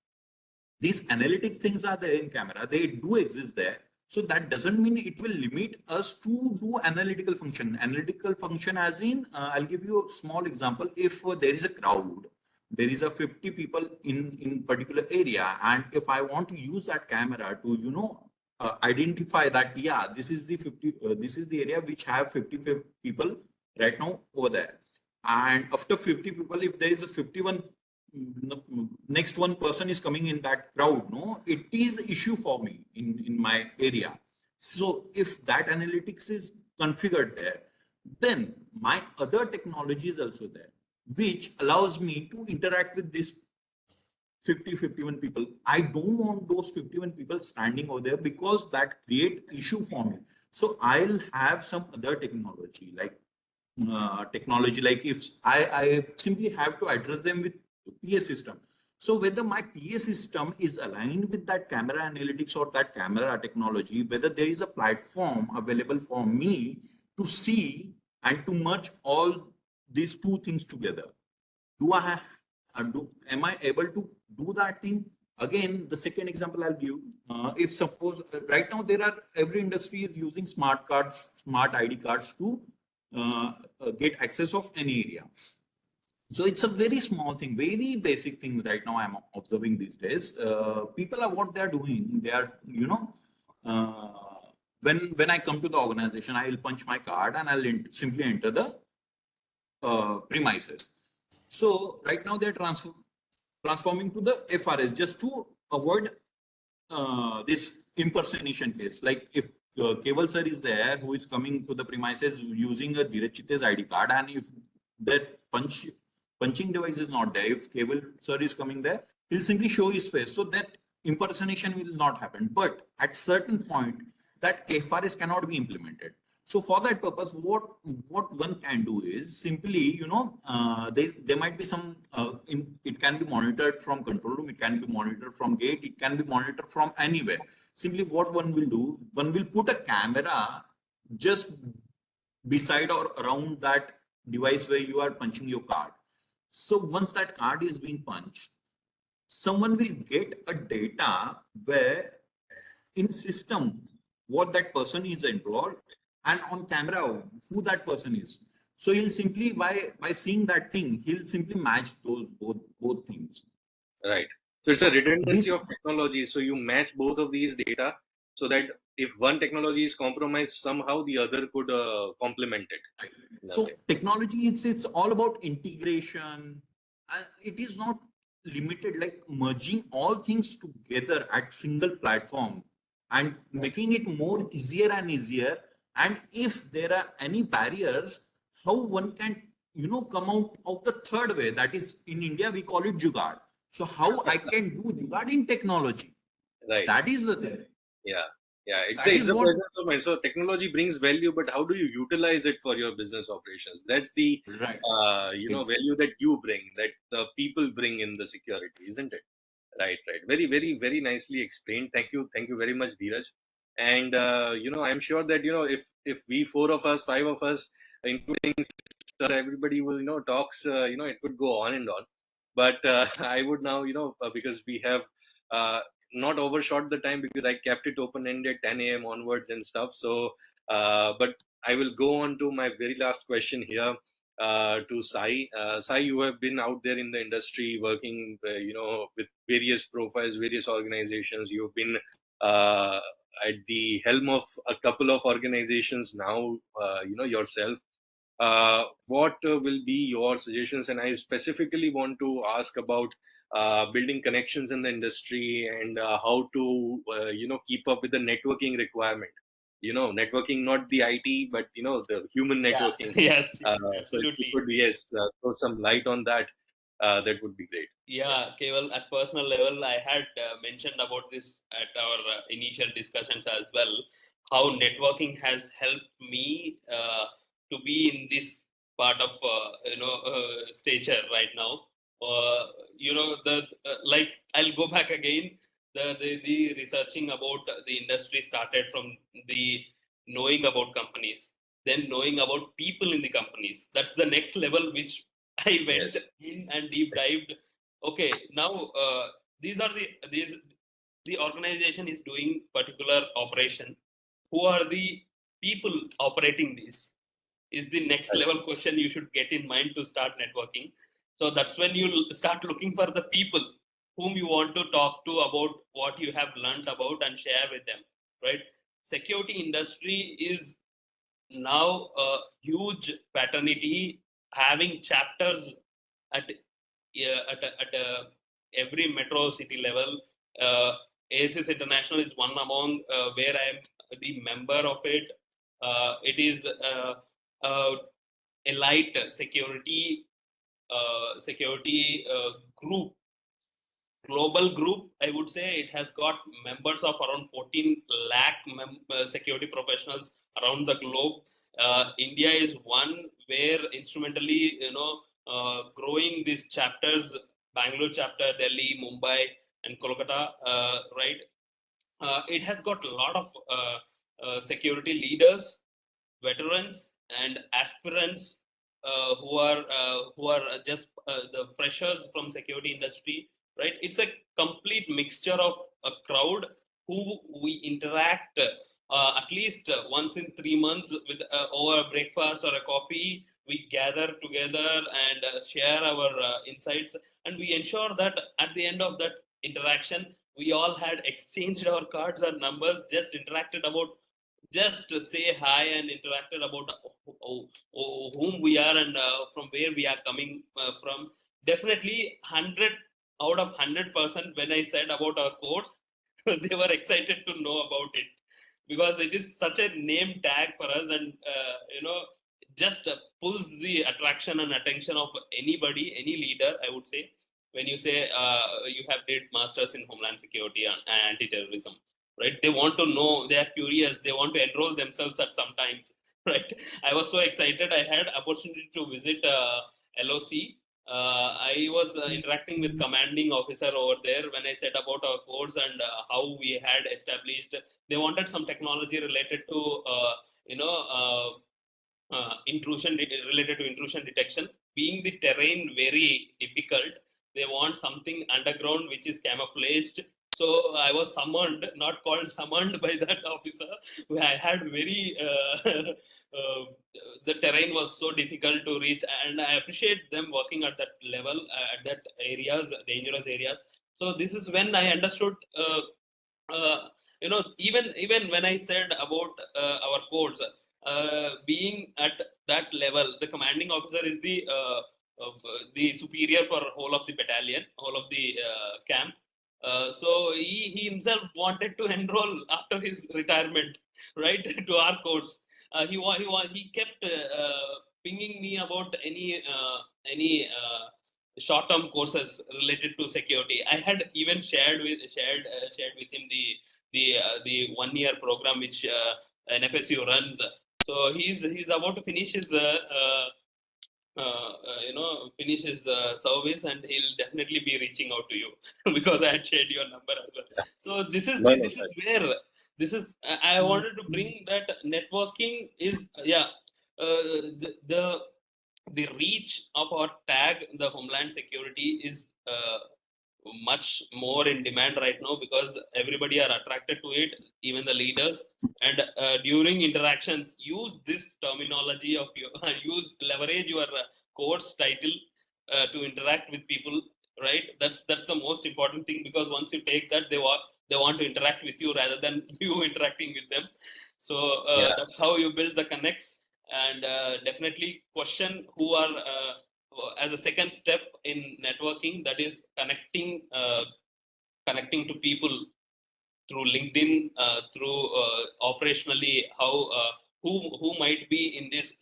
these analytics things are there in camera. They do exist there. So that doesn't mean it will limit us to do analytical function. Analytical function as in, I'll give you a small example. If there is a crowd, there is a 50 people in particular area, and if I want to use that camera to, identify that, yeah, this is the 50, this is the area which have 50 people right now over there. And after 50 people, if there is a 51 next one person is coming in that crowd, no, it is issue for me in my area. So if that analytics is configured there, then my other technology is also there, which allows me to interact with this 51 people. I don't want those 51 people standing over there because that create issue for me. So I'll have some other technology like if I simply have to address them with PA system. So whether my PA system is aligned with that camera analytics or that camera technology, whether there is a platform available for me to see and to merge all these two things together. Am I able to do that thing? Again, the second example I'll give, if suppose right now every industry is using smart cards, smart ID cards to get access of any area. So it's a very small thing, very basic thing right now I'm observing these days. People are what they're doing. They are, when I come to the organization, I will punch my card and I'll simply enter the premises. So right now they're transforming to the FRS just to avoid this impersonation case. Like if Keval sir is there who is coming to the premises using a Dhiraj ID card, and if that punching device is not there, if Keval sir is coming there, he'll simply show his face. So that impersonation will not happen. But at certain point, that FRS cannot be implemented. So for that purpose, what one can do is simply, there might be some, it can be monitored from control room, it can be monitored from gate, it can be monitored from anywhere. Simply what one will do, one will put a camera just beside or around that device where you are punching your card. So once that card is being punched, someone will get a data where in system, what that person is enrolled, and on camera who that person is. So he'll simply by seeing that thing, he'll simply match those both things. Right. So it's a redundancy of technology. So you match both of these data so that if one technology is compromised, somehow the other could complement it. Right. So technology, it's all about integration. It is not limited, like merging all things together at single platform and making it more easier and easier. And if there are any barriers, how one can, come out of the third way, that is in India, we call it jugaad. So how I can do jugaad in technology. Right. That is the thing. Yeah. Yeah. It's the presence of mind. So technology brings value, but how do you utilize it for your business operations? That's the, right. Value that you bring, that the people bring in the security, isn't it? Right. Very, very, very nicely explained. Thank you very much, Dheeraj. And I'm sure that if we 4 of us, 5 of us, including sir, everybody will talks. It could go on and on. But I would now because we have not overshot the time because I kept it open ended 10 a.m. onwards and stuff. So, but I will go on to my very last question here. To Sai. Sai, you have been out there in the industry working, with various profiles, various organizations. You've been at the helm of a couple of organizations now, yourself. What will be your suggestions? And I specifically want to ask about building connections in the industry and how to, keep up with the networking requirement. Networking, not the IT, but the human networking. Yeah. Yes, so if you could, throw some light on that, that would be great. Yeah, Keval, at personal level, I had mentioned about this at our initial discussions as well, how networking has helped me to be in this part of stature right now. Like I'll go back again. the researching about the industry started from the knowing about companies, then knowing about people in the companies. That's the next level which I went Yes. in and deep dived. Okay, now these are the organization is doing particular operation. Who are the people operating this? Is the next Right. level question you should get in mind to start networking. So that's when you start looking for the people whom you want to talk to about what you have learned about and share with them, right? Security industry is now a huge fraternity having chapters at every metro city level. ASIS International is one among where I am the member of it. It is elite security group, global group. I would say it has got members of around 14 lakh security professionals around the globe. India is one where instrumentally, growing these chapters, Bangalore chapter, Delhi, Mumbai, and Kolkata, right? It has got a lot of security leaders, veterans, and aspirants who are just the freshers from security industry, right? It's a complete mixture of a crowd who we interact at least once in 3 months with over a breakfast or a coffee. We gather together and share our insights, and we ensure that at the end of that interaction, we all had exchanged our cards or numbers, just interacted about, just say hi and interacted about whom we are and from where we are coming from. Definitely 100 out of 100% when I said about our course, they were excited to know about it because it is such a name tag for us, and just pulls the attraction and attention of anybody, any leader, I would say. When you say you have did masters in Homeland Security and anti-terrorism, right? They want to know, they are curious, they want to enroll themselves at some times, right? I was so excited. I had opportunity to visit LOC. I was interacting with commanding officer over there when I said about our course and how we had established. They wanted some technology related to intrusion related to intrusion detection. Being the terrain very difficult, they want something underground which is camouflaged. So I was summoned, not called, summoned by that officer. I had very the terrain was so difficult to reach, and I appreciate them working at that level, at that areas, dangerous areas. So this is when I understood. Even when I said about our course, being at that level, the commanding officer is the superior for whole of the battalion, whole of the camp. So he himself wanted to enroll after his retirement, right, to our course. He kept pinging me about any short-term courses related to security. I had even shared with him the 1 year program which NFSU runs. So he's about to finish his finish his service, and he'll definitely be reaching out to you because I had shared your number as well. So this is No, no, this is where this is. I wanted to bring that networking is the reach of our tag, the Homeland Security, is much more in demand right now because everybody are attracted to it, even the leaders. And during interactions, use this terminology of your leverage your course title to interact with people, right? That's the most important thing, because once you take that, they want to interact with you rather than you interacting with them. So yeah, that's how you build the connects. And definitely question who are as a second step in networking, that is connecting to people through LinkedIn, through operationally how who might be in this,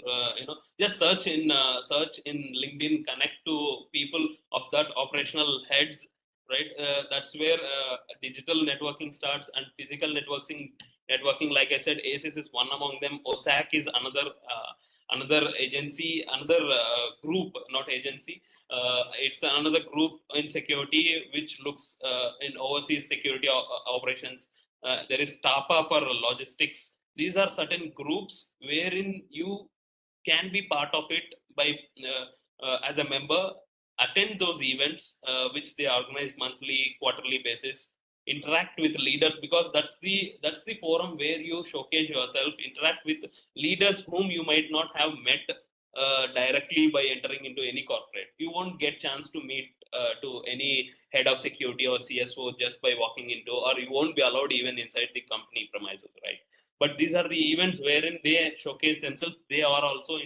just search in LinkedIn, connect to people of that operational heads, right? That's where digital networking starts, and physical networking, like I said, ASIS is one among them. OSAC is another agency, another group, not agency, It's another group in security which looks in overseas security operations. There is TAPA for logistics. These are certain groups wherein you can be part of it by as a member, attend those events which they organize monthly, quarterly basis, interact with leaders, because that's the forum where you showcase yourself, interact with leaders whom you might not have met directly by entering into any corporate. You won't get chance to meet to any head of security or CSO just by walking into, or you won't be allowed even inside the company premises, right? But these are the events wherein they showcase themselves. They are also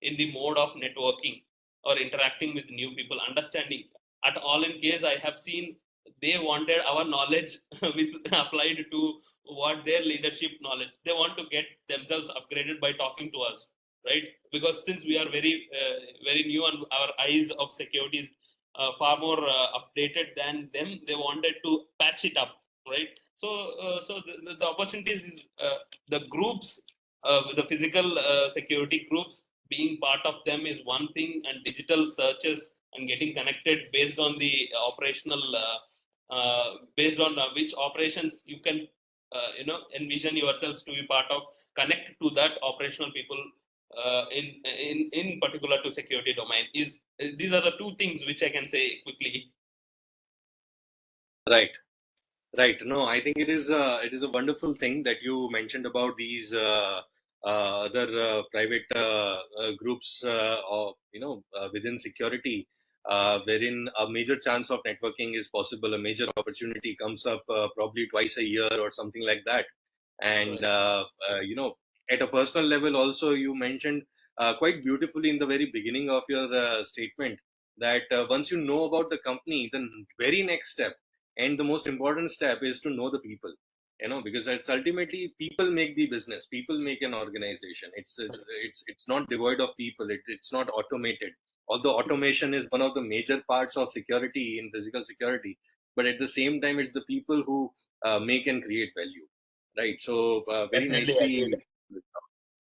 in the mode of networking or interacting with new people, understanding. At all in case, I have seen they wanted our knowledge with applied to what their leadership knowledge. They want to get themselves upgraded by talking to us, right? Because since we are very new and our eyes of security is far more updated than them, they wanted to patch it up, right? So the opportunities is the groups, the physical security groups, being part of them is one thing, and digital searches and getting connected based on the operational, based on which operations you can, envision yourselves to be part of, connect to that operational people in particular to security domain. Is these are the two things which I can say quickly. Right. Right. No, I think it is a wonderful thing that you mentioned about these other private groups, or within security, wherein a major chance of networking is possible. A major opportunity comes up probably twice a year or something like that. And at a personal level, also you mentioned quite beautifully in the very beginning of your statement that once you know about the company, the very next step and the most important step is to know the people, because it's ultimately people make the business, people make an organization. It's not devoid of people. It's not automated, although automation is one of the major parts of security in physical security. But at the same time, it's the people who make and create value, right? So very Definitely agreed. nicely.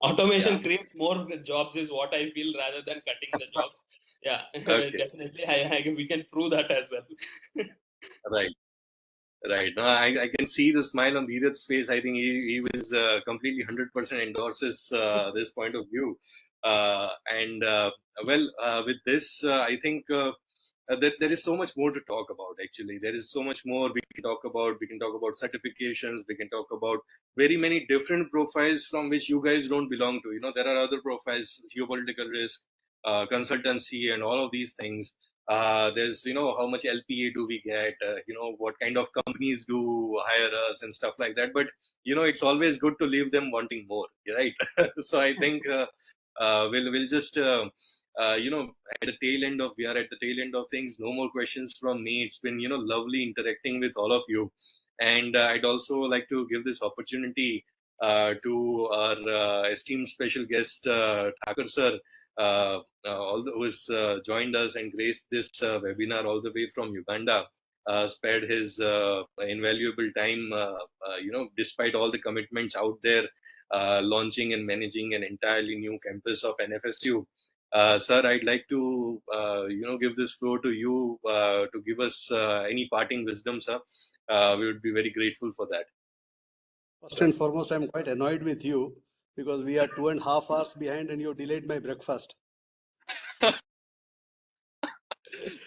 Automation Yeah. creates more jobs is what I feel, rather than cutting the jobs. Yeah. Okay. Definitely we can prove that as well. Right. Right. No, I can see the smile on Dheeraj's face. I think he was completely 100% endorses this point of view. And well, with this, I think that there is so much more to talk about. Actually, there is so much more we can talk about. We can talk about certifications. We can talk about very many different profiles from which you guys don't belong to. There are other profiles: geopolitical risk, consultancy, and all of these things. There's how much LPA do we get, what kind of companies do hire us and stuff like that. But it's always good to leave them wanting more, right? So I think we'll just at the tail end of we are at the tail end of things. No more questions from me. It's been lovely interacting with all of you. And I'd also like to give this opportunity to our esteemed special guest, Thakur sir, who has joined us and graced this webinar all the way from Uganda, spared his invaluable time, despite all the commitments out there, launching and managing an entirely new campus of NFSU. Sir, I'd like to, give this floor to you to give us any parting wisdom, sir. We would be very grateful for that. First and foremost, I'm quite annoyed with you because we are 2.5 hours behind and you delayed my breakfast.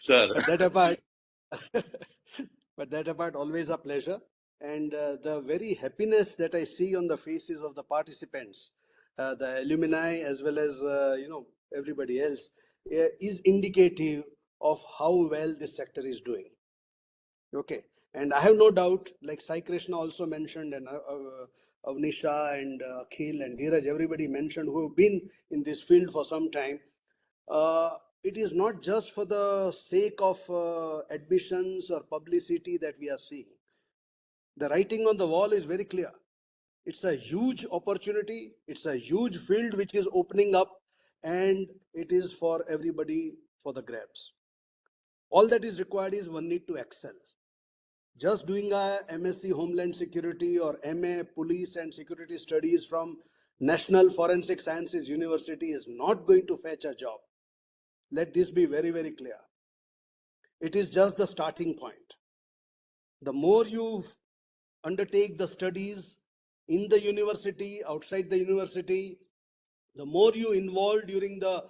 Sir. But that apart, always a pleasure. And the very happiness that I see on the faces of the participants, the alumni as well as everybody else, is indicative of how well this sector is doing. Okay, and I have no doubt, like Sai Krishna also mentioned, and Avnisha and Akhil and Dheeraj, everybody mentioned, who have been in this field for some time. It is not just for the sake of admissions or publicity that we are seeing. The writing on the wall is very clear. It's a huge opportunity. It's a huge field which is opening up, and it is for everybody for the grabs. All that is required is one need to excel. Just doing a MSc Homeland Security or MA Police and Security Studies from National Forensic Sciences University is not going to fetch a job. Let this be very, very clear. It is just the starting point. The more you undertake the studies in the university, outside the university, the more you involve during the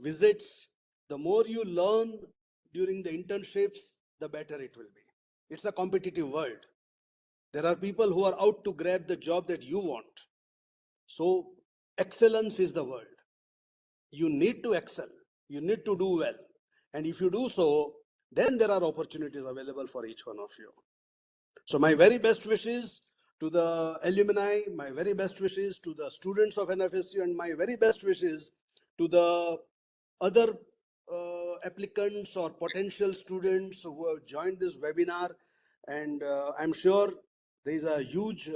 visits, the more you learn during the internships, the better it will be. It's a competitive world. There are people who are out to grab the job that you want. So excellence is the word. You need to excel. You need to do well. And if you do so, then there are opportunities available for each one of you. So my very best wishes to the alumni, my very best wishes to the students of NFSU, and my very best wishes to the other applicants or potential students who have joined this webinar. And I'm sure there is a huge,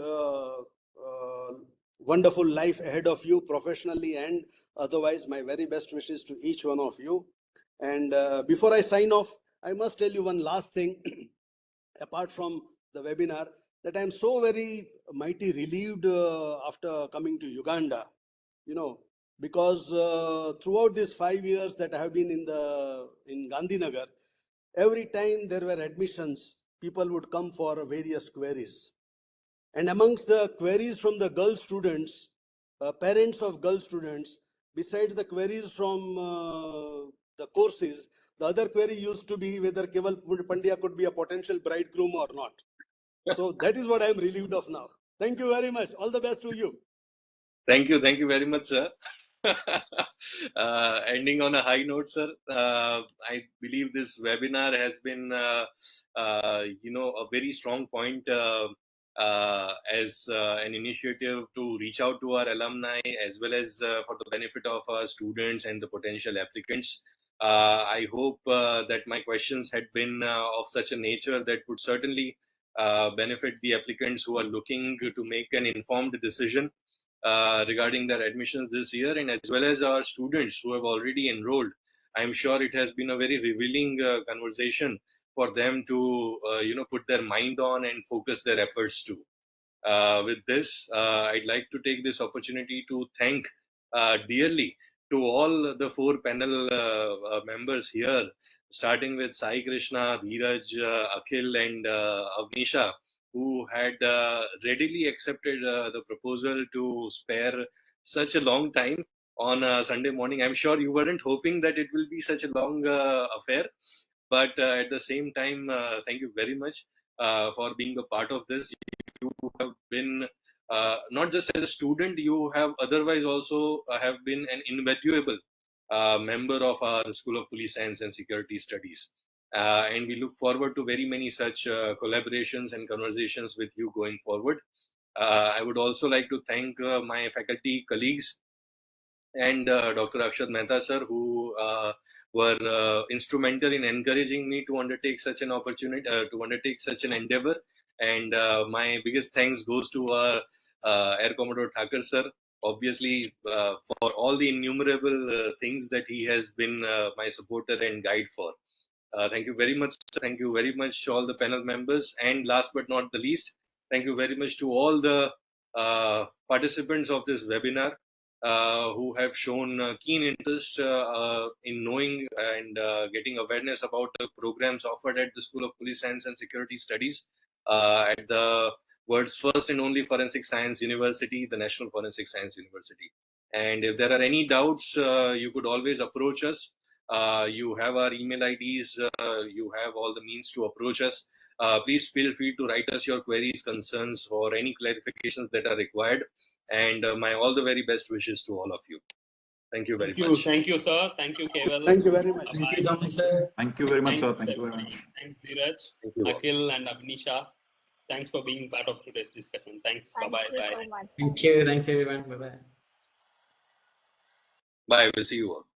wonderful life ahead of you professionally and otherwise. My very best wishes to each one of you. And before I sign off, I must tell you one last thing apart from the webinar, that I'm so very mighty relieved after coming to Uganda, because throughout these 5 years that I have been in Gandhinagar, every time there were admissions, people would come for various queries. And amongst the queries from the girl students, parents of girl students, besides the queries from the courses, the other query used to be whether Keval Pandya could be a potential bridegroom or not. So that is what I am relieved of now. Thank you very much. All the best to you. Thank you very much, sir. Ending on a high note, sir. I believe this webinar has been, a very strong point as an initiative to reach out to our alumni as well as for the benefit of our students and the potential applicants. I hope that my questions had been of such a nature that would certainly benefit the applicants who are looking to make an informed decision regarding their admissions this year, and as well as our students who have already enrolled. I'm sure it has been a very revealing conversation for them to, put their mind on and focus their efforts to. With this, I'd like to take this opportunity to thank dearly to all the 4 panel members here, starting with Sai Krishna, Dheeraj, Akhil, and Avnisha, who had readily accepted the proposal to spare such a long time on a Sunday morning. I'm sure you weren't hoping that it will be such a long affair, but at the same time, thank you very much for being a part of this. You have been not just as a student, you have otherwise also have been an invaluable member of our School of Police Science and Security Studies. And we look forward to very many such collaborations and conversations with you going forward. I would also like to thank my faculty colleagues and Dr. Akshat Mehta sir, who were instrumental in encouraging me to undertake such an opportunity, to undertake such an endeavor. And my biggest thanks goes to our Air Commodore Thakur sir, obviously for all the innumerable things that he has been my supporter and guide for. Thank you very much. Thank you very much to all the panel members. And last but not the least, thank you very much to all the participants of this webinar who have shown keen interest in knowing and getting awareness about the programs offered at the School of Police Science and Security Studies at the world's first and only Forensic Science University, the National Forensic Science University. And if there are any doubts, you could always approach us. You have our email IDs, you have all the means to approach us. Please feel free to write us your queries, concerns, or any clarifications that are required. And my all the very best wishes to all of you. Thank you very much. Thank you, sir. Thank you, Keval. Thank you very much. Thank you so much, sir. Thank you very much, sir. Thanks, Thank you very everybody. much. Thanks, Dheeraj, Thank you all. Akhil, and Avnisha. Thanks for being part of today's discussion. Thanks. Thank Bye-bye. you Bye. so much. Thank you. Thanks, everyone. Bye-bye. Bye. We'll see you all.